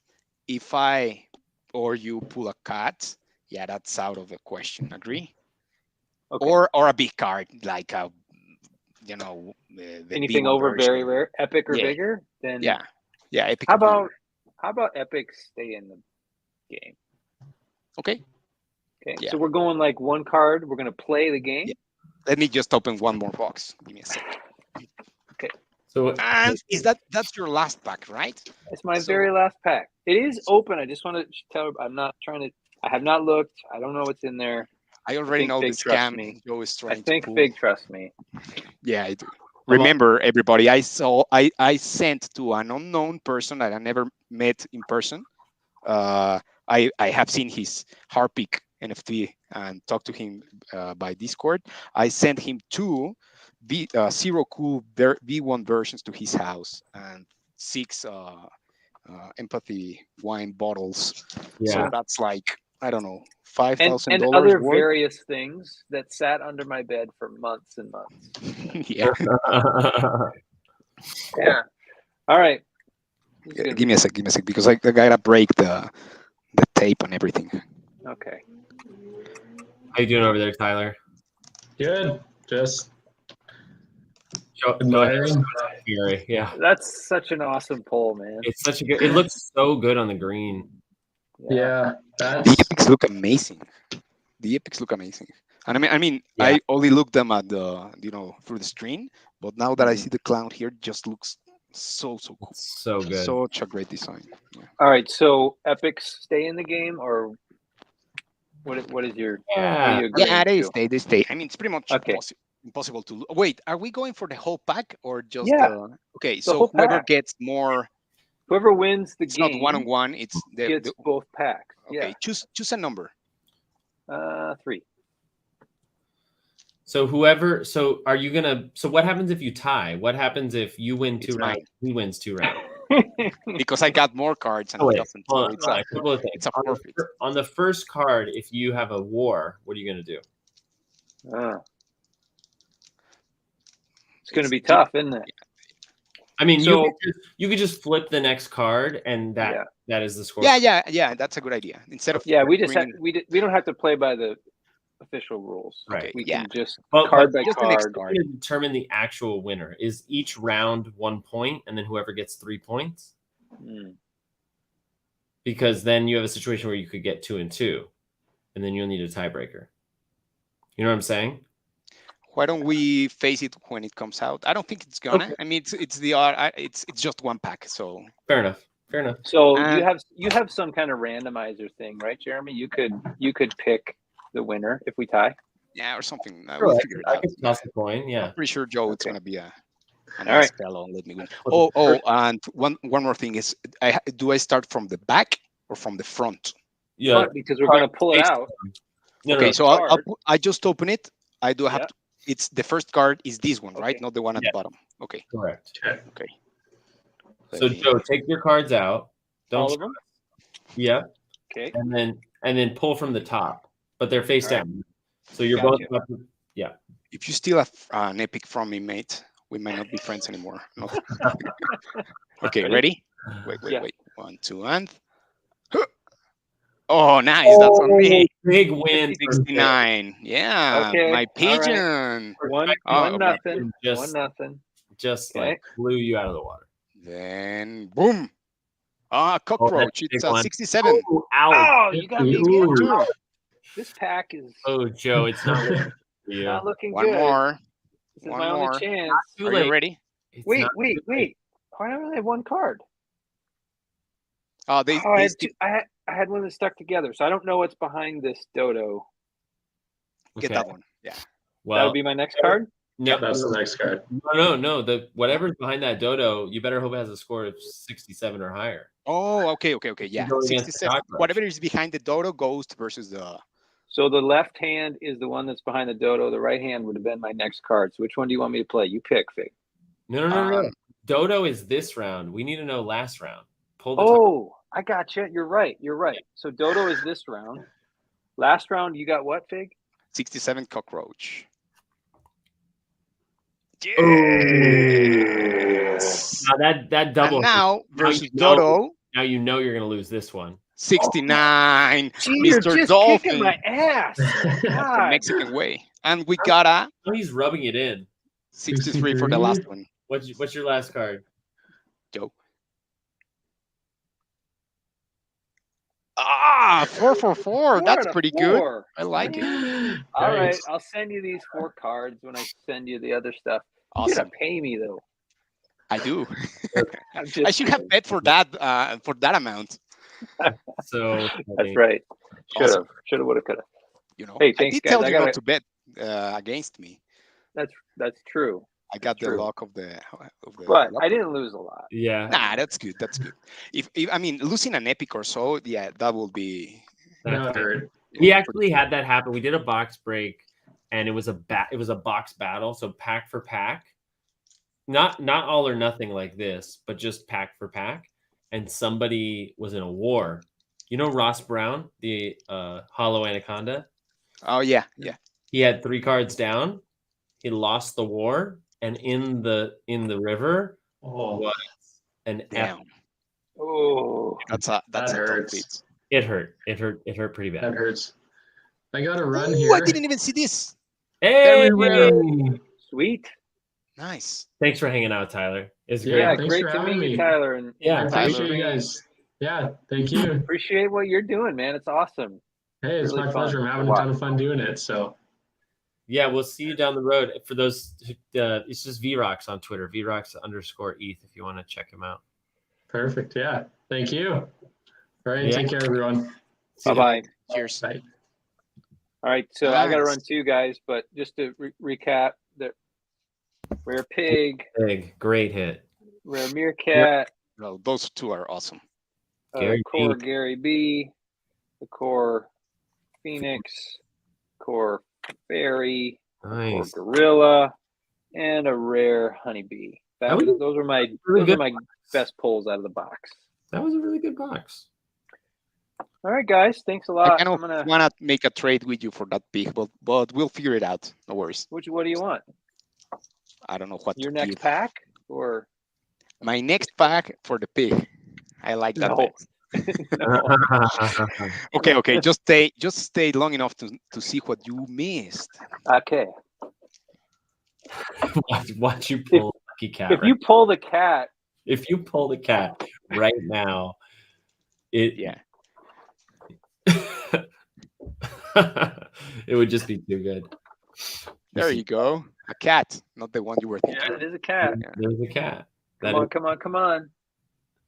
if I or you pull a cat, yeah, that's out of the question. Agree? Okay. Or a big card like a, the anything B1 over version. very rare, epic or Yeah. bigger, then Yeah, epic. How or bigger. about epic stay in the game? Okay? Okay, Yeah. so we're going like one card. We're gonna play the game. Yeah. Let me just open one more box. Give me a second. So And that's your last pack, right? It's my So- very last pack. It is open. I just want to tell. I have not looked. I don't know what's in there. I already think know the Big trusts scam me. Joe is I trying think to pull. Big trust me. Yeah, I do. Remember, everybody, I sent to an unknown person that I never met in person. I have seen his Harpic NFT and talked to him by Discord. I sent him two Zero Cool V1 versions to his house and 6 empathy wine bottles. yeah, So that's like, I don't know, And $5,000 other worth. various things that sat under my bed for months and months. Yeah. Yeah. All right. This is gonna Give me a sec, because I gotta break the tape and everything. Okay. how you doing over there, Tyler? Good. Just Go ahead. admiring. Fury. Yeah, That's such an awesome poll, man. it's such a good. It looks so good on the green. Yeah, The that's epics look amazing. And I mean, Yeah. I only looked them at the, through the screen, but now that I see the clown here, it just looks so cool. It's so good. Such a great design. Yeah. All right. So epics stay in the game, or what is your? What Yeah. are you agreeing Yeah, to? they stay. I mean, it's pretty much Okay. impossible to wait. Are we going for the whole pack or just? Yeah, Okay, the so whole whoever pack. gets more, Whoever wins the it's game not 1-on-1. It's gets both packs. okay. Choose a number. Yeah. 3. So whoever. So are you gonna? So what happens if you tie? What happens if you win 2 It's mine. rounds? He wins 2 rounds. Because I got more cards and Oh, he wait, doesn't. hold So on, it's hold on, a, a couple of things. it's a On the forfeit. on the first card, if you have a war, what are you gonna do? It's going to be tough, isn't it? I mean, So- you could just flip the next card, and Yeah. that is the score. Yeah. That's a good idea. Instead of Yeah, we just bringing- we don't have to play by the official rules. Right. We Yeah. can just But card by just the next card. card. to determine the actual winner is each round 1 point, and then whoever gets 3 points. Mm. Because then you have a situation where you could get 2 and 2, and then you'll need a tiebreaker. You know what I'm saying? Why don't we face it when it comes out? I don't think it's gonna. Okay. I mean, it's just one pack. So Fair enough. Fair enough. So Uh, you have some kind of randomizer thing, right, Jeremy? You could pick the winner if we tie. Yeah, or something. Sure, We'll figure it I out. could toss a coin. Yeah. I'm pretty sure Joe, it's Okay. gonna be a All nice right. fellow. Let me win. Well, Oh, and one more thing is, do I start from the back or from the front? Yeah. Front, because we're going to pull it Face out. No, Okay, no, so card. I just open it. I do have Yeah. to. It's the first card is this one, right? Okay. Not the one at Yeah. the bottom. Okay. correct. Okay. So Joe, take your cards out. Don't. All of them. Yeah, Okay. and then pull from the top, but they're face All right. down. So you're Gotcha. both. Yeah. If you steal an epic from me, mate, we might not be friends anymore. No. Okay, ready? Wait. Yeah. 1, 2, and. Oh, nice. That's on me. Big win. 69. Yeah. Okay, My all right. pigeon. One Oh, nothing. Just, One nothing. just Okay. like blew you out of the water. Then boom. Cockroach. big It's one. 67. Oh, ow. Oh, you got me Ooh. again. Two. This pack is Oh, Joe, it's not looking good for you. not looking One good. more. This is One my more. only chance. Too Are late. you ready? It's Wait. not too late. Why do I only have one card? Oh, I had two, I had one that stuck together, so I don't know what's behind this dodo. get Okay. that one. Yeah. That Well, would be my next card. no, That's the next card. no. The whatever's behind that dodo, you better hope it has a score of 67 or higher. Oh, okay. Yeah. go against the 67. cockroach. Whatever is behind the dodo goes versus the. So the left hand is the one that's behind the dodo. The right hand would have been my next card. So which one do you want me to play? You pick, Fig. No. Um, Dodo is this round. We need to know last round. Pull the Oh, I got you. You're right. So dodo is this round. Last round, you got what, Fig? 67 cockroach. Oh. Yes. Now that double. And now versus you know- dodo. Now you know you're going to lose this one. 69. Gee, you're Mr. just Dolphin. kicking my ass. The God. Mexican way. And we got a Oh, he's rubbing it in. 63 for the last one. What's your last card? Joe. 444. That's pretty good. Four. I like it. All right, Nice. I'll send you these 4 cards when I send you the other stuff. You Awesome. gotta pay me though. I do. I'm just I should have kidding. bet for that amount. So That's right. Should Awesome. have. Should have. Would have. Could have. You know, Hey, I thanks, did guys. tell I you gotta- not to bet against me. That's true. I got the true. luck of the. But luck. I didn't lose a lot. Yeah. Nah, that's good. That's good. If I mean losing an epic or so, yeah, that will be. That hurt. We actually had that happen. We did a box break, and it was a box battle. So pack for pack, not all or nothing like this, but just pack for pack. And somebody was in a war. You know Ross Brown, the Hollow Anaconda. Oh yeah. He had 3 cards down. He lost the war, and in the river Oh, was an F. Damn. Oh, That's a tough hurts. beat. It hurt. It hurt pretty that bad. hurts. I got a run Ooh, here. I didn't even see this. Hey, rare. sweet. Nice. thanks for hanging out, Tyler. It's Yeah, great. Yeah, thanks great for to having meet you, me. Tyler. And Yeah, I Tyler. appreciate you guys. Yeah, thank you. appreciate what you're doing, man. It's awesome. Hey, it's Really my fun pleasure. I'm to having a watch. ton of fun doing it. So Yeah, we'll see you down the road. For those, it's just VRocks on Twitter, VRocks_ETH if you want to check him out. perfect. Yeah, thank you. All right, Yeah. take care, everyone. See Bye you. bye. Cheers. Bye. All right, so I got to Nice. run too, guys. But just to recap, the rare pig, Big, great hit. rare meerkat, Well, those two are awesome. Gary core B. Gary B, the core Phoenix, core fairy, core Nice. gorilla, and a rare honeybee. That was Those are my really those good. are my best pulls out of the box. That was a really good box. All right, guys. Thanks a I lot. kind I'm of gonna. wanna make a trade with you for that pig, but we'll figure it out. No worries. What do you want? I don't know what Your to next give. pack or My next pack for the pig. I like that. No. bet. no? Okay. Just stay long enough to see what you missed. Okay. watch you pull Lucky Cat. If you pull the cat, If you pull the cat right now, it Yeah. it would just be too good. There you go. A cat, not the one you were yeah, thinking. it is a cat. There's a cat. That Come on.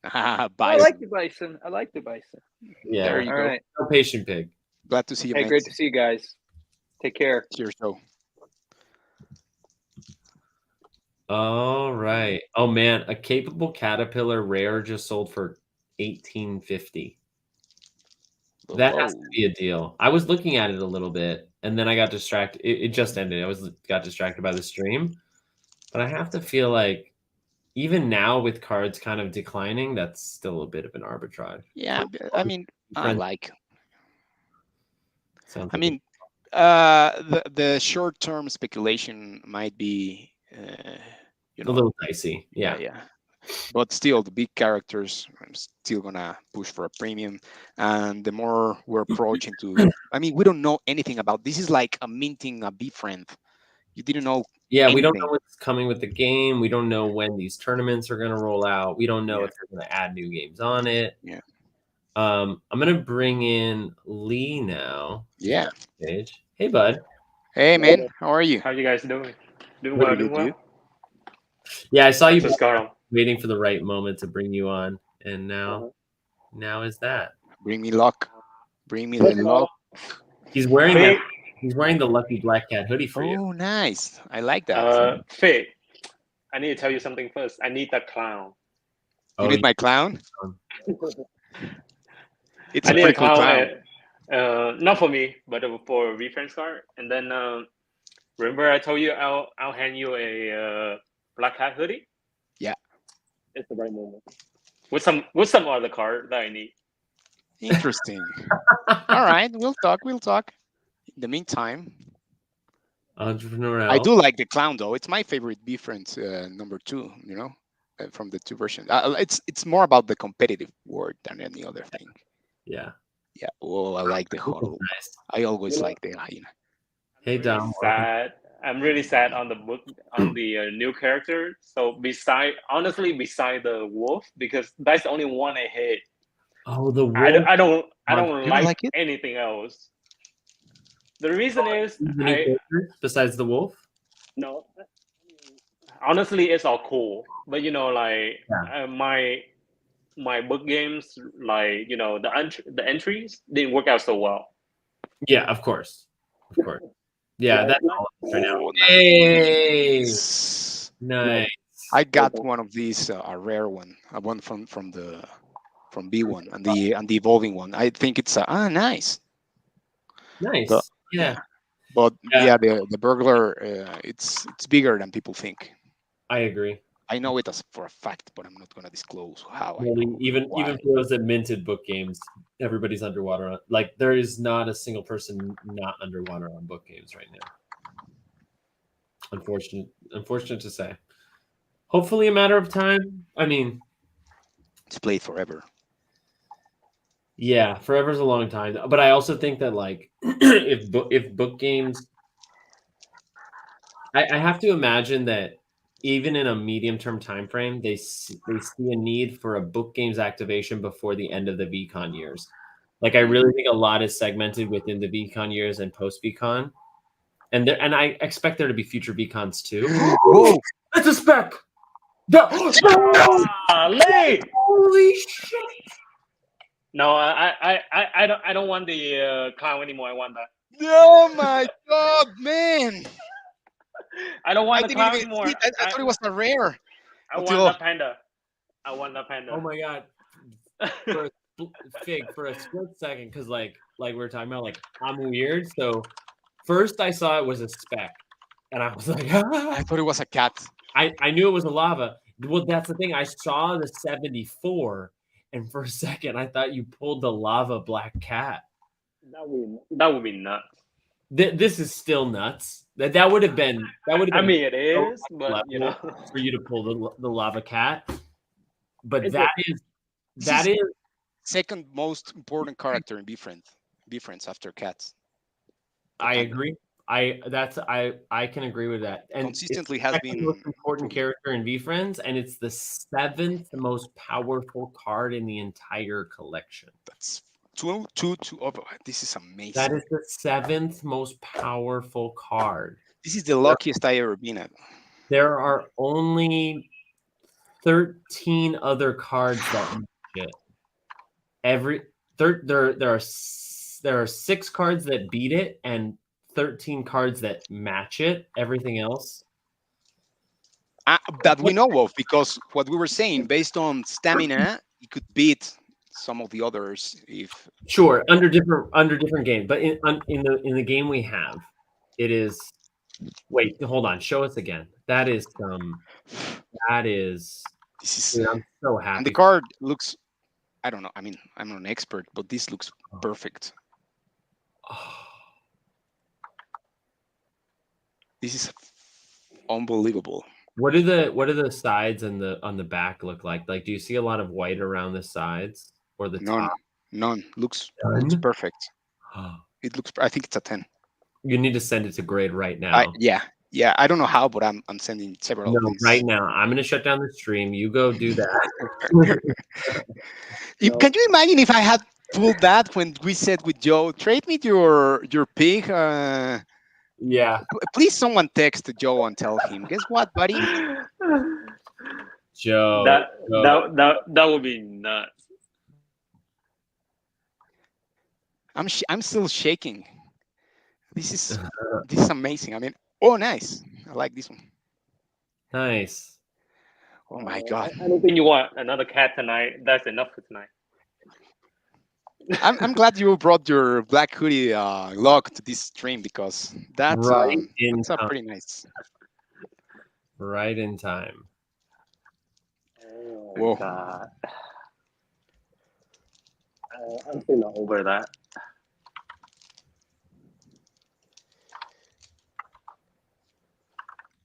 Ah, I bison. like the bison. yeah, There you All go. right. no patient pig. Glad to see you, Hey, mate. great to see you guys. Take care. Cheers, Joe. All right. Oh man, a capable caterpillar rare just sold for 1850. That has to Whoa. be a deal. I was looking at it a little bit, and then I got distracted. It just ended. Got distracted by the stream, but I have to feel like even now with cards kind of declining, that's still a bit of an arbitrage. Yeah, I mean, I like. Sounds I like mean, the short-term speculation might be, a little dicey. Yeah. yeah. But still, the big characters, I'm still gonna push for a premium. And the more we're approaching to, I mean, we don't know anything about this. Is like a minting a befriend. You didn't know. Yeah, we don't anything. know what's coming with the game. We don't know when these tournaments are going to roll out. We don't know Yeah. if they're going to add new games on it. Yeah. I'm going to bring in Lee now. Yeah. Page. Hey, bud. Hey, man. How are you? How you guys doing? Doing Pretty well, good, doing well. dude. Yeah, I saw you Just got on. waiting for the right moment to bring you on, and now is that. Bring me luck. Bring me the luck. He's wearing Fig, He's wearing the Lucky Black Cat hoodie for you. Oh, nice. I like that. Fig, I need to tell you something first. I need that clown. You need my clown? It's I a need pretty a cool clown. clown. Not for me, but for a reference card. And then remember I told you I'll hand you a Black Cat hoodie. Yeah. It's the right moment. With some other card that I need. Interesting. All right, we'll talk. In the meantime, Entrepreneur. I do like the clown though. It's my favorite befriend, number 2. You know, from the 2 versions. It's more about the competitive word than any other thing. Yeah. Yeah. Oh, I like the huddle. Nice. I always like the hyena. Hey, Dom. Sad. I'm really sad on the book on the new character. So beside the wolf, because that's the only one I hate. Oh, the wolf. I don't You don't like like it? anything else. The reason is besides the wolf. no. Honestly, it's all cool, but my book games, like the entries didn't work out so well. Yeah, of course. Yeah, that's all right now. Oh, Hey, nice. nice. I got one of these, a rare one, one from B1 and the evolving one. I think it's nice. Nice. But- Yeah, But Yeah. the burglar, it's bigger than people think. I agree. I know it as for a fact, but I'm not gonna disclose how. I Well, know even why. for those that minted book games, everybody's underwater on. Like, there is not a single person not underwater on book games right now. Unfortunate to say. Hopefully, a matter of time. I mean, It's played forever. yeah, forever's a long time. But I also think that, like, if book games, I have to imagine that even in a medium-term time frame, they see a need for a book games activation before the end of the VCon years. Like, I really think a lot is segmented within the VCon years and post VCon, and I expect there to be future VCons too. Whoa! It's a spec. Holy shit! No, I don't want the clown anymore. I want that. Oh my god, man! I don't I want the didn't clown even anymore. see it. I thought it was a rare. I want until- that panda. I want that panda. Oh my god! For a split second, because like we were talking about, like, I'm weird. So first I saw it was a spec, and I was like, I thought it was a cat. I knew it was a lava. Well, that's the thing. I saw the 74, and for a second I thought you pulled the lava black cat. That would be nuts. This is still nuts. That would have been. I mean, it so is, but level for you to pull the lava cat. But It's that is Second most important character in Befriends after cats. I agree. I can agree with that. And Consistently it's has the been second most important character in VFriends, and it's the 7th most powerful card in the entire collection. That's two. Oh, this is amazing. That is the 7th most powerful card. This is the luckiest I ever been at. There are only 13 other cards that match it. There are there are 6 cards that beat it and 13 cards that match it. Everything else. That we know of, because what we were saying, based on stamina, it could beat some of the others if Sure, under different game, but in the game we have, it is. Wait, hold on. Show us again. That is That is. this is. Dude, I'm so And the happy. card looks. I don't know. I mean, I'm not an expert, but this looks perfect. Oh, This is unbelievable. what do the sides and on the back look like? Like, do you see a lot of white around the sides or the None, top? none. Looks None? perfect. It looks. I think it's a 10. You need to send it to Grade right now. Yeah. I don't know how, but I'm sending several. No, of these. right now. I'm gonna shut down the stream. You go do that. Can you imagine if I had pulled that when we said with Joe, trade me your pig? Yeah, Please, someone text Joe and tell him. Guess what, buddy? Joe. That would be nuts. I'm still shaking. This is amazing. I mean, oh, nice. I like this one. Nice. Oh my god. I don't think you want another cat tonight. That's enough for tonight. I'm glad you brought your black hoodie log to this stream, because that's pretty nice. Right in time. Oh Whoa. my god. I'm still not over that.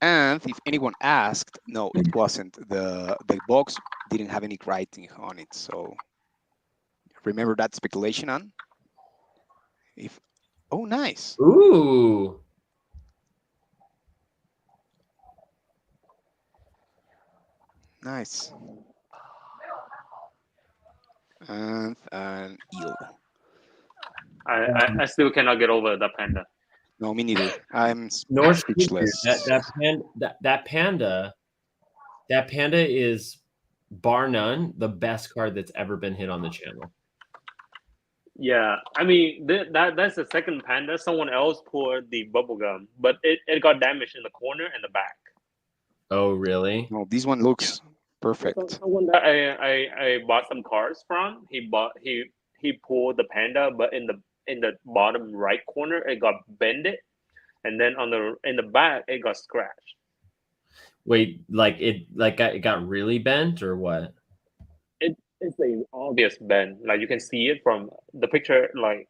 And if anyone asked, no, it wasn't. The box didn't have any writing on it. So remember that speculation on? Oh, nice. Ooh. Nice. And an eel. I still cannot get over the panda. No, me neither. I'm North speechless. That panda is, bar none, the best card that's ever been hit on the channel. Yeah, I mean that's the second panda. Someone else poured the bubblegum, but it got damaged in the corner and the back. Oh, really? No, this one looks perfect. Someone that I bought some cards from, he pulled the panda, but in the bottom right corner it got bended, and then in the back it got scratched. Wait, it got really bent or what? It's an obvious bend. Like you can see it from the picture, like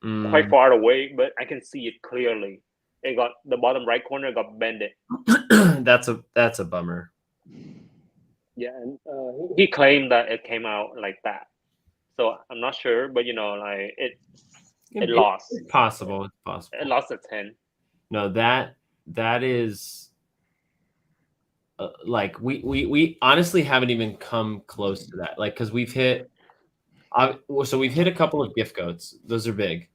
Mm. quite far away, but I can see it clearly. It got the bottom right corner got bended. That's a bummer. Yeah, and he claimed that it came out like that. So I'm not sure, but like it lost. It's possible. It's possible. It lost a 10. No, that is like we honestly haven't even come close to that. Like, because we've hit a couple of gift goats. Those are big.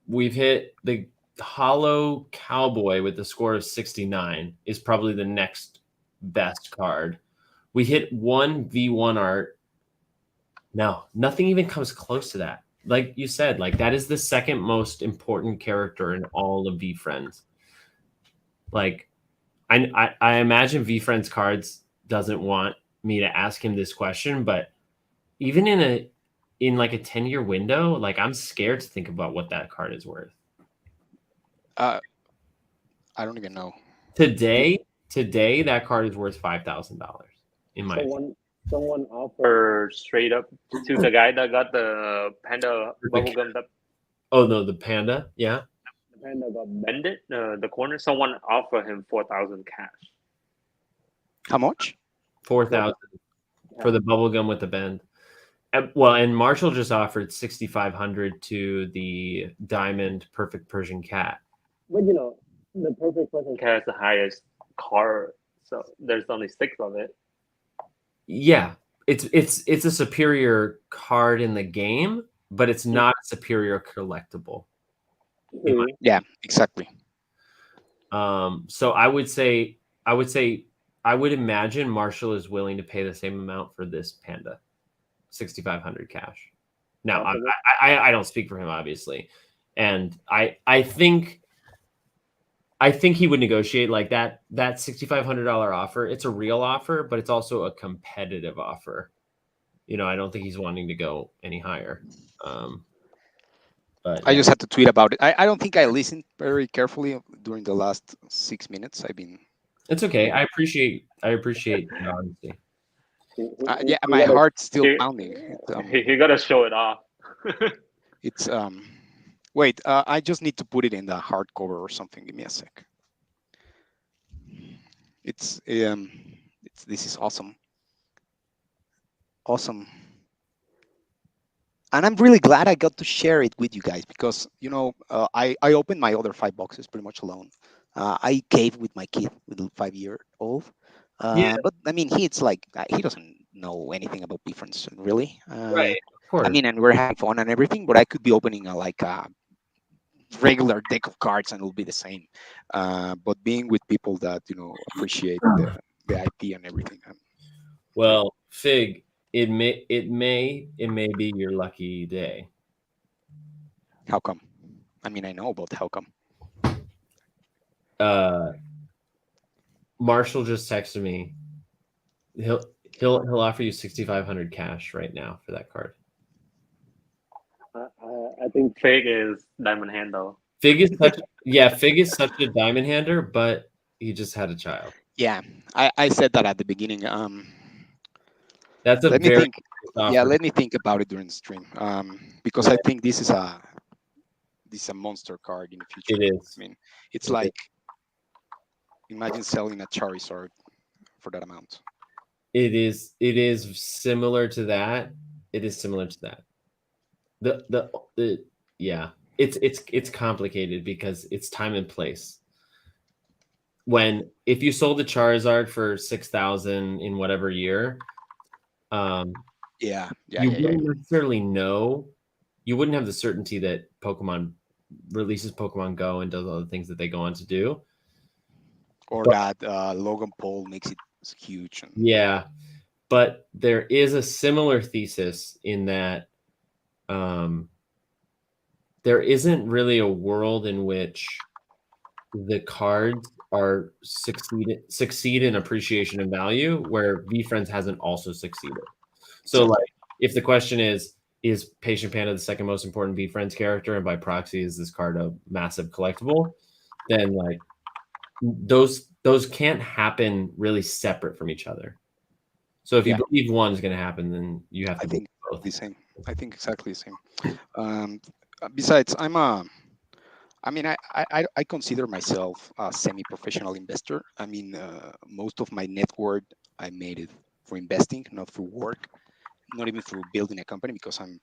We've hit the hollow cowboy with the score of 69 is probably the next best card. We hit one V1 art. No, nothing even comes close to that. Like you said, like that is the second most important character in all of VFriends. Like, I imagine VFriends Cards doesn't want me to ask him this question, but even in like a 10-year window, like I'm scared to think about what that card is worth. I don't even know. Today, that card is worth $5,000 in my opinion. Someone offered straight up to the guy that got the panda bubblegum. Oh no, the panda, yeah. The panda got bended. The corner. Someone offered him 4,000 cash. How much? 4,000 for the bubblegum with the bend. And Marshall just offered 6,500 to the diamond perfect Persian cat. But the perfect Persian cat is the highest card, so there's only 6 of it. Yeah, it's a superior card in the game, but it's not a superior collectible. Yeah, exactly. So I would imagine Marshall is willing to pay the same amount for this panda, 6,500 cash. Now, Possible. I don't speak for him, obviously, and I think he would negotiate like that. That $6,500 offer. It's a real offer, but it's also a competitive offer. You know, I don't think he's wanting to go any higher. But I yeah. just had to tweet about it. I don't think I listened very carefully during the last 6 minutes. I've been It's okay. I appreciate your honesty. yeah, He my gotta- heart's still he- pounding. he gotta show it off. It's wait, I just need to put it in the hardcover or something. Give me a sec. It's this is awesome. Awesome. And I'm really glad I got to share it with you guys because you know I opened my other 5 boxes pretty much alone. I caved with my kid, with a 5-year-old. Yeah. But I mean, it's like he doesn't know anything about difference really. Right. Of course. I mean, and we're having fun and everything, but I could be opening a regular deck of cards and it'll be the same. But being with people that you know appreciate the IP and everything. Well, Fig, it may be your lucky day. How come? I mean, I know, but how come? Marshall just texted me. He'll offer you 6,500 cash right now for that card. I think Fig is diamond hand though. Fig is such a diamond hander, but he just had a child. Yeah, I said that at the beginning. That's a Let me very think. nice Yeah, offer. let me think about it during the stream. Because I think this is a monster card in the future. It is. I mean, it's It like imagine selling a Charizard for that amount. It is similar to that. It is similar to that. The yeah. It's complicated because it's time and place. If you sold the Charizard for 6,000 in whatever year, Yeah. you wouldn't necessarily know. You wouldn't have the certainty that Pokemon releases Pokemon Go and does all the things that they go on to do. Or But- that Logan Paul makes it huge. And, Yeah, but there is a similar thesis in that there isn't really a world in which the cards are succeed in appreciation and value where VFriends hasn't also succeeded. So like if the question is Patient Panda the second most important VFriends character and by proxy is this card a massive collectible, then like those can't happen really separate from each other. So if you believe one is going to happen, then you have to believe both. the same. I think exactly the same. Besides, I consider myself a semi-professional investor. I mean, most of my net worth, I made it for investing, not for work, not even through building a company because I'm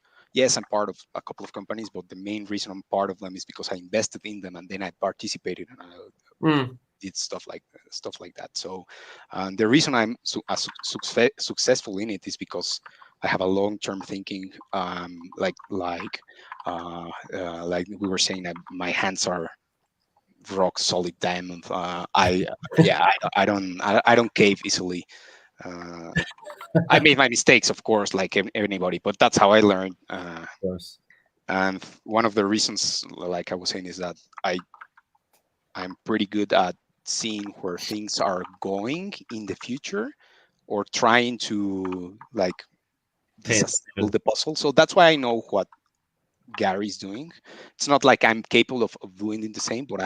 part of a couple of companies, but the main reason I'm part of them is because I invested in them and then I participated and I did stuff like that. So the reason I'm successful in it is because I have a long-term thinking. Like we were saying, that my hands are rock solid diamond. I don't cave easily. I made my mistakes, of course, like anybody, but that's how I learned. Of course. And one of the reasons, like I was saying, is that I'm pretty good at seeing where things are going in the future, or trying to like disassemble the puzzle. So that's why I know what Gary's doing. It's not like I'm capable of doing the same, but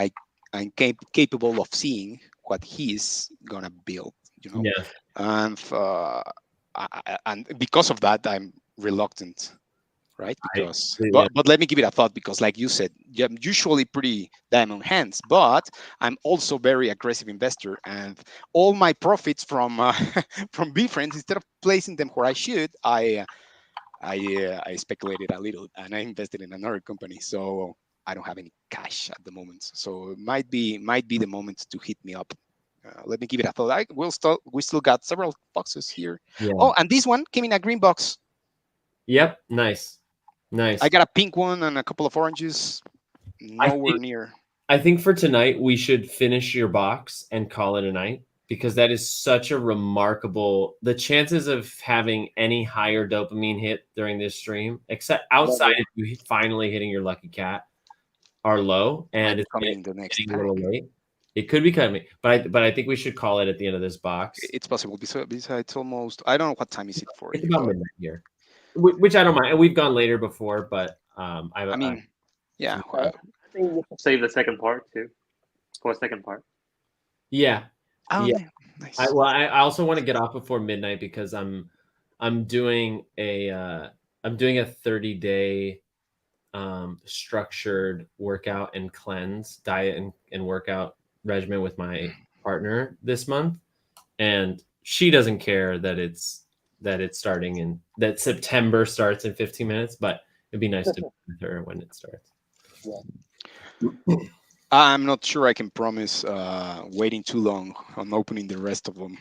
I'm capable of seeing what he's gonna build. You know, yeah. And because of that, I'm reluctant, right? Because but let me give it a thought, because like you said, I'm usually pretty diamond hands, but I'm also very aggressive investor, and all my profits from from VFriends, instead of placing them where I should, I speculated a little and I invested in another company. So I don't have any cash at the moment. So it might be the moment to hit me up. Let me give it a thought. We still got several boxes here. Yeah. Oh, and this one came in a green box. Yep. Nice. I got a pink one and a couple of oranges. Nowhere near. I think for tonight we should finish your box and call it a night. because that is such a remarkable. The chances of having any higher dopamine hit during this stream, except outside of you finally hitting your lucky cat, are low, and it's coming in the next getting a little late. It could be coming, but I think we should call it at the end of this box. It's possible. Besides, almost. I don't know what time is it for It's you. about but- midnight here, which I don't mind. We've gone later before, but I mean, yeah. I think we should save the second part too, for a second part. yeah. Oh, Yeah. nice. I also want to get off before midnight because I'm doing a 30-day structured workout and cleanse diet and workout regimen with my partner this month, and she doesn't care that it's starting in that September starts in 15 minutes, but it'd be nice to be with her when it starts. I'm not sure I can promise waiting too long on opening the rest of them.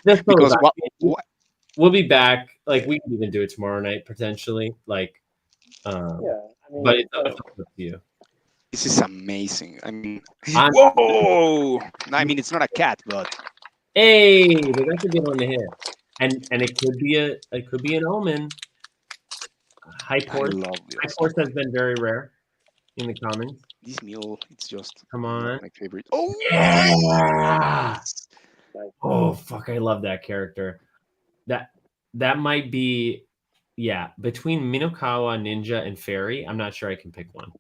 That's Because we'll be back. Like we can even do it tomorrow night potentially. Like, but it's up to you. this is amazing. I mean, I'm- whoa! I mean, it's not a cat, but Hey, but that's a good one to hit. And it could be an omen. Hype I horse. love Hype this. horse has been very rare in the commons. This mule, it's just Come one of on. my favorite. Oh, Yeah. Oh fuck, I love that character. That might be, yeah, between Minokawa, Ninja, and Fairy. I'm not sure I can pick one.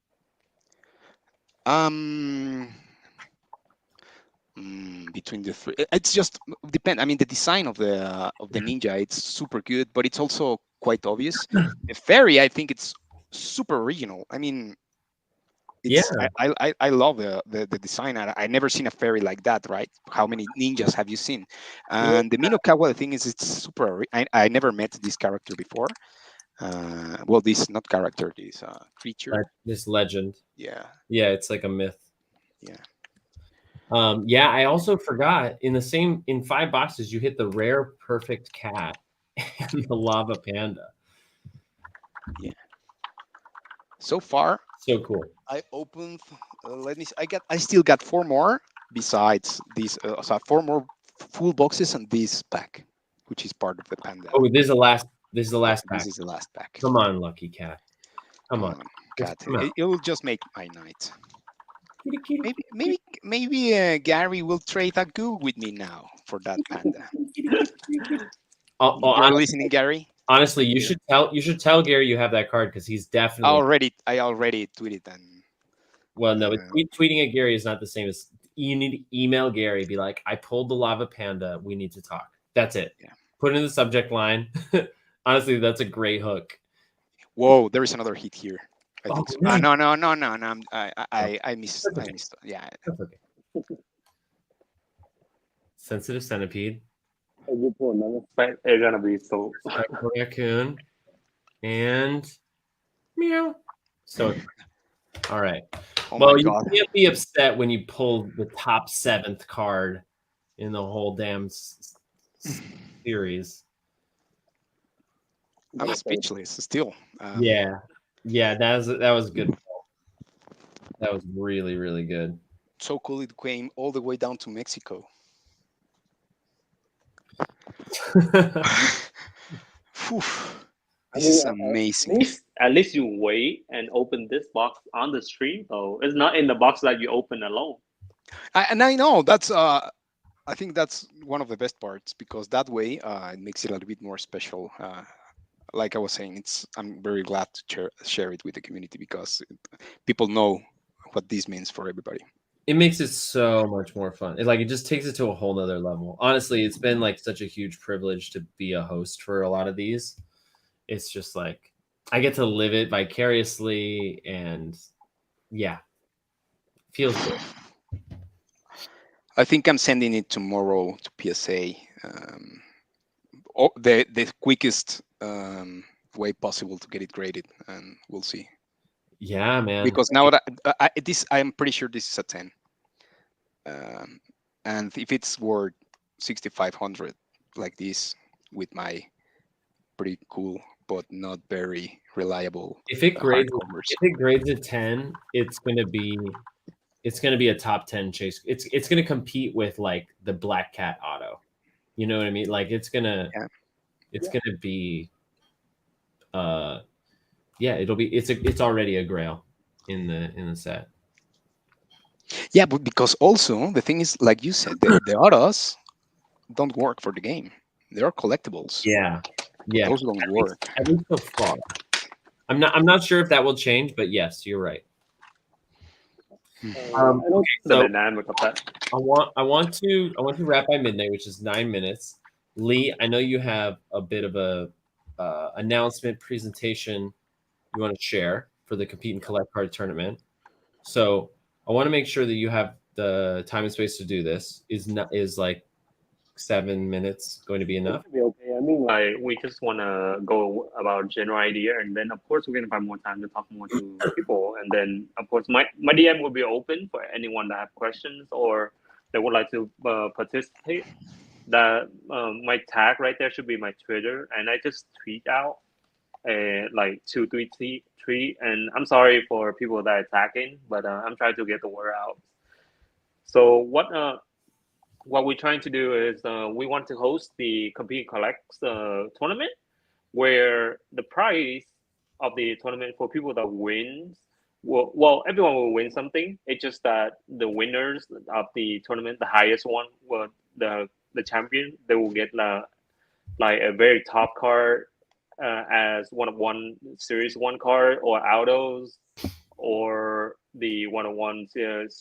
Between the three, it's just depend. I mean, the design of the ninja, it's super good, but it's also quite obvious. The fairy, I think it's super original. I mean, it's, Yeah. I love the design. I never seen a fairy like that, right? How many ninjas have you seen? And the Minokawa, the thing is, it's super. I never met this character before. Well, this not character, this creature. This legend. Yeah. Yeah, it's like a myth. Yeah. Yeah, I also forgot in 5 boxes you hit the rare perfect cat and the lava panda. So far, So cool. I opened. Let me. I still got 4 more besides these. So 4 more full boxes and this pack, which is part of the panda. Oh, this is the last. This is the last pack. This is the last pack. Come on, lucky cat. Come on. cat. Come on. It will just make my night. Kitty, kitty, Maybe Gary will trade a goo with me now for that panda. You're listening, Gary? Honestly, you should tell Gary you have that card because he's definitely. I already tweeted and. Well, no, tweeting at Gary is not the same as you need to email Gary. Be like, I pulled the lava panda. We need to talk. That's it. Yeah. Put it in the subject line. Honestly, that's a great hook. Whoa, there is another hit here. I think so. nice. No. I missed. Okay. I missed. Yeah. That's okay. Sensitive centipede. But it's gonna be so. Raccoon. And meow. So, all right. Oh Well, my you God. can't be upset when you pull the top 7th card in the whole damn series. I'm speechless still. Yeah, that was a good pull. That was really, really good. So cool it came all the way down to Mexico. Phew. This is amazing. At least you wait and open this box on the stream, though. It's not in the box that you open alone. And I know that's I think that's one of the best parts because that way it makes it a little bit more special. Like I was saying, I'm very glad to share it with the community because people know what this means for everybody. It makes it so much more fun. It just takes it to a whole nother level. Honestly, it's been like such a huge privilege to be a host for a lot of these. It's just like I get to live it vicariously, and yeah, feels good. I think I'm sending it tomorrow to PSA. The quickest way possible to get it graded, and we'll see. Yeah, man. Because now that I'm pretty sure this is a 10. And if it's worth 6,500 like this with my pretty cool but not very reliable If it grades hardcovers. a 10, it's it's going to be a top 10 chase. It's going to compete with like the Black Cat Auto. You know what I mean? Like it's gonna be it's already a grail in the set. Yeah, but because also the thing is, like you said, the autos don't work for the game. They are collectibles. Yeah. Those don't work. At least so far. I'm not sure if that will change, but yes, you're right. I don't the so dynamic of that. I want to wrap by midnight, which is 9 minutes. Lee, I know you have a bit of a announcement presentation you want to share for the Compete and Collect Card tournament. So I want to make sure that you have the time and space to do this. Is like 7 minutes going to be enough? Be okay. I mean, like we just want to go about general idea, and then of course we're gonna find more time to talk more to people, and then of course my DM will be open for anyone that have questions or that would like to participate. That my tag right there should be my Twitter, and I just tweet out like 2, 3, and I'm sorry for people that are attacking, but I'm trying to get the word out. So what we're trying to do is we want to host the Compete Collects tournament, where the prize of the tournament for people that wins, well, everyone will win something. It's just that the winners of the tournament, the highest one, the champion, they will get like a very top card as one series 1 card, or autos, or the 101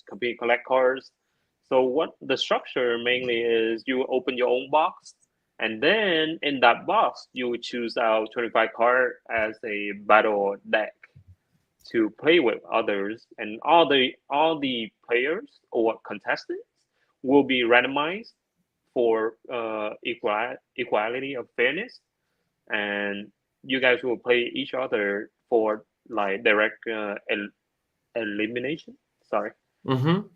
Compete Collect cards. So what the structure mainly is, you open your own box, and then in that box you would choose out 25 card as a battle deck to play with others, and all the players or contestants will be randomized for equality of fairness, and you guys will play each other for like direct elimination. Sorry. Mm-hmm.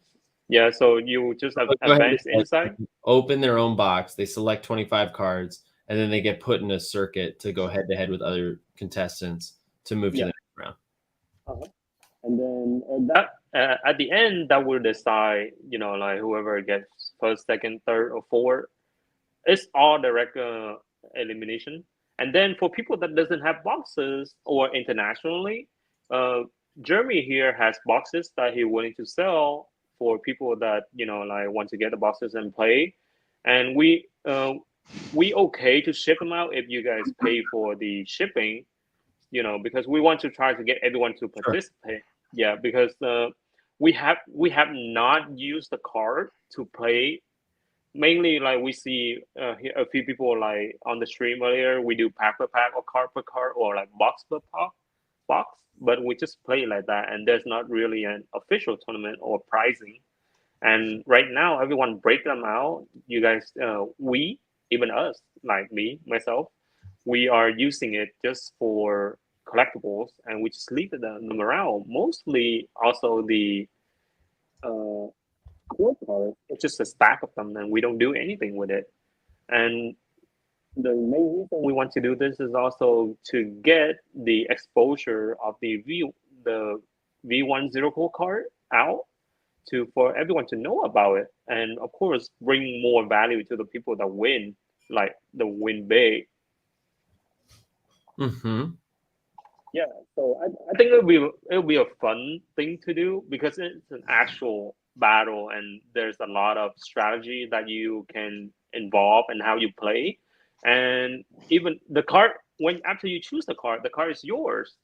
Yeah, so you just advance inside. Open their own box. They select 25 cards, and then they get put in a circuit to go head to head with other contestants to move to the next round. And then that at the end, that will decide, like whoever gets first, second, third, or fourth. It's all direct elimination. And then for people that doesn't have boxes, or internationally, Jeremy here has boxes that he's willing to sell for people that like want to get the boxes and play, and we okay to ship them out if you guys pay for the shipping, because we want to try to get everyone to participate. Sure. Yeah, because we have not used the card to play. Mainly, like we see a few people like on the stream earlier, we do pack per pack or card per card, or like box per box, but we just play like that, and there's not really an official tournament or pricing. And right now, everyone break them out. You guys, we, even us, like me, myself, we are using it just for collectibles, and we just leave them around. Mostly, also the core cards. It's just a stack of them, and we don't do anything with it. And the main reason we want to do this is also to get the exposure of the V104 card out for everyone to know about it, and of course bring more value to the people that win, like the win big. Mm-hmm. Yeah, so I think it'll be a fun thing to do, because it's an actual battle, and there's a lot of strategy that you can involve in how you play. And even the card, after you choose the card is yours.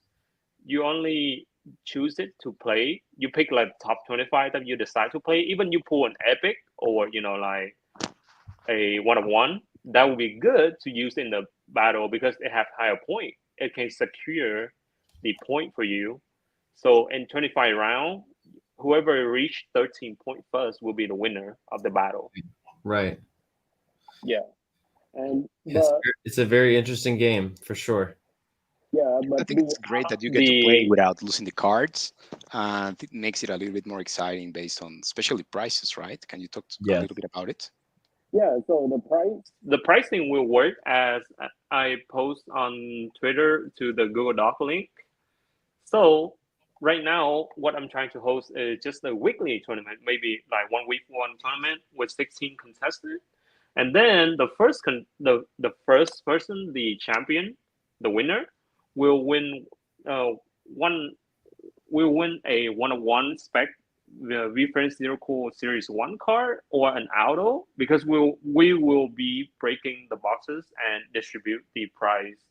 You only choose it to play. You pick like top 25 that you decide to play. Even you pull an epic, or like a 101, that would be good to use in the battle, because it have higher point. It can secure the point for you. So in 25 round, whoever reached 13 point first will be the winner of the battle. Right. Yeah. And it's a very interesting game for sure. Yeah, but I think it's great that you get to play without losing the cards. It makes it a little bit more exciting based on especially prices, right? Can you talk a little bit about it? Yeah, so the pricing will work as I post on Twitter to the Google Doc link. So right now, what I'm trying to host is just a weekly tournament, maybe like 1 week one tournament with 16 contestants, and then the first person, the champion, the winner, will win one will win a one-on-one spec the reference zero cool series 1 card or an auto, because we will be breaking the boxes and distribute the prize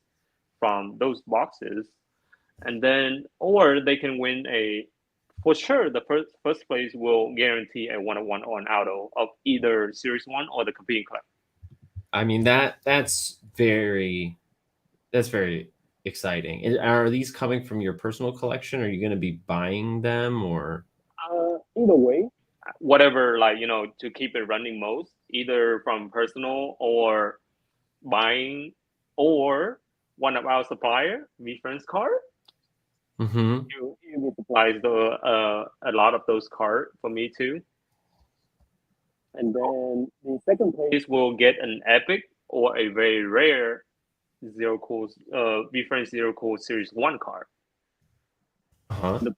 from those boxes, and then or they can win a, for sure the first place will guarantee a one-on-one or an auto of either series 1 or the competing club. I mean that's very exciting. Are these coming from your personal collection? Are you going to be buying them, or Either way, whatever, like, to keep it running most, either from personal or buying, or one of our supplier, VFriends card. mm-hmm. You supplies a lot of those cards for me too. And then the second place will get an epic or a very rare zero cool VFriends zero cool series 1 card. Uh-huh. The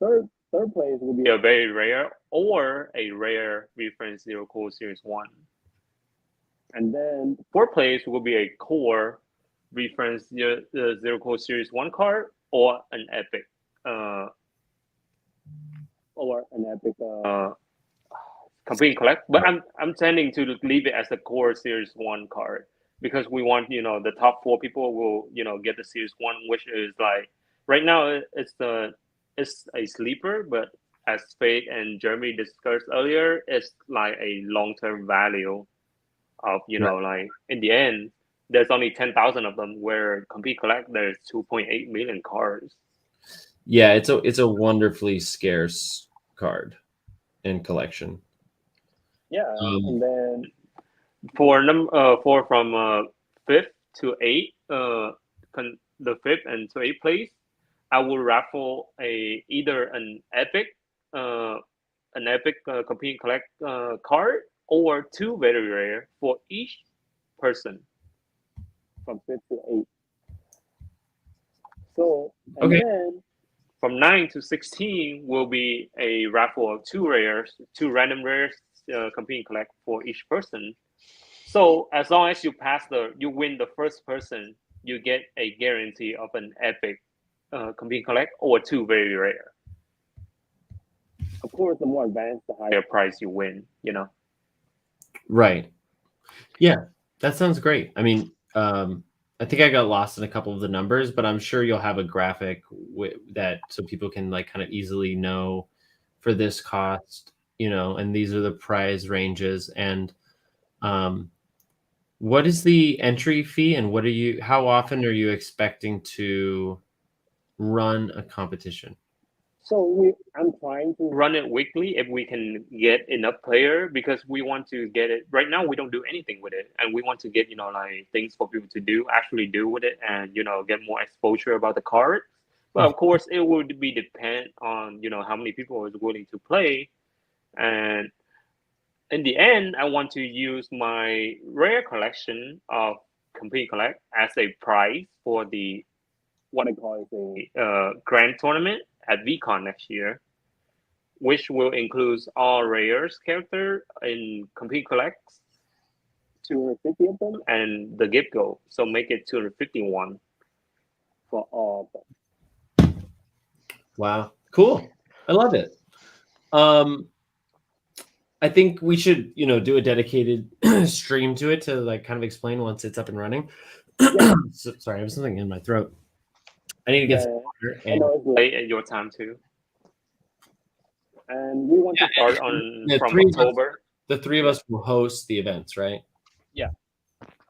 third place will be a very rare or a rare VFriends zero cool series 1. And then fourth place will be a core VFriends zero cool series 1 card or an epic complete collect. But I'm tending to leave it as the core series 1 card, because we want, the top 4 people will, get the series 1, which is like right now it's a sleeper, but as Fade and Jeremy discussed earlier, it's like a long-term value of, like in the end there's only 10,000 of them, where Compete Collect there's 2.8 million cards. Yeah, it's a wonderfully scarce card in collection. Yeah, and then for from 5th to 8th, the 5th and to 8th place, I will raffle either an epic Compete Collect card, or 2 very rare for each person from 5th to 8th. So, and Okay. then from 9 to 16 will be a raffle of 2 random rares, Compete Collect for each person. So as long as you win the first person, you get a guarantee of an epic Compete Collect or 2 very rare. Of course, the more advanced, the higher price you win. Right. Yeah, that sounds great. I mean, I think I got lost in a couple of the numbers, but I'm sure you'll have a graphic that so people can like kind of easily know for this cost, and these are the price ranges. And what is the entry fee, and how often are you expecting to run a competition? So I'm trying to run it weekly if we can get enough player, because we want to get it. Right now we don't do anything with it, and we want to get like things for people to actually do with it, and get more exposure about the card. But of course it would be depend on how many people is willing to play, and in the end I want to use my rare collection of Compete Collect as a prize for the what I call a grand tournament at VCon next year, which will include all rares character in Compete Collects, 250 of them, and the gift goal. So make it 251 for all of them. Wow, cool! I love it. I think we should, do a dedicated stream to it to like kind of explain once it's up and running. Yeah. Sorry, I have something in my throat. I need to get some water. I know it's late at your time too. And we want to start from October. The 3 of us will host the events, right? Yeah.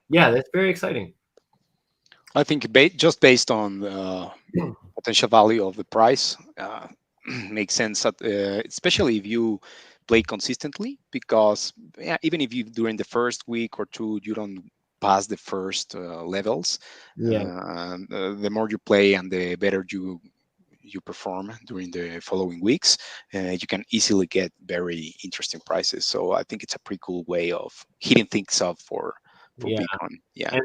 Yeah, that's very exciting. I think just based on the potential value of the price, makes sense, especially if you play consistently, because even if you during the first week or 2 you don't pass the first levels, the more you play and the better you perform during the following weeks, you can easily get very interesting prizes. So I think it's a pretty cool way of hitting things up for VCon. Yeah.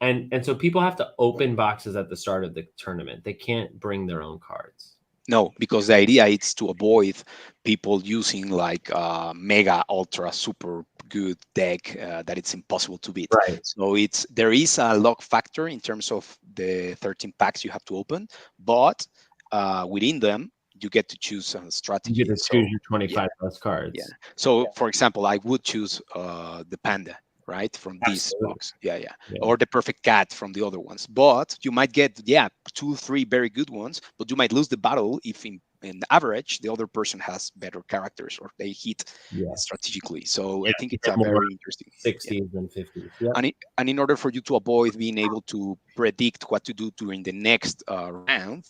And so people have to open boxes at the start of the tournament. They can't bring their own cards. No, because the idea is to avoid people using like mega ultra super good deck that it's impossible to beat. Right. So there is a lock factor in terms of the 13 packs you have to open, but within them you get to choose a You strategy. get to choose So your 25 plus cards. yeah. So for example, I would choose the panda, right, from this Absolutely. box. Yeah, yeah, Yeah. or the perfect cat from the other ones. But you might get 2, 3 very good ones, but you might lose the battle if in average the other person has better characters or they hit Yeah. strategically. So I Yeah, think you it's get a more very interesting. Yeah. 60s than 50s. Yeah. And in order for you to avoid being able to predict what to do during the next round,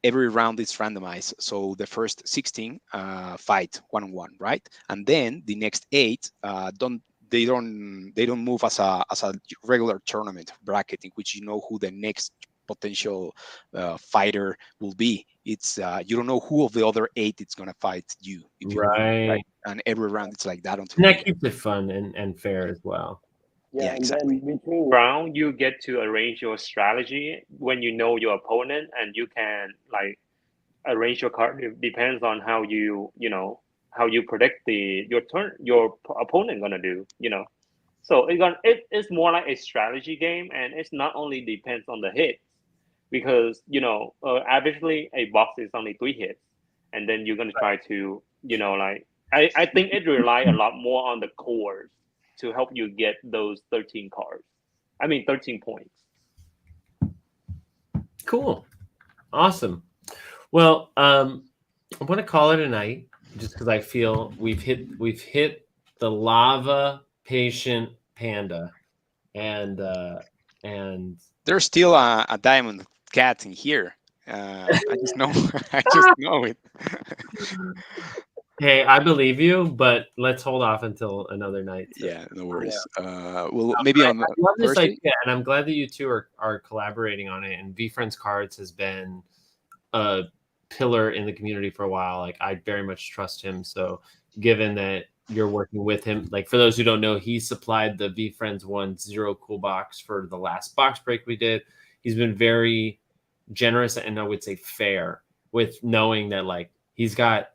every round is randomized. So the first 16 fight 1-on-1, right? And then the next 8 don't move as a regular tournament bracket in which you know who the next potential fighter will be. It's you don't know who of the other 8 is gonna fight you if you win, right? Right. And every round it's like that until And the that end. keeps it fun and fair as well. Yeah, and exactly. then between Round, you get to arrange your strategy when you know your opponent, and you can like arrange your card. It depends on how how you predict your opponent gonna do. So it's more like a strategy game, and it's not only depends on the hits, because averagely a box is only 3 hits, and then you're gonna try to like I think it rely a lot more on the cores to help you get those 13 cards. I mean 13 points. Cool. Awesome. Well, I'm gonna call it a night just because I feel we've hit the lava patient panda, and There's still a diamond cat in here. I just know. I just know it. hey, I believe you, but let's hold off until another night. Yeah, no worries. Well, maybe I on love this Thursday. idea, and I'm glad that you two are collaborating on it. And VFriends Cards has been a pillar in the community for a while. Like, I very much trust him. So given that you're working with him, like, for those who don't know, he supplied the VFriends 1 Cool box for the last box break we did. He's been very generous and I would say fair with knowing that like he's got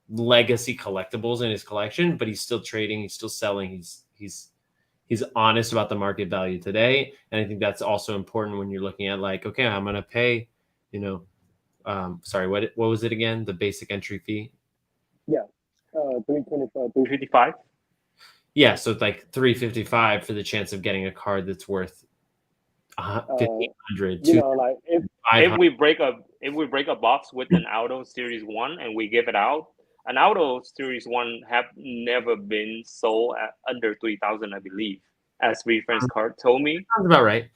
legacy collectibles in his collection, but he's still trading, he's still selling, he's honest about the market value today. And I think that's also important when you're looking at like, okay, I'm gonna pay, sorry, what was it again? The basic entry fee? 325, 355. Yeah, so it's like 355 for the chance of getting a card that's worth 1,500, like if if we break a box with an auto series 1 and we give it out, an auto series 1 have never been sold at under 3,000, I believe, as VFriends Card told me. Sounds about right.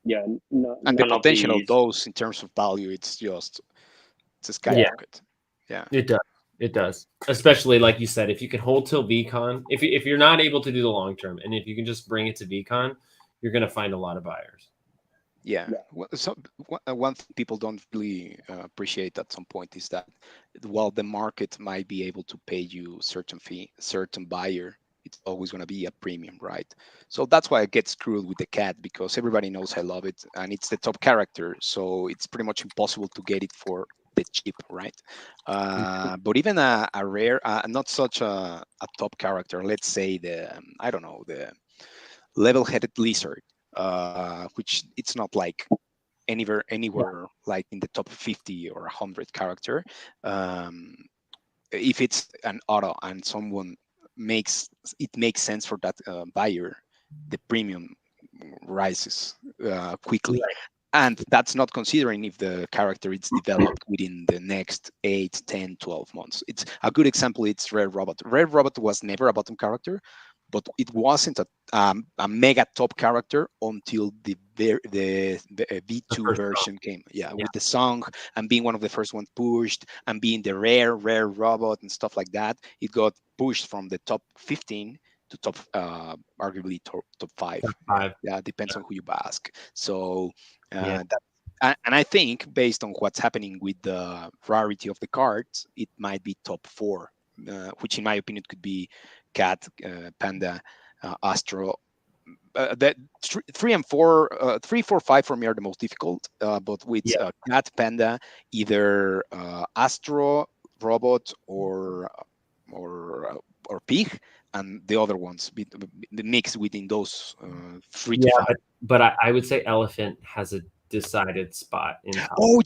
yeah, no, And the One of potential of these- those in terms of value, it's a skyrocket. Yeah. It does. Especially like you said, if you can hold till VCon, if you're not able to do the long term, and if you can just bring it to VCon, you're going to find a lot of buyers. Yeah. One thing people don't really appreciate at some point is that while the market might be able to pay you certain fee, certain buyer, it's always going to be a premium, right? So that's why I get screwed with the cat, because everybody knows I love it and it's the top character. So it's pretty much impossible to get it for the cheap, right? But even a rare, not such a top character, let's say I don't know, the level-headed lizard, which it's not like anywhere like in the top 50 or 100 character. If it's an auto and someone makes sense for that buyer, the premium rises quickly. Right. And that's not considering if the character is developed within the next 8, 10, 12 months. It's a good example. It's Red Robot. Red Robot was never a bottom character, but it wasn't a mega top character until the V2 first version came. Yeah, with the song and being one of the first ones pushed and being the rare robot and stuff like that, it got pushed from the top 15 to top arguably top 5. Top 5. Yeah, depends on who you ask. So and I think based on what's happening with the rarity of the cards, it might be top 4, which in my opinion could be Cat, Panda, Astro, that 3 and 4, 3, 4, 5 for me are the most difficult. But with cat, panda, either Astro, robot, or pig, and the other ones, the mix within those 3 to 5. But I would say elephant has a decided spot in top. Oh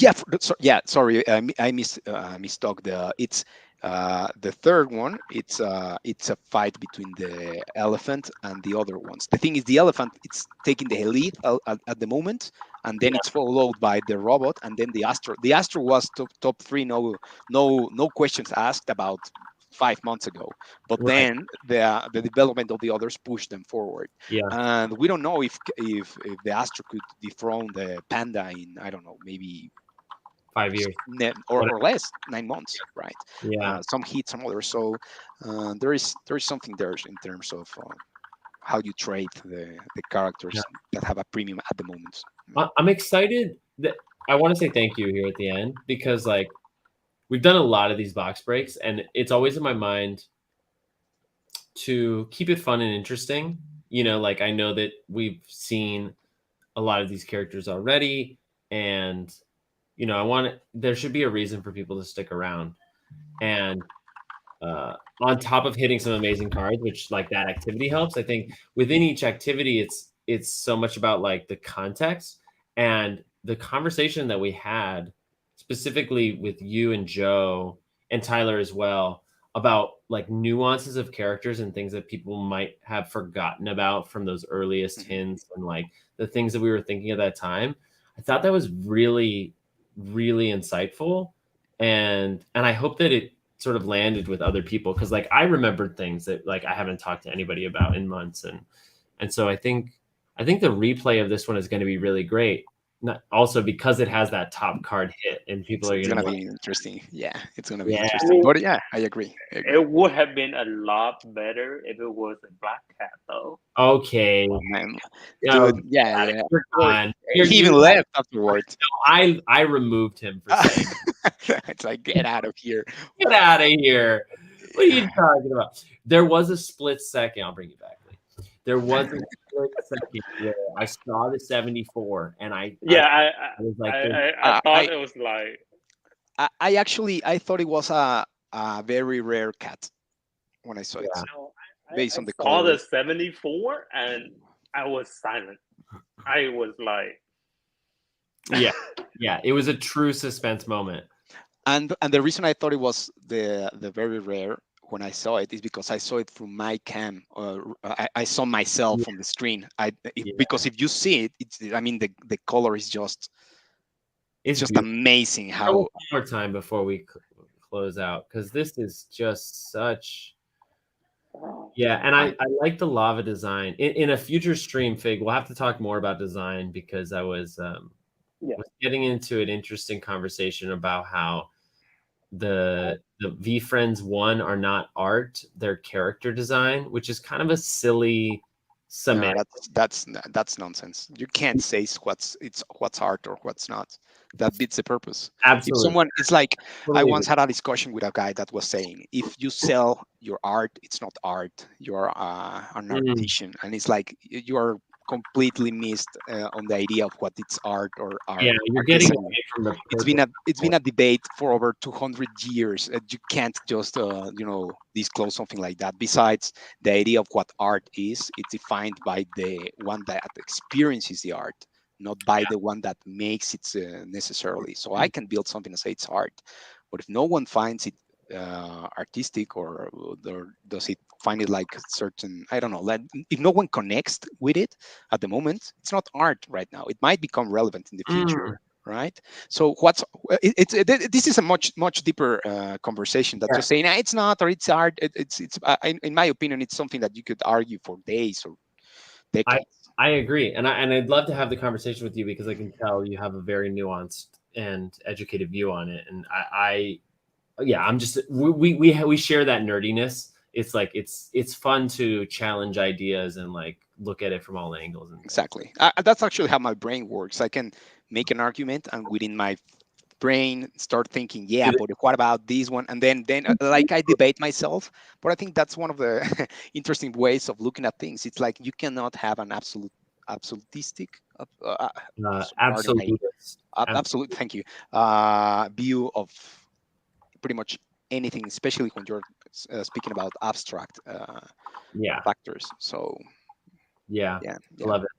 yeah, sorry, I mistook it's the third one. It's a fight between the elephant and the other ones. The thing is, the elephant, it's taking the lead at the moment, and then it's followed by the robot, and then the Astro. The Astro was top 3, no questions asked, about 5 months ago, but then the development of the others pushed them forward. And we don't know if the Astro could dethrone the panda in, I don't know, maybe 5 years or less, 9 months, right? Some hit, some others. So there is something there in terms of how you trade the characters that have a premium at the moment. I'm excited that I want to say thank you here at the end, because like we've done a lot of these box breaks, and it's always in my mind to keep it fun and interesting. You know, like I know that we've seen a lot of these characters already, and you know, there should be a reason for people to stick around. And on top of hitting some amazing cards, which like that activity helps, I think within each activity, it's so much about like the context and the conversation that we had specifically with you and Joe and Tyler as well about like nuances of characters and things that people might have forgotten about from those earliest hints, and like the things that we were thinking at that time. I thought that was really, really insightful. And I hope that it sort of landed with other people, because like I remembered things that like I haven't talked to anybody about in months. And so I think the replay of this one is going to be really great. Not also because it has that top card hit, and people It's are gonna like, be interesting. Yeah, it's gonna be interesting. But yeah, I agree. It would have been a lot better if it was a black cat, though. Okay, Man. no, Dude, yeah. you're gone. He even left afterwards. I removed him for saying, It's like, get out of here. get out of here. What are you talking about? There was a split second. I'll bring you back. There was a split second where I saw the 74, and I was like, I thought it was like. I thought it was a very rare cat when I saw it. Based on the saw color. the 74, and I was silent. I was like, yeah, it was a true suspense moment. And the reason I thought it was the very rare when I saw it is because I saw it through my cam. I saw myself on the screen. Because if you see it, the color is just amazing. How one more time before we close out, because this is just such. Yeah, and I like the lava design. In a future stream, Fig, we'll have to talk more about design, because I was getting into an interesting conversation about how the VFriends 1 are not art, they're character design, which is kind of a silly semantic. No, that's nonsense. You can't say what's art or what's not. That beats the purpose. Absolutely. It's like, I once had a discussion with a guy that was saying, if you sell your art, it's not art. You're an artisan, and it's like you are completely missed on the idea of what it's art or art. Yeah, you're getting away from the. It's been a debate for over 200 years. You can't just disclose something like that. Besides, the idea of what art is, it's defined by the one that experiences the art, not by the one that makes it necessarily. So I can build something and say it's art, but if no one finds it artistic, or does it find it like certain, I don't know, if no one connects with it at the moment, it's not art right now. It might become relevant in the future, right? So this is a much deeper conversation than just saying it's not, or it's art. It's in my opinion, it's something that you could argue for days or decades. I agree, and I'd love to have the conversation with you, because I can tell you have a very nuanced and educated view on it, and I'm just we share that nerdiness. It's like it's fun to challenge ideas and like look at it from all angles. Exactly. That's actually how my brain works. I can make an argument, and within my brain start thinking, yeah, but what about this one? And then like I debate myself. But I think that's one of the interesting ways of looking at things. It's like you cannot have an absolutistic pardon my Absolutist. absolute thank you view of pretty much anything, especially when you're speaking about abstract Yeah. factors. So Yeah. yeah, I love it.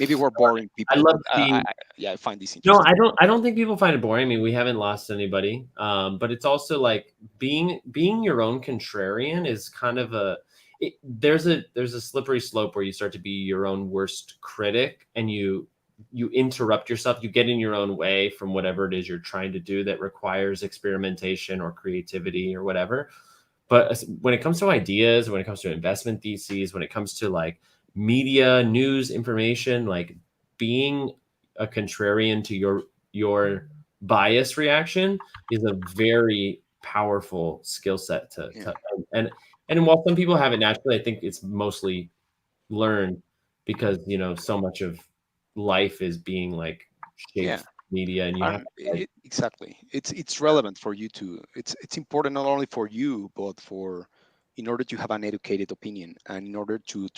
maybe we're boring people. I love but seeing. I find this No, interesting. I don't think people find it boring. I mean, we haven't lost anybody. But it's also like being your own contrarian is kind of there's a slippery slope where you start to be your own worst critic, and you interrupt yourself. You get in your own way from whatever it is you're trying to do that requires experimentation or creativity or whatever. But when it comes to ideas, when it comes to investment theses, when it comes to like media, news, information, like being a contrarian to your bias reaction is a very powerful skill set to and while some people have it naturally, I think it's mostly learned because so much of life is being like shaped Yeah. by media, and you have to, like, Exactly. It's relevant for you to. It's important not only for you, but for in order to have an educated opinion and in order to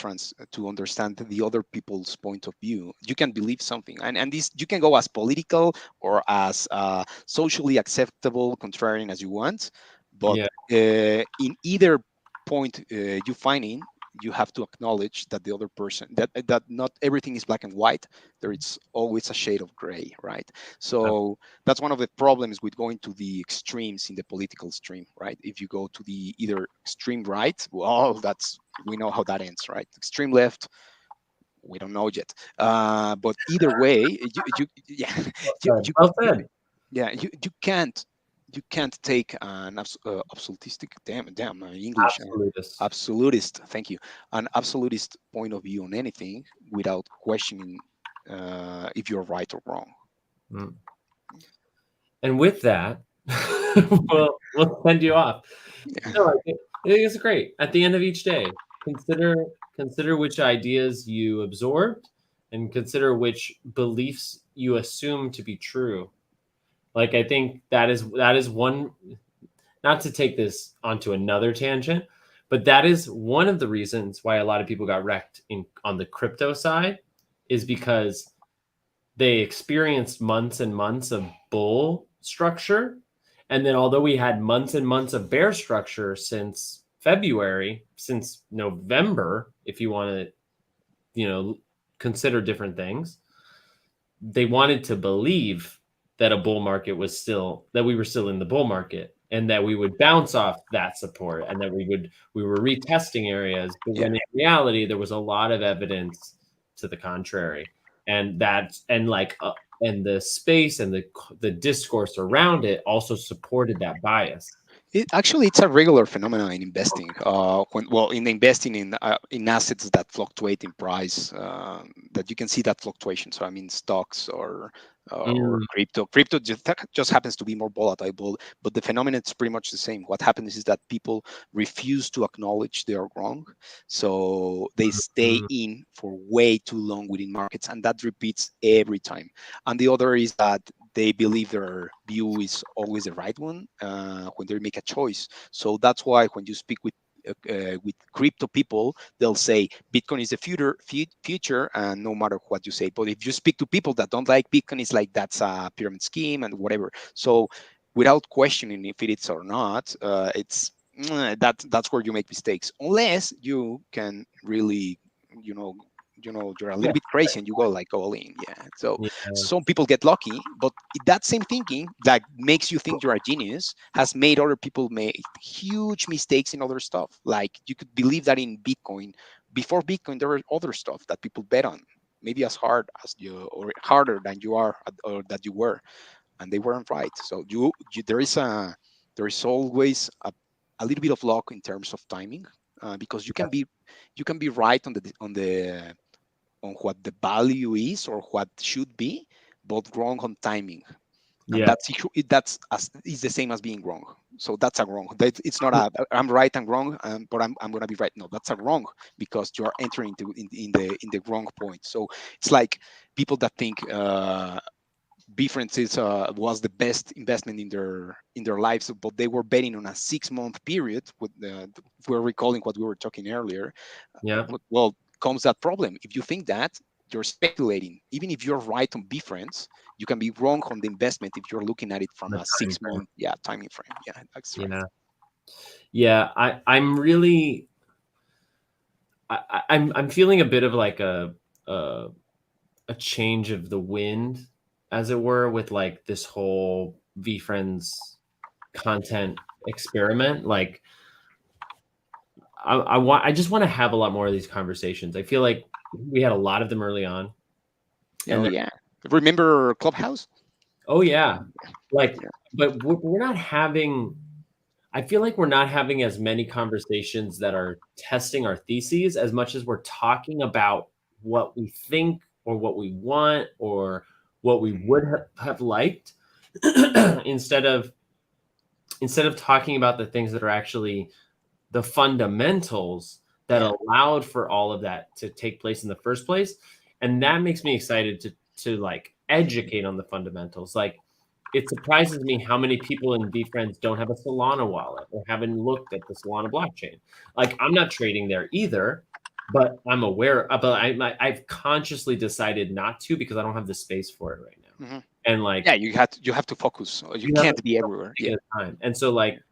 understand the other people's point of view. You can believe something, and this you can go as political or as socially acceptable contrarian as you want, but Yeah. in either point you find in, you have to acknowledge that the other person that not everything is black and white. There is always a shade of gray, right? So that's one of the problems with going to the extremes in the political stream, right? If you go to the either extreme right, well, we know how that ends, right? Extreme left, we don't know yet. But either way, yeah, Well said. you can't take an absolutistic damn English Absolutist. absolutist. Thank you, an absolutist point of view on anything without questioning if you're right or wrong. Mm. And with that, we'll send you off. No, I think it's great. At the end of each day, consider which ideas you absorbed, and consider which beliefs you assume to be true. Like, I think that is one. Not to take this onto another tangent, but that is one of the reasons why a lot of people got wrecked on the crypto side, is because they experienced months and months of bull structure. And then although we had months and months of bear structure since February, since November, if you want to, consider different things, they wanted to believe that a bull market was that we were still in the bull market, and that we would bounce off that support, and that we were retesting areas. But when in reality, there was a lot of evidence to the contrary. And and the space and the discourse around it also supported that bias. It's a regular phenomenon in investing. In investing in assets that fluctuate in price, that you can see that fluctuation. So I mean, stocks or crypto. Crypto just happens to be more volatile, but the phenomenon is pretty much the same. What happens is that people refuse to acknowledge they are wrong, so they stay in for way too long within markets, and that repeats every time. And the other is that they believe their view is always the right one when they make a choice. So that's why when you speak with crypto people, they'll say Bitcoin is the future, and no matter what you say. But if you speak to people that don't like Bitcoin, it's like that's a pyramid scheme and whatever. So without questioning if it is or not, that's where you make mistakes, unless you can really, you're a little bit crazy and you go all in. So some people get lucky, but that same thinking that makes you think you're a genius has made other people make huge mistakes in other stuff. Like you could believe that in Bitcoin. Before Bitcoin, there were other stuff that people bet on, maybe as hard as you or harder than you are or that you were, and they weren't right. So there is always a little bit of luck in terms of timing, because you can be right on what the value is or what should be, but wrong on timing. And that's is the same as being wrong. So that's a wrong. It's not I'm right and wrong, but I'm going to be right. No, that's a wrong, because you are entering in the wrong point. So it's like people that think Bfriends was the best investment in their lives, but they were betting on a 6-month period. If we're recalling what we were talking earlier, Yeah. well, comes that problem. If you think that, you're speculating. Even if you're right on Bfriends, you can be wrong on the investment if you're looking at it from The a time 6-month timing frame. Yeah, that's right. Yeah. I'm really I'm feeling a bit of like a change of the wind, as it were, with like this whole VFriends content experiment. Like I just want to have a lot more of these conversations. I feel like we had a lot of them early on. Oh yeah. Remember Clubhouse? Oh yeah. Like, but we're not having. I feel like we're not having as many conversations that are testing our theses as much as we're talking about what we think or what we want or what we would have liked instead of talking about the things that are actually the fundamentals that allowed for all of that to take place in the first place. And that makes me excited to like educate on the fundamentals. Like, it surprises me how many people in VFriends don't have a Solana wallet or haven't looked at the Solana blockchain. Like, I'm not trading there either, but I'm aware. But I've consciously decided not to because I don't have the space for it right now. Mm-hmm. And like, yeah, you have to focus. You can't be everywhere. Yeah. Time. And so like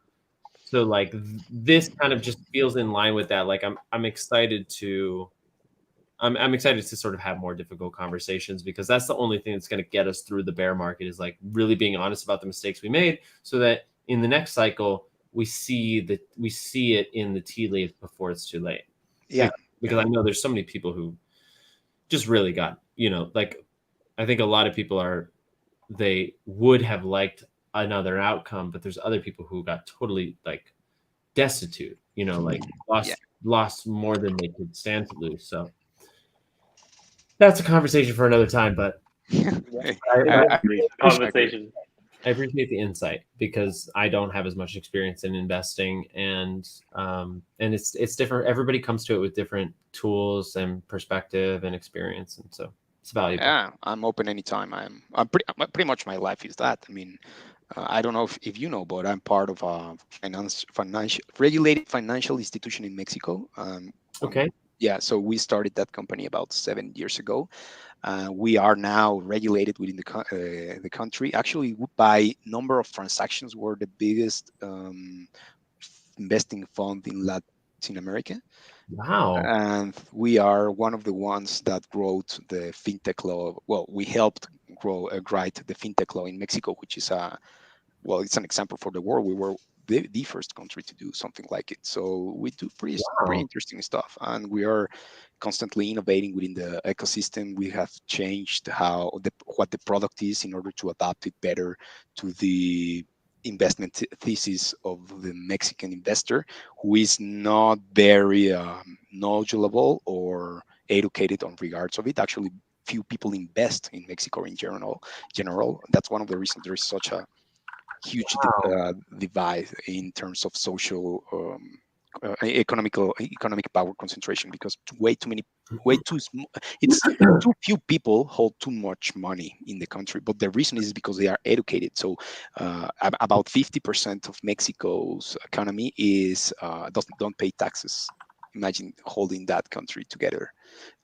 this kind of just feels in line with that. Like I'm excited to. I'm excited to sort of have more difficult conversations because that's the only thing that's going to get us through the bear market is like really being honest about the mistakes we made so that in the next cycle we see it in the tea leaves before it's too late. Yeah. Because I know there's so many people who just really got, like I think a lot of people they would have liked another outcome, but there's other people who got totally like destitute, like lost more than they could stand to lose. So that's a conversation for another time, but Conversation. I appreciate the insight because I don't have as much experience in investing, and it's different. Everybody comes to it with different tools and perspective and experience, and so it's valuable. Yeah, I'm open anytime. I'm pretty much my life is that. I mean, I don't know if you know, but I'm part of a regulated financial institution in Mexico. Okay. Yeah, so we started that company about 7 years ago. We are now regulated within the country. Actually, by number of transactions, we're the biggest investing fund in Latin America. Wow. And we are one of the ones that wrote the fintech law. Well, we helped write the fintech law in Mexico, which is it's an example for the world. We were the first country to do something like it. So we do pretty interesting stuff, and we are constantly innovating within the ecosystem. We have changed what the product is in order to adapt it better to the investment thesis of the Mexican investor, who is not very knowledgeable or educated on regards of it. Actually, few people invest in Mexico in general. That's one of the reasons there is such a huge divide in terms of social economic power concentration, because it's too few people hold too much money in the country. But the reason is because they are educated. So about 50% of Mexico's economy is don't pay taxes. Imagine holding that country together,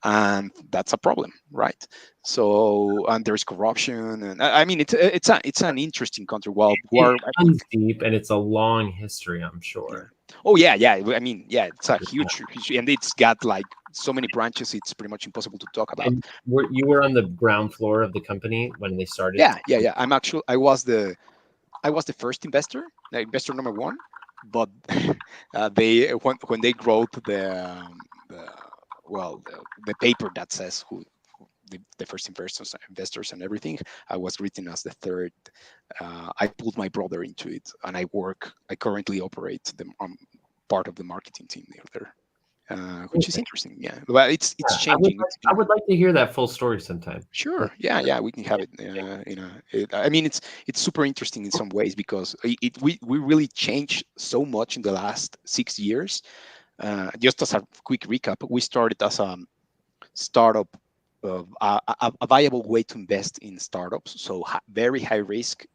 and that's a problem, right? So, and there's corruption, and I mean it's an interesting country. It's deep, and it's a long history, I'm sure. Oh yeah. I mean, it's a huge, and it's got like so many branches. It's pretty much impossible to talk about. And you were on the ground floor of the company when they started. Yeah. I was the first investor number one, but they when they wrote the paper that says who the first investors and everything, I was written as the third. I pulled my brother into it, and I currently operate the part of the marketing team there, which is interesting. Yeah, but it's changing. I would like to hear that full story sometime. Sure. Yeah, we can have it. I mean, it's super interesting in some ways because we really changed so much in the last 6 years. Just as a quick recap, we started as a startup a viable way to invest in startups. So very high risk,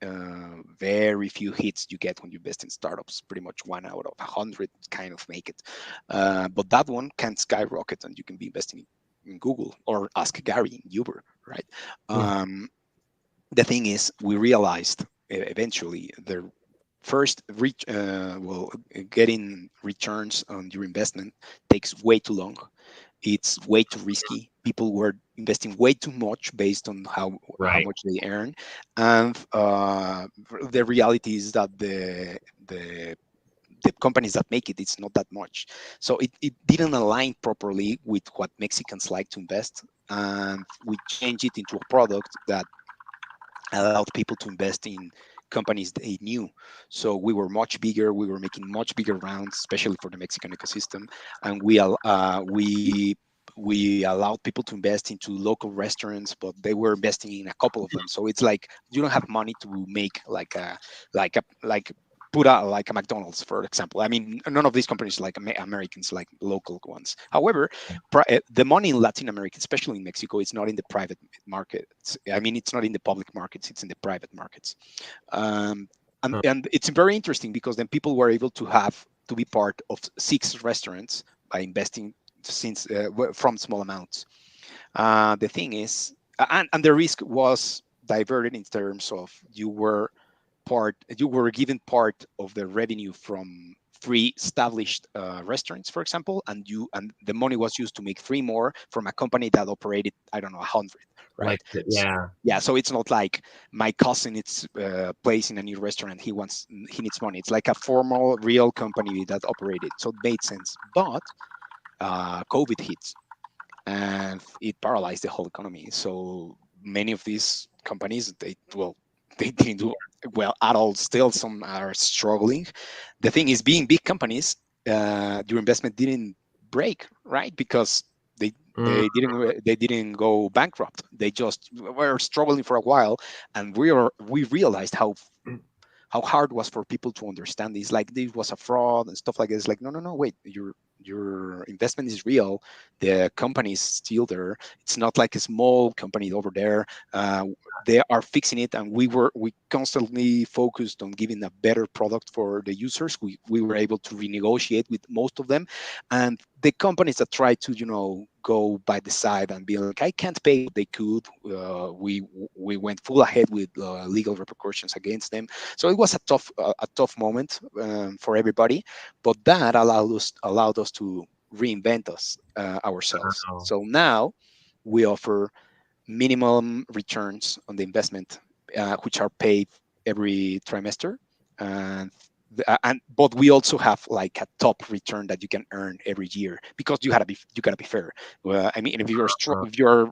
very few hits you get when you invest in startups. Pretty much 1 out of 100 kind of make it. But that one can skyrocket, and you can be investing in Google or Ask Gary in Uber, right? The thing is, we realized eventually the first getting returns on your investment takes way too long. It's way too risky. People were investing way too much based on how much they earn, and the reality is that the companies that make it's not that much. So it didn't align properly with what Mexicans like to invest, and we changed it into a product that allowed people to invest in companies they knew. So we were much bigger. We were making much bigger rounds, especially for the Mexican ecosystem, and we allowed people to invest into local restaurants, but they were investing in a couple of them. So it's like you don't have money to make like put out like a McDonald's, for example. I mean, none of these companies like Americans, like local ones. However, the money in Latin America, especially in Mexico, is not in the private markets. I mean, it's not in the public markets; it's in the private markets. And it's very interesting because then people were able to be part of 6 restaurants by investing from small amounts. The thing is, and the risk was diverted in terms of you were given part of the revenue from 3 established restaurants, for example, and the money was used to make 3 more from a company that operated, I don't know, 100, right? Yeah. So it's not like my cousin is placing a new restaurant. He needs money. It's like a formal, real company that operated. So it made sense. But COVID hit, and it paralyzed the whole economy. So many of these companies, they didn't do well at all. Still, some are struggling. The thing is, being big companies, your investment didn't break, right? Because they didn't go bankrupt. They just were struggling for a while, and we realized how hard it was for people to understand this. Like, this was a fraud and stuff like this. Like, no, wait, your investment is real. The company is still there. It's not like a small company over there. They are fixing it, and we constantly focused on giving a better product for the users. We were able to renegotiate with most of them, and the companies that try to go by the side and be like, I can't pay what they could, we went full ahead with legal repercussions against them. So it was a tough moment for everybody, but that allowed us to reinvent ourselves. Wow. So now we offer minimum returns on the investment, which are paid every trimester, but we also have like a top return that you can earn every year, because you gotta be fair. I mean, if you're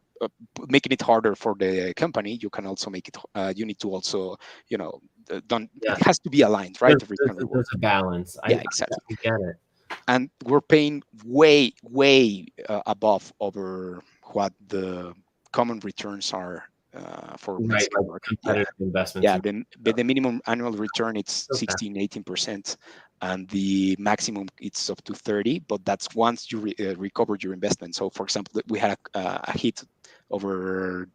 making it harder for the company, you can also make it. You need to also, it has to be aligned, right? There's a balance. Yeah, exactly. I get it. And we're paying way above over what the common returns are for Mexican market. Competitive investments. Yeah, the minimum annual return, it's 16-18%, and the maximum it's up to 30%. But that's once you recovered your investment. So, for example, we had a hit over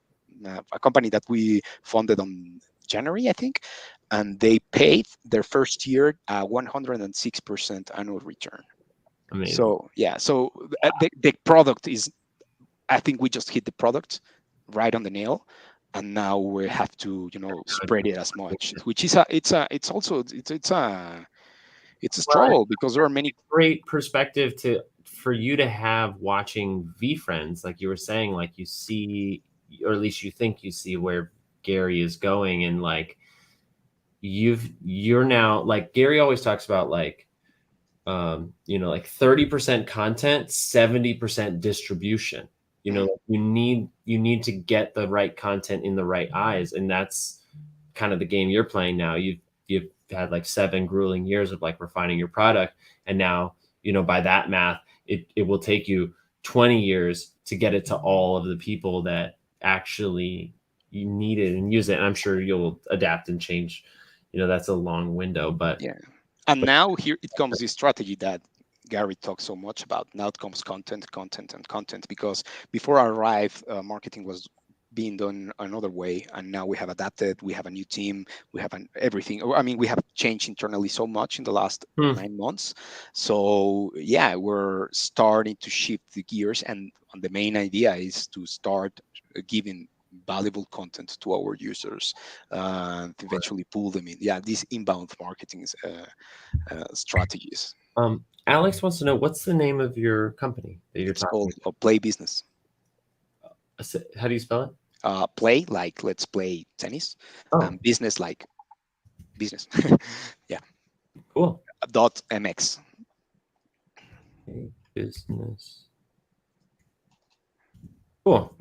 a company that we funded on January, I think, and they paid their first year 106% annual return. Amazing. So yeah, the product is, I think we just hit the product right on the nail, and now we have to spread it as much, which is it's a struggle, because there are many. Great perspective for you to have watching VeeFriends, like you were saying, like you see, or at least you think you see where Gary is going, and like you're now, like Gary always talks about, like like 30% content, 70% distribution. You need to get the right content in the right eyes, and that's kind of the game you're playing now. You've had like 7 grueling years of like refining your product, and now by that math, it will take you 20 years to get it to all of the people that actually you need it and use it. And I'm sure you'll adapt and change. That's a long window, but yeah. And now here it comes this strategy that Gary talks so much about. Now it comes content, content, and content. Because before I arrived, marketing was being done another way, and now we have adapted. We have a new team. We have everything. I mean, we have changed internally so much in the last 9 months. So yeah, we're starting to shift the gears, and the main idea is to start giving valuable content to our users and eventually pull them in. Yeah, these inbound marketing strategies. Alex wants to know, what's the name of your company that you're It's talking called Play Business. about? How do you spell it? Play like let's play tennis, and business like business. Yeah. Cool. .mx. Business. Cool.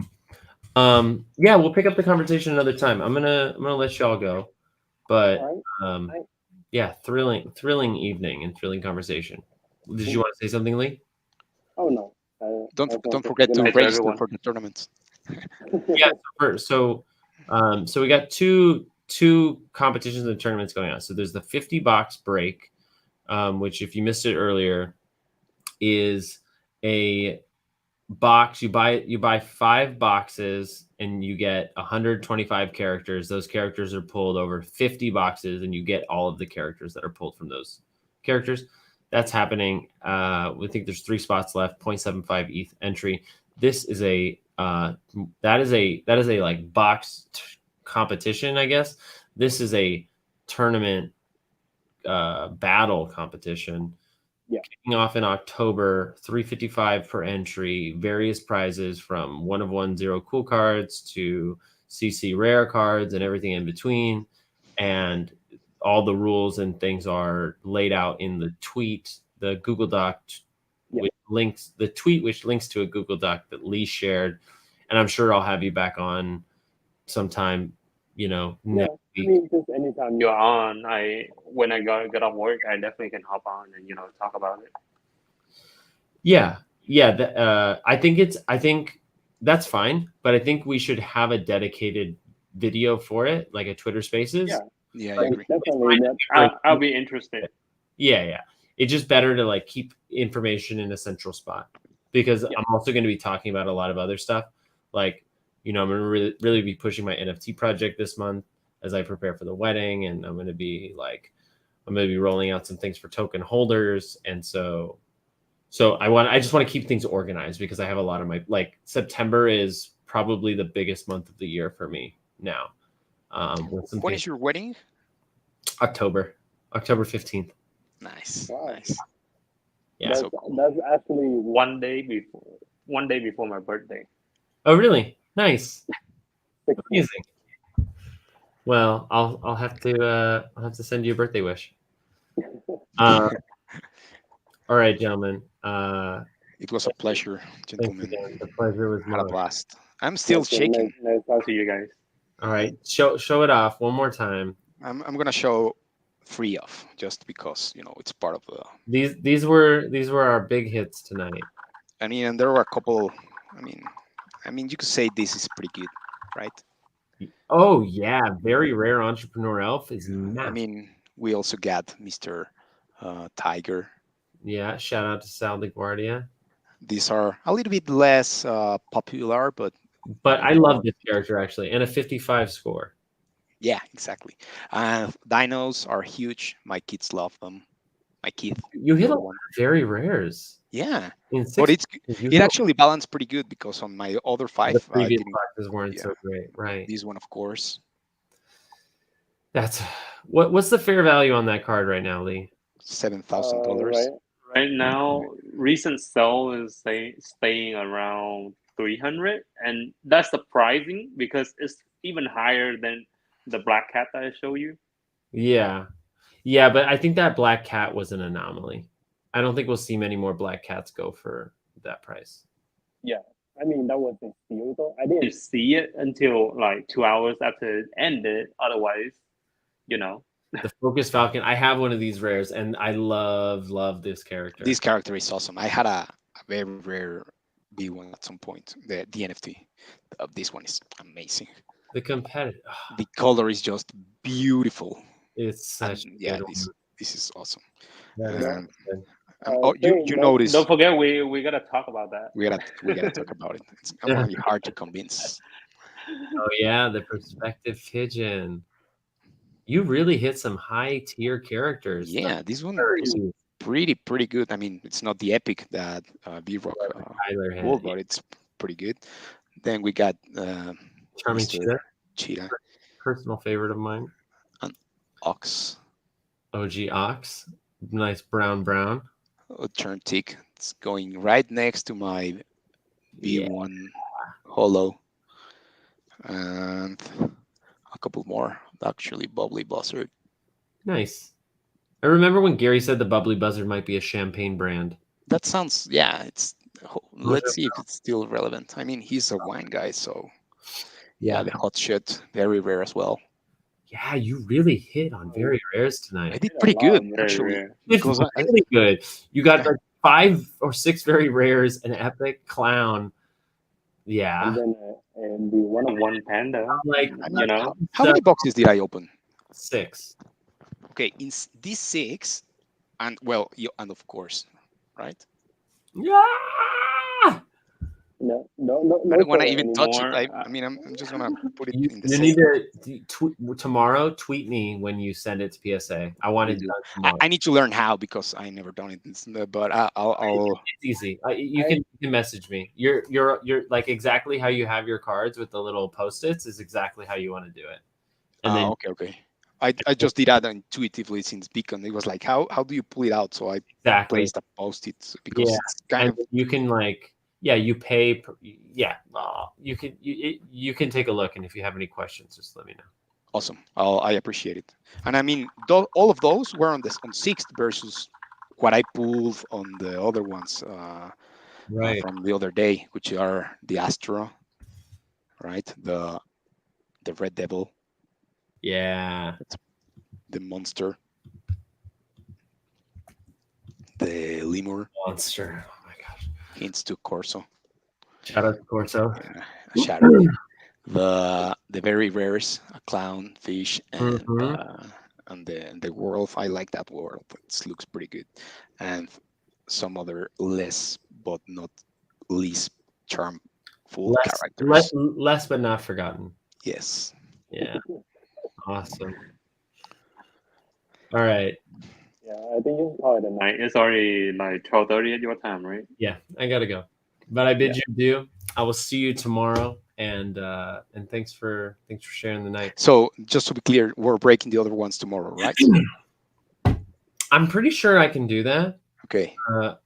Yeah, we'll pick up the conversation another time. I'm gonna let y'all go, but yeah, thrilling evening and thrilling conversation. Did you want to say something, Lee? Oh no. Don't forget to night, register everyone. for the tournaments. Yeah. So we got two competitions and tournaments going on. So there's the 50 box break, which, if you missed it earlier, is a box. You buy 5 boxes and you get 125 characters. Those characters are pulled over 50 boxes, and you get all of the characters that are pulled from those characters. That's happening. We think there's 3 spots left. 0.75 ETH entry. This is a that is a like box competition, I guess. This is a tournament battle competition. Yeah. Kicking off in October, 355 per entry, various prizes from 1-of-1 zero cool cards to CC rare cards and everything in between. And all the rules and things are laid out in the tweet, the Google Doc, which links the tweet, which links to a Google Doc that Lee shared. And I'm sure I'll have you back on sometime, next week. I mean, just anytime You're on. When I get off work, I definitely can hop on and talk about it. Yeah. I think that's fine, but I think we should have a dedicated video for it, like a Twitter Spaces. Yeah, I like, agree. definitely. I'll be interested. Yeah. It's just better to like keep information in a central spot, because I'm also going to be talking about a lot of other stuff. Like, I'm going to really be pushing my NFT project this month as I prepare for the wedding, and I'm going to be rolling out some things for token holders, and so I just want to keep things organized, because I have a lot of September is probably the biggest month of the year for me now. When is your wedding? October 15th. Nice. Wow. Nice. Yeah. That's, So cool. that's actually One day before my birthday. Oh, really? Nice. 16. Amazing. Well, I'll have to send you a birthday wish. All right, gentlemen. It was a pleasure, gentlemen. Again. The pleasure was Had a mine. blast. I'm still shaking. Nice talking To you guys. All right, show it off one more time. I'm gonna show 3 off just because it's part of the. These were our big hits tonight. I mean, and there were a couple. I mean, you could say this is pretty good, right? Oh yeah, very rare entrepreneur elf is massive. I mean, we also got Mr. Tiger. Yeah, shout out to Sal LaGuardia. These are a little bit less popular, but I love this character actually, and a 55 score. yeah, exactly. Dinos are huge. My kids love them. My kid. You hit a number lot one. of very rares. Yeah, In 6 but it you actually balanced pretty good because on my other 5, the previous didn't- boxes weren't so great, right? this one, of course, That's what's the fair value on that card right now, Lee? $7,000. right? Right now, recent sell is staying around 300, and that's surprising because it's even higher than the black cat that I show you. Yeah, but I think that black cat was an anomaly. I don't think we'll see many more black cats go for that price. I mean, that was a steal though. I You didn't. see it until like 2 hours after it ended. Otherwise, The Focus Falcon. I have one of these rares, and I love this character. This character is awesome. I had a very rare B1 at some point. The NFT of this one is amazing. The competitive. The color is just beautiful. It's such And yeah, good this is awesome. one. That is Um, good. You notice Don't forget, we gotta talk about that. we gotta talk about it. It's gonna be hard to convince. Oh yeah, the perspective pigeon. You really hit some high tier characters. Yeah, this one was pretty good. I mean, it's not the epic that B-Rock Tyler had. pulled, but it's pretty good. Then we got Charming Mr. Cheetah, Cheetah, personal favorite of mine. Ox, OG Ox, nice brown. Turn Tick. It's going right next to my B1 Holo, and a couple more. Actually, Bubbly Buzzard. Nice. I remember when Gary said the Bubbly Buzzard might be a champagne brand. That sounds, yeah. Let's see if it's still relevant. I mean, he's a wine guy, so yeah. The hot shit, very rare as well. Yeah, you really hit on very rares I tonight. did pretty good Very actually. rare. It's because I- really good. You got like 5 or 6 very rares, an epic clown. And Yeah. then the one of One panda. Like, You know, How many boxes did I open? 6. Okay, in these 6, and well, and of course, right? Yeah. no I don't want to for even touch it. anymore. I mean, I'm just gonna put it You, in the you safe. need to tomorrow tweet me when you send it to PSA. I want it done tomorrow. I need to learn how because I never done it. But I'll It's easy. You can message me. You're like exactly how you have your cards with the little post-its is exactly how you want to do it. And then okay. I just did that intuitively since Beacon. It was like, how do you pull it out? So I exactly. placed a post-it because Yeah, it's kind and of you can like you pay you can take a look, and if you have any questions just let me know. awesome. I appreciate it. And I mean, all of those were on 6th versus what I pulled on the other ones from the other day, which are the Astro, right? The Red Devil, Yeah, the Monster, the Lemur, monster. Oh my gosh, hints to Corso, shout out to Corso. Shadow, the very rares, a clown, fish, and the world. I like that world. It looks pretty good, and some other less but not least charmful characters. Less but not forgotten. Yes. Yeah, awesome. All right. yeah, I think you can call it a night. It's already like 12:30 at your time, right? Yeah, I gotta go, but I bid you adieu. I will see you tomorrow, and thanks for sharing the night. So just to be clear, we're breaking the other ones tomorrow, right? I'm pretty sure I can do that. Okay.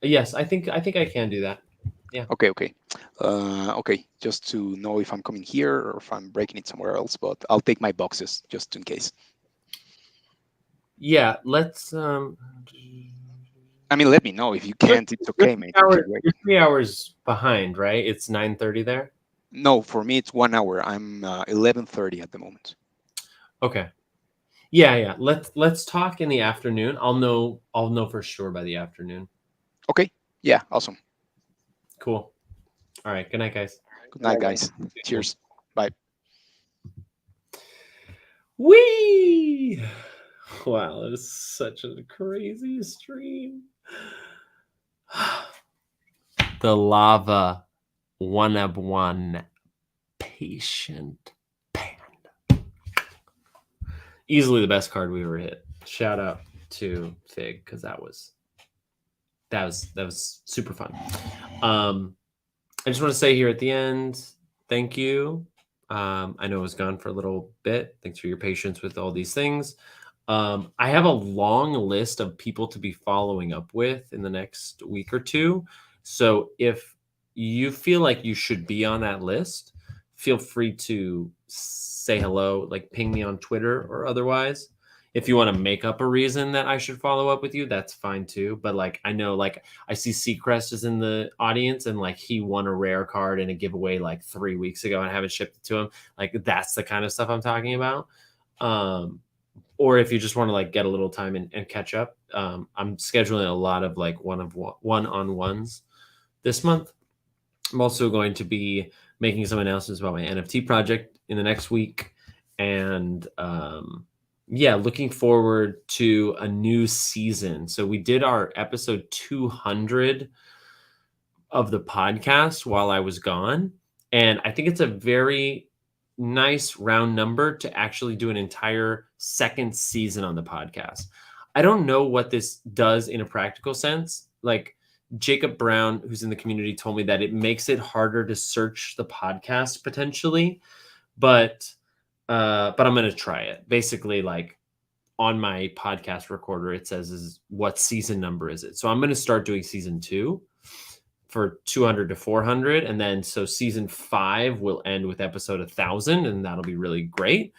Yes, I think I can do that. Yeah. Okay. Okay. Just to know if I'm coming here or if I'm breaking it somewhere else, but I'll take my boxes just in case. Yeah, let's. I mean, let me know if you can't. It's okay, mate. You're 3 hours behind, right? It's 9:30 there. No, for me it's 1 hour. I'm 11:30 at the moment. Okay. Yeah. Let's talk in the afternoon. I'll know for sure by the afternoon. Okay. Yeah. Awesome. Cool. All right. Good night, guys. Good night, guys. Cheers. Bye. Whee! Wow, that is such a crazy stream. The lava one of one patient panda. Easily the best card we ever hit. Shout out to Fig because that was super fun. I just want to say here at the end, thank you. I know I was gone for a little bit. Thanks for your patience with all these things. I have a long list of people to be following up with in the next week or two. So if you feel like you should be on that list, feel free to say hello, like ping me on Twitter or otherwise. If you want to make up a reason that I should follow up with you, that's fine too. But like, I know, like I see Seacrest is in the audience and like he won a rare card in a giveaway like 3 weeks ago and I haven't shipped it to him. Like that's the kind of stuff I'm talking about. Or if you just want to like get a little time and catch up, I'm scheduling a lot of like one-on-ones this month. I'm also going to be making some announcements about my NFT project in the next week. And yeah, looking forward to a new season. So we did our episode 200 of the podcast while I was gone. And I think it's a very nice round number to actually do an entire second season on the podcast. I don't know what this does in a practical sense. Like Jacob Brown, who's in the community, told me that it makes it harder to search the podcast potentially, but I'm going to try it. Basically, like on my podcast recorder, it says is what season number is it? So I'm going to start doing season 2 for 200 to 400. And then so season 5 will end with episode 1000, and that'll be really great.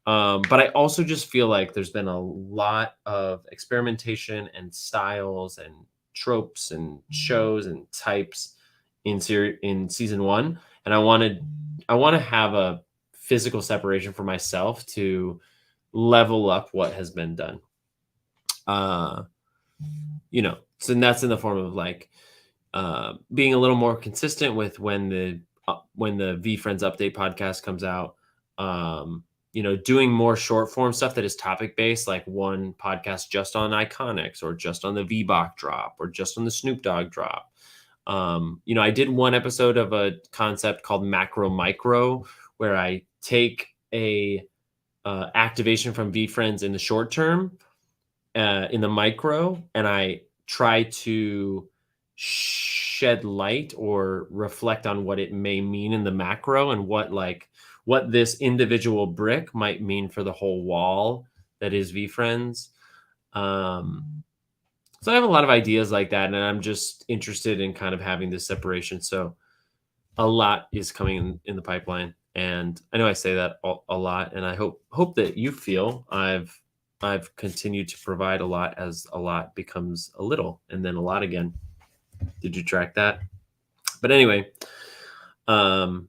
But I also just feel like there's been a lot of experimentation and styles and tropes and shows and types in season 1. And I want to have a physical separation for myself to level up what has been done. So that's in the form of like, being a little more consistent with when the VeeFriends Update podcast comes out, doing more short form stuff that is topic based, like one podcast just on Iconics or just on the VBOC drop or just on the Snoop Dogg drop. I did one episode of a concept called Macro Micro, where I take a activation from VeeFriends in the short term, in the micro, and I try to shed light or reflect on what it may mean in the macro and what this individual brick might mean for the whole wall that is VeeFriends. So I have a lot of ideas like that, and I'm just interested in kind of having this separation. So a lot is coming in the pipeline, and I know I say that a lot, and I hope that you feel I've continued to provide a lot as a lot becomes a little and then a lot again. Did you track that? But anyway, I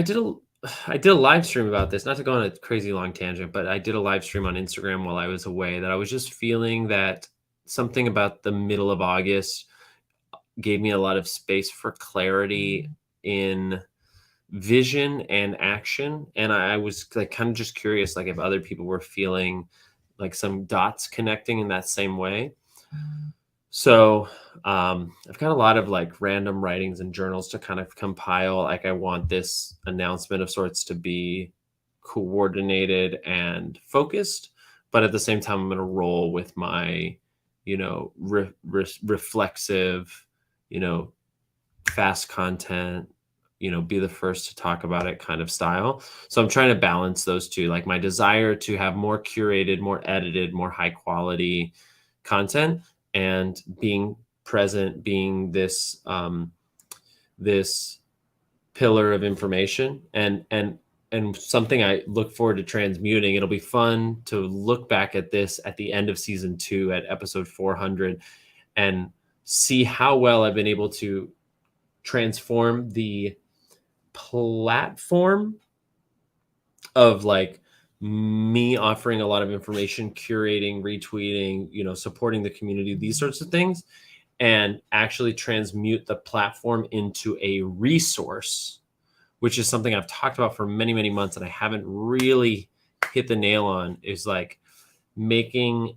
did a live stream about this, not to go on a crazy long tangent, but I did a live stream on Instagram while I was away, that I was just feeling that something about the middle of August gave me a lot of space for clarity in vision and action. And I was like kind of just curious, like if other people were feeling like some dots connecting in that same way. So I've got a lot of like random writings and journals to kind of compile. Like I want this announcement of sorts to be coordinated and focused, but at the same time, I'm going to roll with my, reflexive, fast content, be the first to talk about it kind of style. So I'm trying to balance those two, like my desire to have more curated, more edited, more high quality content, and being present, being this this pillar of information, and something I look forward to transmuting. It'll be fun to look back at this at the end of season 2 at episode 400 and see how well I've been able to transform the platform of like me offering a lot of information, curating, retweeting, supporting the community, these sorts of things, and actually transmute the platform into a resource, which is something I've talked about for many, many months and I haven't really hit the nail on, is like making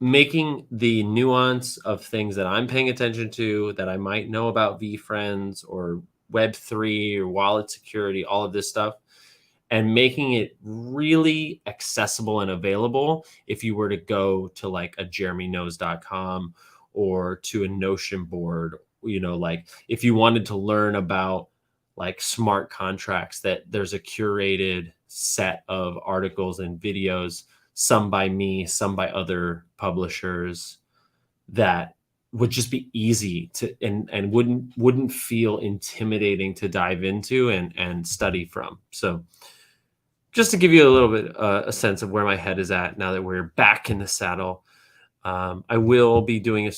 the nuance of things that I'm paying attention to, that I might know about VeeFriends or Web3 or wallet security, all of this stuff, and making it really accessible and available if you were to go to like a jeremyknows.com or to a Notion board, like if you wanted to learn about like smart contracts, that there's a curated set of articles and videos, some by me, some by other publishers, that would just be easy to and wouldn't feel intimidating to dive into and study from. So just to give you a little bit a sense of where my head is at now that we're back in the saddle, I will be doing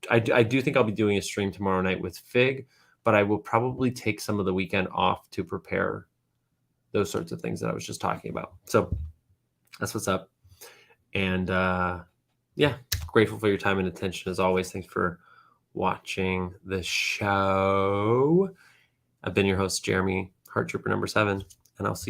I do think I'll be doing a stream tomorrow night with Fig, but I will probably take some of the weekend off to prepare those sorts of things that I was just talking about. So that's what's up. And grateful for your time and attention as always. Thanks for watching the show. I've been your host, Jeremy, Heart Trooper number 7, and I'll see you.